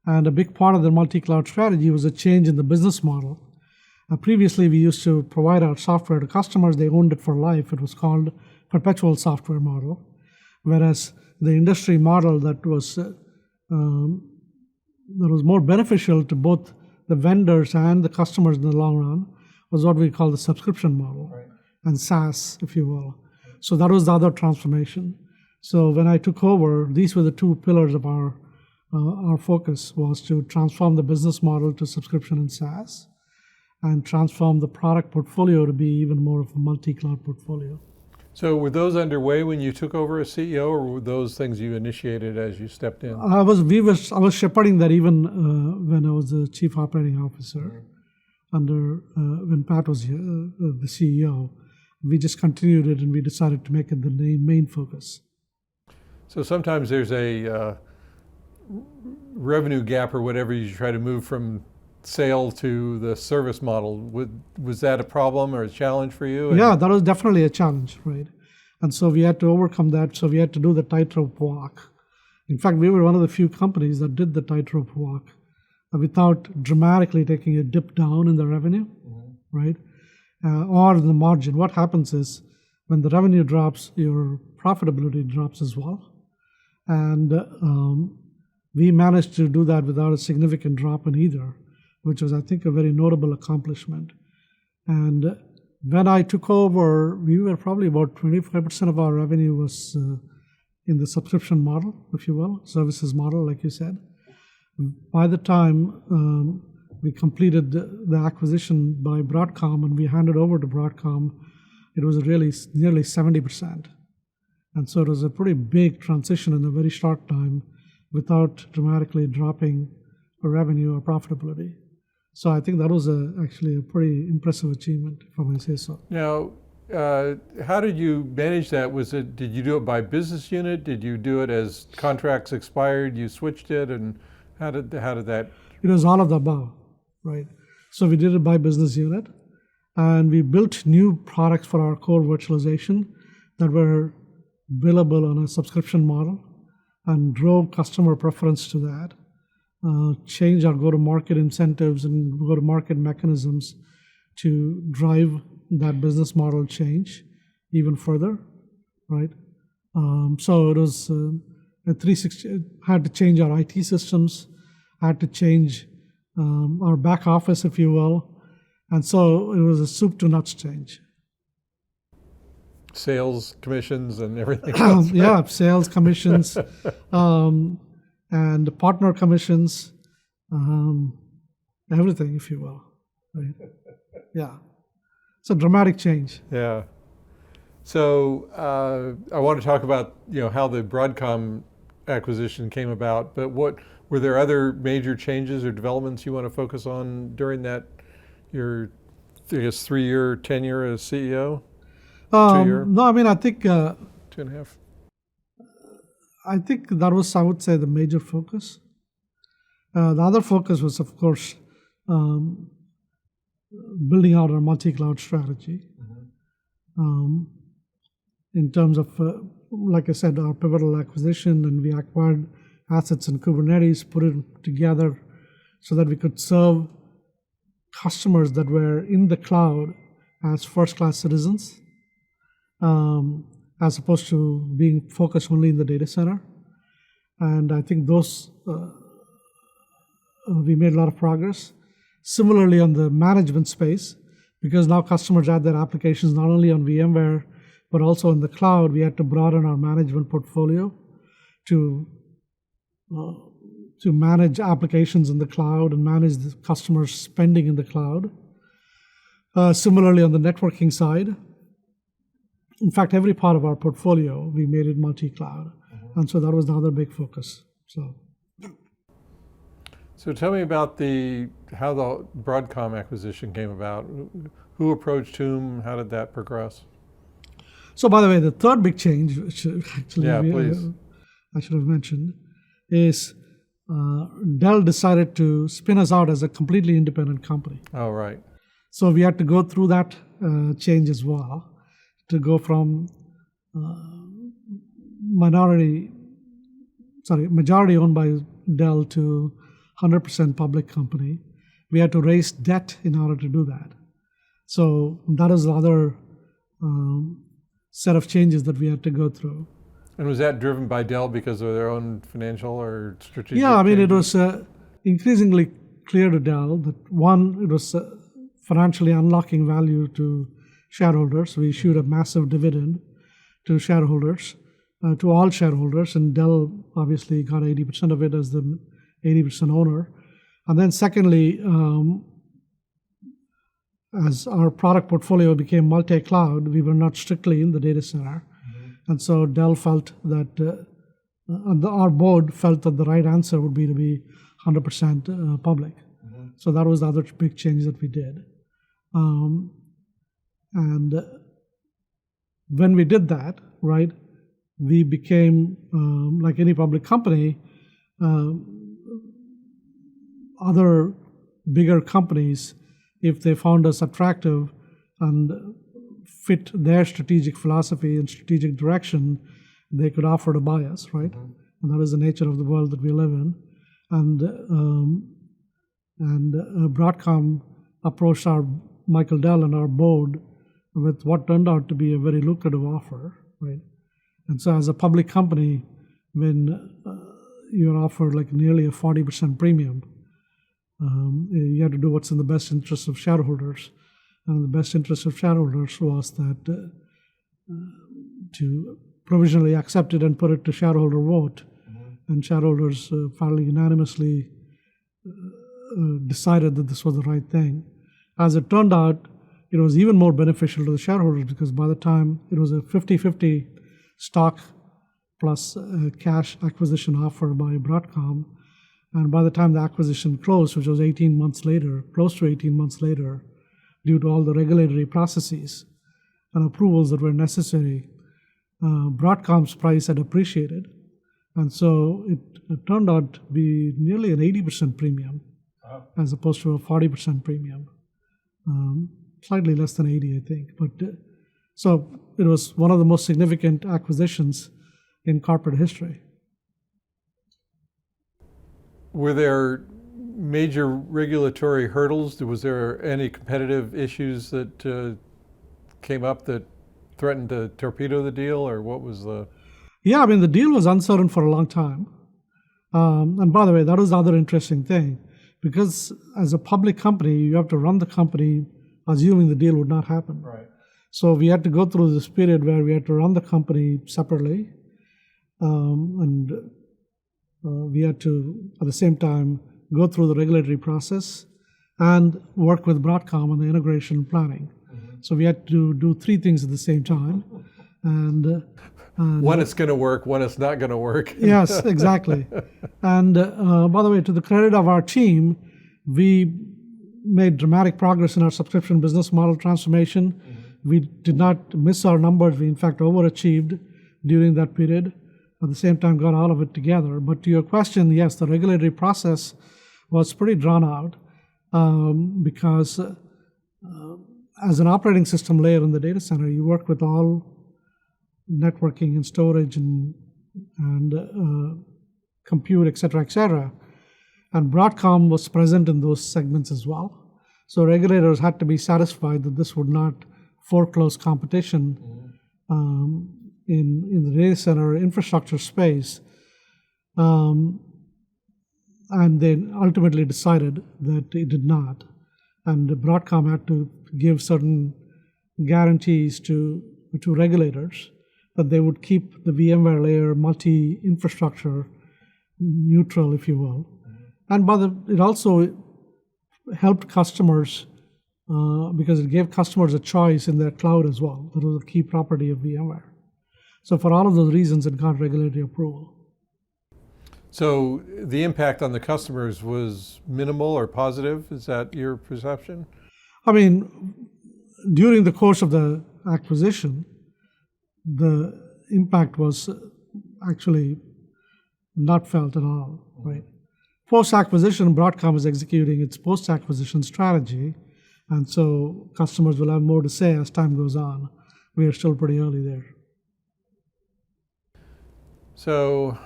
Speaker 2: And a big part of the multi-cloud strategy was a change in the business model. Previously, we used to provide our software to customers. They owned it for life. It was called perpetual software model. Whereas the industry model that was more beneficial to both the vendors and the customers in the long run was what we call the subscription model, right, and SaaS, if you will. So that was the other transformation. So when I took over, these were the two pillars of our focus, was to transform the business model to subscription and SaaS, and transform the product portfolio to be even more of a multi-cloud portfolio.
Speaker 1: So were those underway when you took over as CEO, or were those things you initiated as you stepped in?
Speaker 2: I was shepherding that even when I was the chief operating officer, under when Pat was the CEO. We just continued it, and we decided to make it the main focus.
Speaker 1: So sometimes there's a revenue gap or whatever. You try to move from sale to the service model. Was that a problem or a challenge for you?
Speaker 2: Yeah, that was definitely a challenge, right? And so we had to overcome that. So we had to do the tightrope walk. In fact, we were one of the few companies that did the tightrope walk without dramatically taking a dip down in the revenue, right? Or in the margin. What happens is when the revenue drops, your profitability drops as well. And we managed to do that without a significant drop in either, which was, I think, a very notable accomplishment. And when I took over, we were probably about 25% of our revenue was in the subscription model, if you will, services model, like you said. By the time we completed the acquisition by Broadcom and we handed over to Broadcom, it was really nearly 70%. And so it was a pretty big transition in a very short time without dramatically dropping revenue or profitability. So I think that was actually a pretty impressive achievement, if I may say so.
Speaker 1: Now, how did you manage that? Did you do it by business unit? Did you do it as contracts expired, you switched it, and how did that?
Speaker 2: It was all of the above, right? So we did it by business unit, and we built new products for our core virtualization that were billable on a subscription model and drove customer preference to that. Change our go-to-market incentives and go-to-market mechanisms to drive that business model change even further, right? So it was a 360, had to change our IT systems, had to change our back office, if you will. And so it was a soup to nuts change.
Speaker 1: Sales commissions and everything else.
Speaker 2: Yeah, sales commissions and partner commissions, everything, if you will. Right? Yeah. It's a dramatic change.
Speaker 1: Yeah. So I want to talk about how the Broadcom acquisition came about, but what were there other major changes or developments you want to focus on during that your 3-year tenure as CEO? 2-year?
Speaker 2: No, I mean, I think
Speaker 1: 2.5.
Speaker 2: I think that was, I would say, the major focus. The other focus was, of course, building out our multi-cloud strategy. In terms of, like I said, our pivotal acquisition, and we acquired assets in Kubernetes, put it together so that we could serve customers that were in the cloud as first-class citizens, as opposed to being focused only in the data center. And I think those, we made a lot of progress. Similarly, on the management space, because now customers had their applications not only on VMware, but also in the cloud, we had to broaden our management portfolio to manage applications in the cloud and manage the customers' spending in the cloud. Similarly, on the networking side, in fact, every part of our portfolio, we made it multi-cloud. And so that was the other big focus.
Speaker 1: So tell me about how the Broadcom acquisition came about. Who approached whom? How did that progress?
Speaker 2: So by the way, the third big change, which actually I should have mentioned, is Dell decided to spin us out as a completely independent company.
Speaker 1: Oh, right.
Speaker 2: So we had to go through that change as well, to go from majority owned by Dell to 100% public company. We had to raise debt in order to do that. So that is the other set of changes that we had to go through.
Speaker 1: And was that driven by Dell because of their own financial or strategic
Speaker 2: Yeah, I mean,
Speaker 1: changes?
Speaker 2: it was increasingly clear to Dell that, one, it was financially unlocking value to shareholders. We issued a massive dividend to shareholders, to all shareholders, and Dell obviously got 80% of it as the 80% owner. And then secondly, as our product portfolio became multi-cloud, we were not strictly in the data center. And so Dell felt that, our board felt that the right answer would be to be 100% public. So that was the other big change that we did. And when we did that, right, we became, like any public company, other bigger companies, if they found us attractive and fit their strategic philosophy and strategic direction, they could offer to buy us, right? And that is the nature of the world that we live in. And Broadcom approached Michael Dell and our board with what turned out to be a very lucrative offer, right? And so as a public company, when you're offered like nearly a 40% premium, you have to do what's in the best interest of shareholders. And the best interest of shareholders was that to provisionally accept it and put it to shareholder vote. And shareholders finally unanimously decided that this was the right thing. As it turned out, it was even more beneficial to the shareholders because by the time it was a 50-50 stock plus cash acquisition offer by Broadcom, and by the time the acquisition closed, which was 18 months later, close to 18 months later, due to all the regulatory processes and approvals that were necessary, Broadcom's price had appreciated. And so it turned out to be nearly an 80% premium as opposed to a 40% premium. Slightly less than 80, I think. But So it was one of the most significant acquisitions in corporate history.
Speaker 1: Were there major regulatory hurdles? Was there any competitive issues that came up that threatened to torpedo the deal, or what was the?
Speaker 2: Yeah, I mean, the deal was uncertain for a long time. And by the way, that was the other interesting thing, because as a public company, you have to run the company assuming the deal would not happen.
Speaker 1: Right.
Speaker 2: So we had to go through this period where we had to run the company separately, and we had to, at the same time, go through the regulatory process and work with Broadcom on the integration planning. So we had to do three things at the same time. And
Speaker 1: one is going to work, one is not going to work.
Speaker 2: Yes, exactly. And by the way, to the credit of our team, we made dramatic progress in our subscription business model transformation. We did not miss our numbers. We, in fact, overachieved during that period. At the same time, got all of it together. But to your question, yes, the regulatory process was pretty drawn out because as an operating system layer in the data center, you work with all networking and storage and compute, et cetera, and Broadcom was present in those segments as well. So regulators had to be satisfied that this would not foreclose competition in the data center infrastructure space, and they ultimately decided that it did not. And Broadcom had to give certain guarantees to regulators that they would keep the VMware layer multi-infrastructure neutral, if you will. And it also helped customers because it gave customers a choice in their cloud as well. That was a key property of VMware. So for all of those reasons, it got regulatory approval.
Speaker 1: So the impact on the customers was minimal or positive? Is that your perception?
Speaker 2: I mean, during the course of the acquisition, the impact was actually not felt at all, right? Post-acquisition, Broadcom is executing its post-acquisition strategy, and so customers will have more to say as time goes on. We are still pretty early there.
Speaker 1: So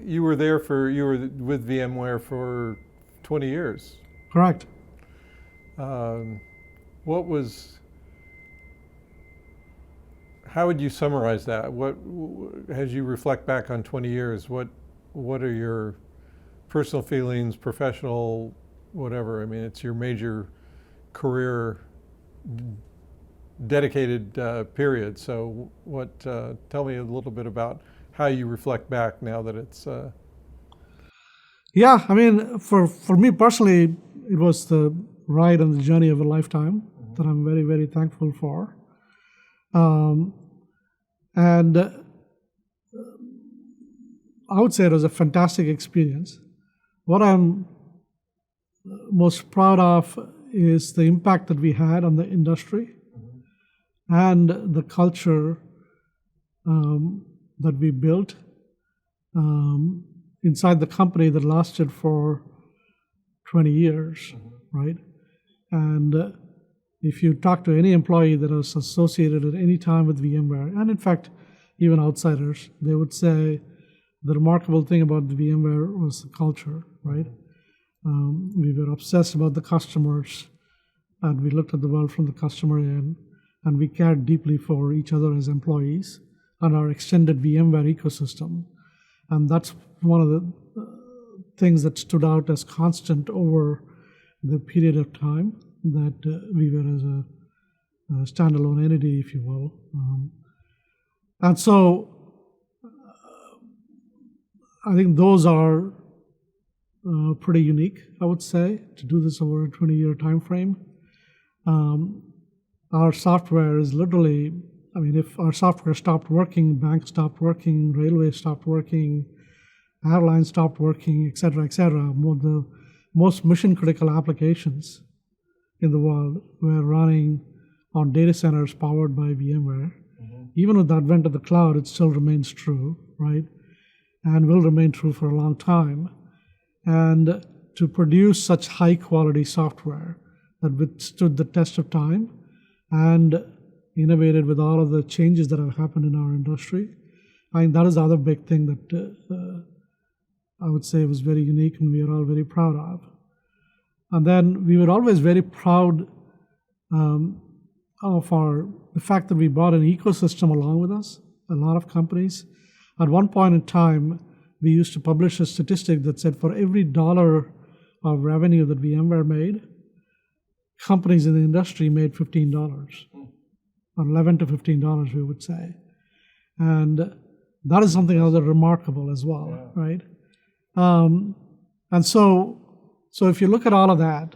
Speaker 1: you were with VMware for 20 years.
Speaker 2: Correct.
Speaker 1: How would you summarize that? As you reflect back on 20 years, what are your personal feelings, professional, whatever? I mean, it's your major career dedicated period. So tell me a little bit about how you reflect back now that it's...
Speaker 2: Yeah, I mean, for me personally, it was the ride and the journey of a lifetime that I'm very, very thankful for. And I would say it was a fantastic experience. What I'm most proud of is the impact that we had on the industry and the culture that we built inside the company that lasted for 20 years, right? And if you talk to any employee that was associated at any time with VMware, and in fact, even outsiders, they would say the remarkable thing about the VMware was the culture, right? We were obsessed about the customers, and we looked at the world from the customer end, and we cared deeply for each other as employees and our extended VMware ecosystem. And that's one of the things that stood out as constant over the period of time that we were as a standalone entity, if you will. And so I think those are pretty unique, I would say, to do this over a 20-year time frame. Our software is literally, I mean, if our software stopped working, banks stopped working, railways stopped working, airlines stopped working, et cetera, the most mission-critical applications in the world were running on data centers powered by VMware. Even with the advent of the cloud, it still remains true, right? And will remain true for a long time. And to produce such high-quality software that withstood the test of time and innovated with all of the changes that have happened in our industry. I think that is the other big thing that I would say was very unique and we are all very proud of. And then we were always very proud of the fact that we brought an ecosystem along with us. A lot of companies. At one point in time, we used to publish a statistic that said for every dollar of revenue that VMware made, companies in the industry made $15, or $11 to $15, we would say. And that is something other remarkable as well, right? And so if you look at all of that,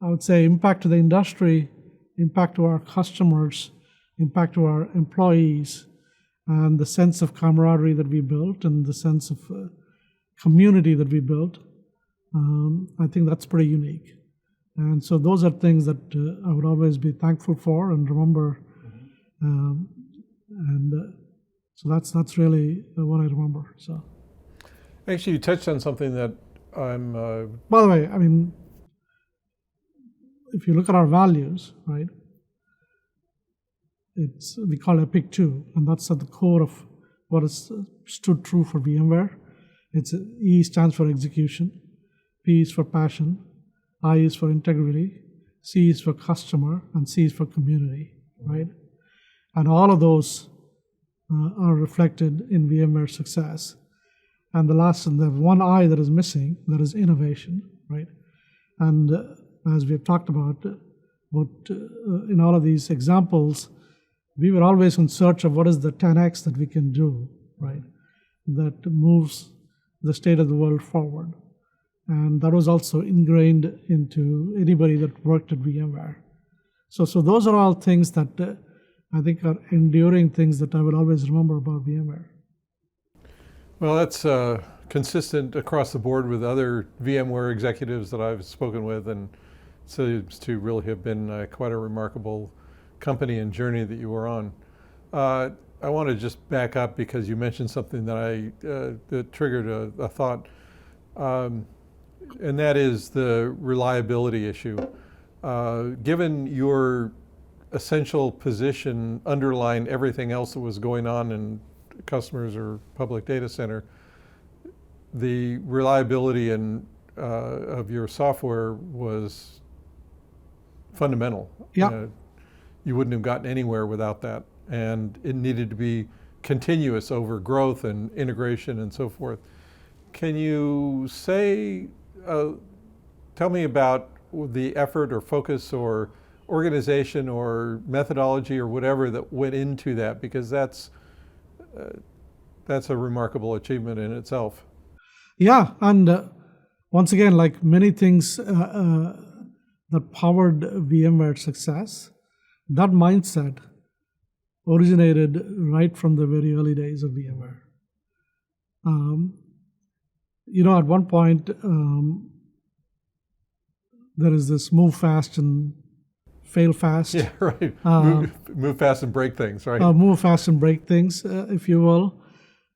Speaker 2: I would say impact to the industry, impact to our customers, impact to our employees, and the sense of camaraderie that we built and the sense of community that we built, I think that's pretty unique. And so those are things that I would always be thankful for and remember. So that's really what I remember. So,
Speaker 1: actually, you touched on something that I'm.
Speaker 2: By the way, I mean, if you look at our values, right? We call it EPIC 2, and that's at the core of what has stood true for VMware. It's E stands for execution, P is for passion, I is for integrity, C is for customer, and C is for community, right? And all of those are reflected in VMware's success. And the one I that is missing, that is innovation, right? And as we have talked about, in all of these examples, we were always in search of what is the 10x that we can do, right? That moves the state of the world forward. And that was also ingrained into anybody that worked at VMware. So those are all things that I think are enduring things that I will always remember about VMware.
Speaker 1: Well, that's consistent across the board with other VMware executives that I've spoken with, and seems to really have been quite a remarkable company and journey that you were on. I want to just back up because you mentioned something that that triggered a thought, and that is the reliability issue. Given your essential position underlying everything else that was going on in customers or public data center, the reliability of your software was fundamental.
Speaker 2: Yeah.
Speaker 1: You wouldn't have gotten anywhere without that. And it needed to be continuous over growth and integration and so forth. Can you tell me about the effort or focus or organization or methodology or whatever that went into that? Because that's a remarkable achievement in itself.
Speaker 2: Yeah, and once again, like many things that powered VMware's success, that mindset originated right from the very early days of VMware. At one point, there is this move fast and fail fast.
Speaker 1: Yeah, right. Move fast and break things, right?
Speaker 2: Move fast and break things, if you will,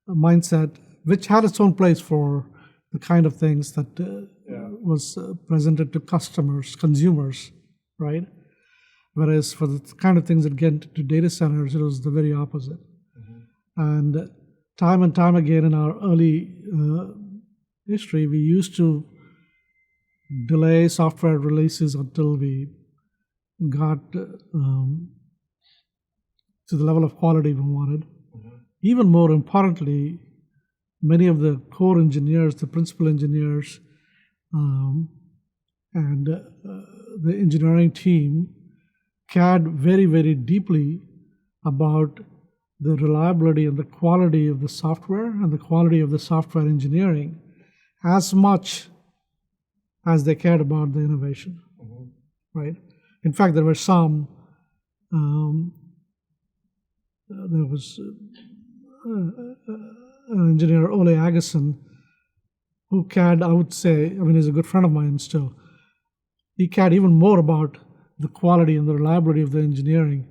Speaker 2: a mindset, which had its own place for the kind of things that was presented to consumers, right? Whereas for the kind of things that get into data centers, it was the very opposite. Mm-hmm. And time again in our early history, we used to delay software releases until we got to the level of quality we wanted. Mm-hmm. Even more importantly, many of the core engineers, the principal engineers, and the engineering team cared very, very deeply about the reliability and the quality of the software and the quality of the software engineering as much as they cared about the innovation, mm-hmm. right? In fact, there were some, there was an engineer, Ole Agason, who cared, I would say, he's a good friend of mine still, he cared even more about the quality and the reliability of the engineering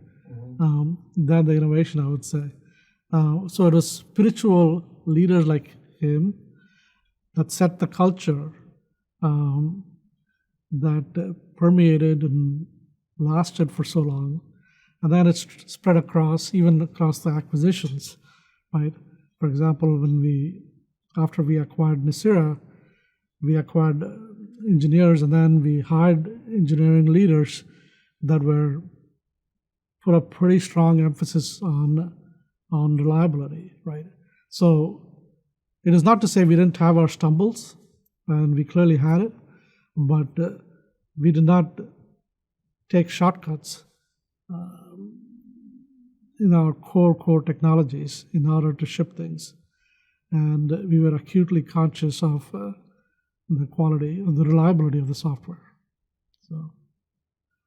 Speaker 2: than the innovation, I would say. So it was spiritual leaders like him that set the culture that permeated and lasted for so long. And then it's spread even across the acquisitions, right? For example, after we acquired Nicira, we acquired engineers, and then we hired engineering leaders that were put a pretty strong emphasis on reliability, right? So it is not to say we didn't have our stumbles, and we clearly had it, but we did not take shortcuts in our core technologies in order to ship things. And we were acutely conscious of the quality, of the reliability of the software. So,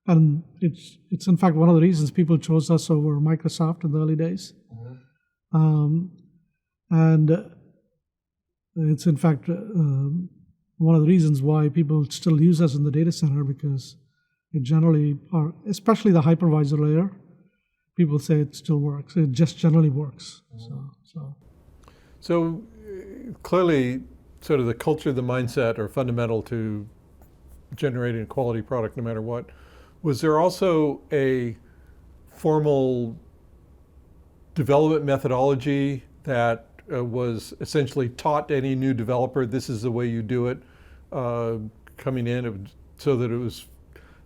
Speaker 2: and it's in fact one of the reasons people chose us over Microsoft in the early days. And it's in fact one of the reasons why people still use us in the data center, because it generally, especially the hypervisor layer, people say it still works. It just generally works.
Speaker 1: So clearly, sort of the culture, the mindset are fundamental to generating a quality product no matter what. Was there also a formal development methodology that was essentially taught to any new developer, this is the way you do it, coming in, so that it was,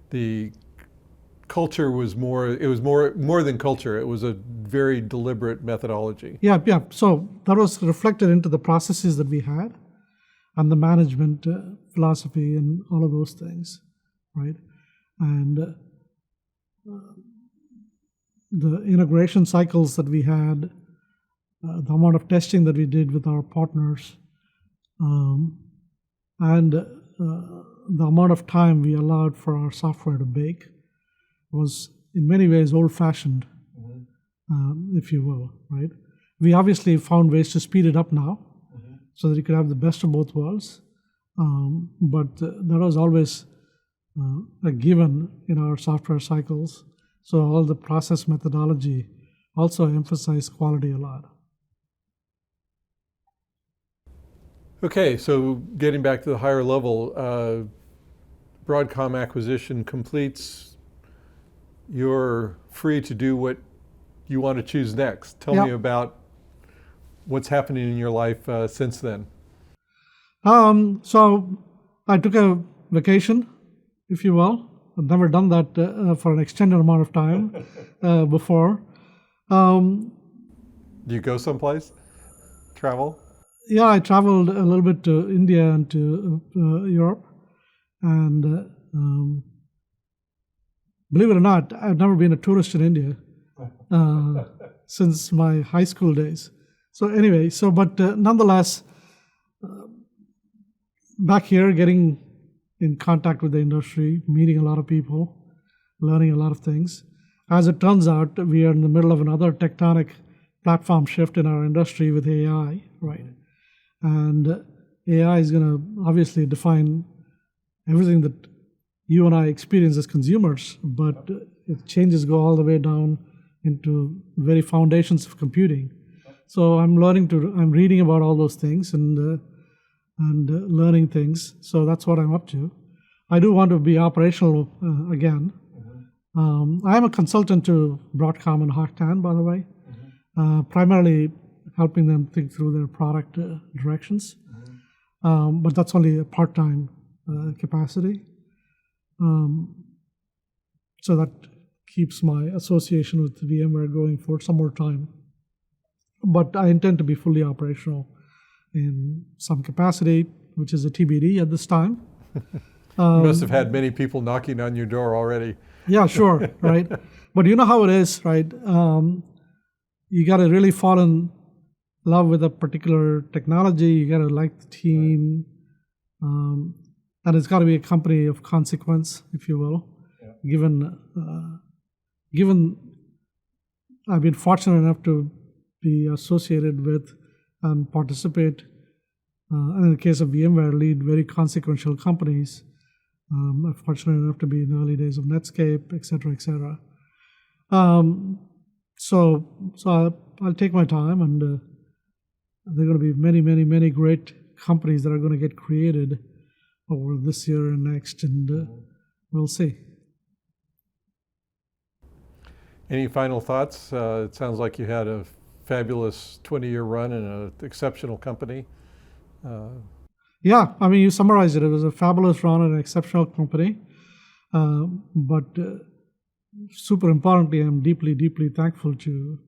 Speaker 1: the culture was more than culture, it was a very deliberate methodology?
Speaker 2: Yeah. So that was reflected into the processes that we had and the management philosophy and all of those things, right? And the integration cycles that we had, the amount of testing that we did with our partners, and the amount of time we allowed for our software to bake was in many ways old-fashioned, if you will, right? We obviously found ways to speed it up now, so that you could have the best of both worlds. But that was always a given in our software cycles. So all the process methodology also emphasized quality a lot.
Speaker 1: Okay, so getting back to the higher level, Broadcom acquisition completes. You're free to do what you want to choose next. Tell me about what's happening in your life since then.
Speaker 2: So I took a vacation, if you will. I've never done that for an extended amount of time before.
Speaker 1: Do you go someplace? Travel?
Speaker 2: Yeah, I traveled a little bit to India and to Europe. And believe it or not, I've never been a tourist in India since my high school days. So anyway, but nonetheless, back here, getting in contact with the industry, meeting a lot of people, learning a lot of things. As it turns out, we are in the middle of another tectonic platform shift in our industry with AI, right? And AI is going to obviously define everything that you and I experience as consumers, but changes go all the way down into very foundations of computing. So I'm reading about all those things and learning things. So that's what I'm up to. I do want to be operational again. I'm a consultant to Broadcom and Wharton, by the way, primarily helping them think through their product directions. But that's only a part-time capacity. So that keeps my association with VMware going for some more time. But I intend to be fully operational in some capacity, which is a TBD at this time.
Speaker 1: You must have had many people knocking on your door already.
Speaker 2: Yeah, sure, right? But you know how it is, right? You got to really fall in love with a particular technology. You got to like the team. And it's got to be a company of consequence, if you will. Yeah. Given I've been fortunate enough to be associated with and participate, and in the case of VMware, lead very consequential companies. I'm fortunate enough to be in the early days of Netscape, et cetera, et cetera. So I'll take my time, and there are going to be many, many, many great companies that are going to get created over this year and next, and we'll see.
Speaker 1: Any final thoughts? It sounds like you had a fabulous 20-year run in an exceptional company.
Speaker 2: Yeah, I mean, you summarized it. It was a fabulous run and an exceptional company. But super importantly, I'm deeply, deeply thankful to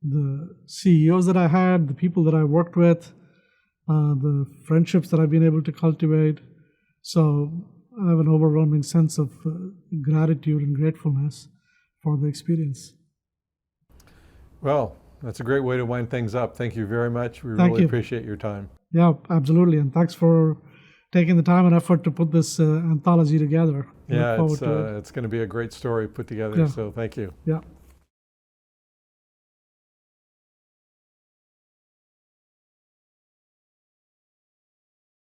Speaker 2: the CEOs that I had, the people that I worked with, the friendships that I've been able to cultivate. So I have an overwhelming sense of gratitude and gratefulness for the experience.
Speaker 1: Well, that's a great way to wind things up. Thank you very much. We
Speaker 2: Thank
Speaker 1: really
Speaker 2: you.
Speaker 1: appreciate your time.
Speaker 2: Yeah, absolutely. And thanks for taking the time and effort to put this anthology together.
Speaker 1: Yeah,
Speaker 2: Look forward to it.
Speaker 1: it's going to be a great story put together,
Speaker 2: Yeah.
Speaker 1: so thank you.
Speaker 2: Yeah.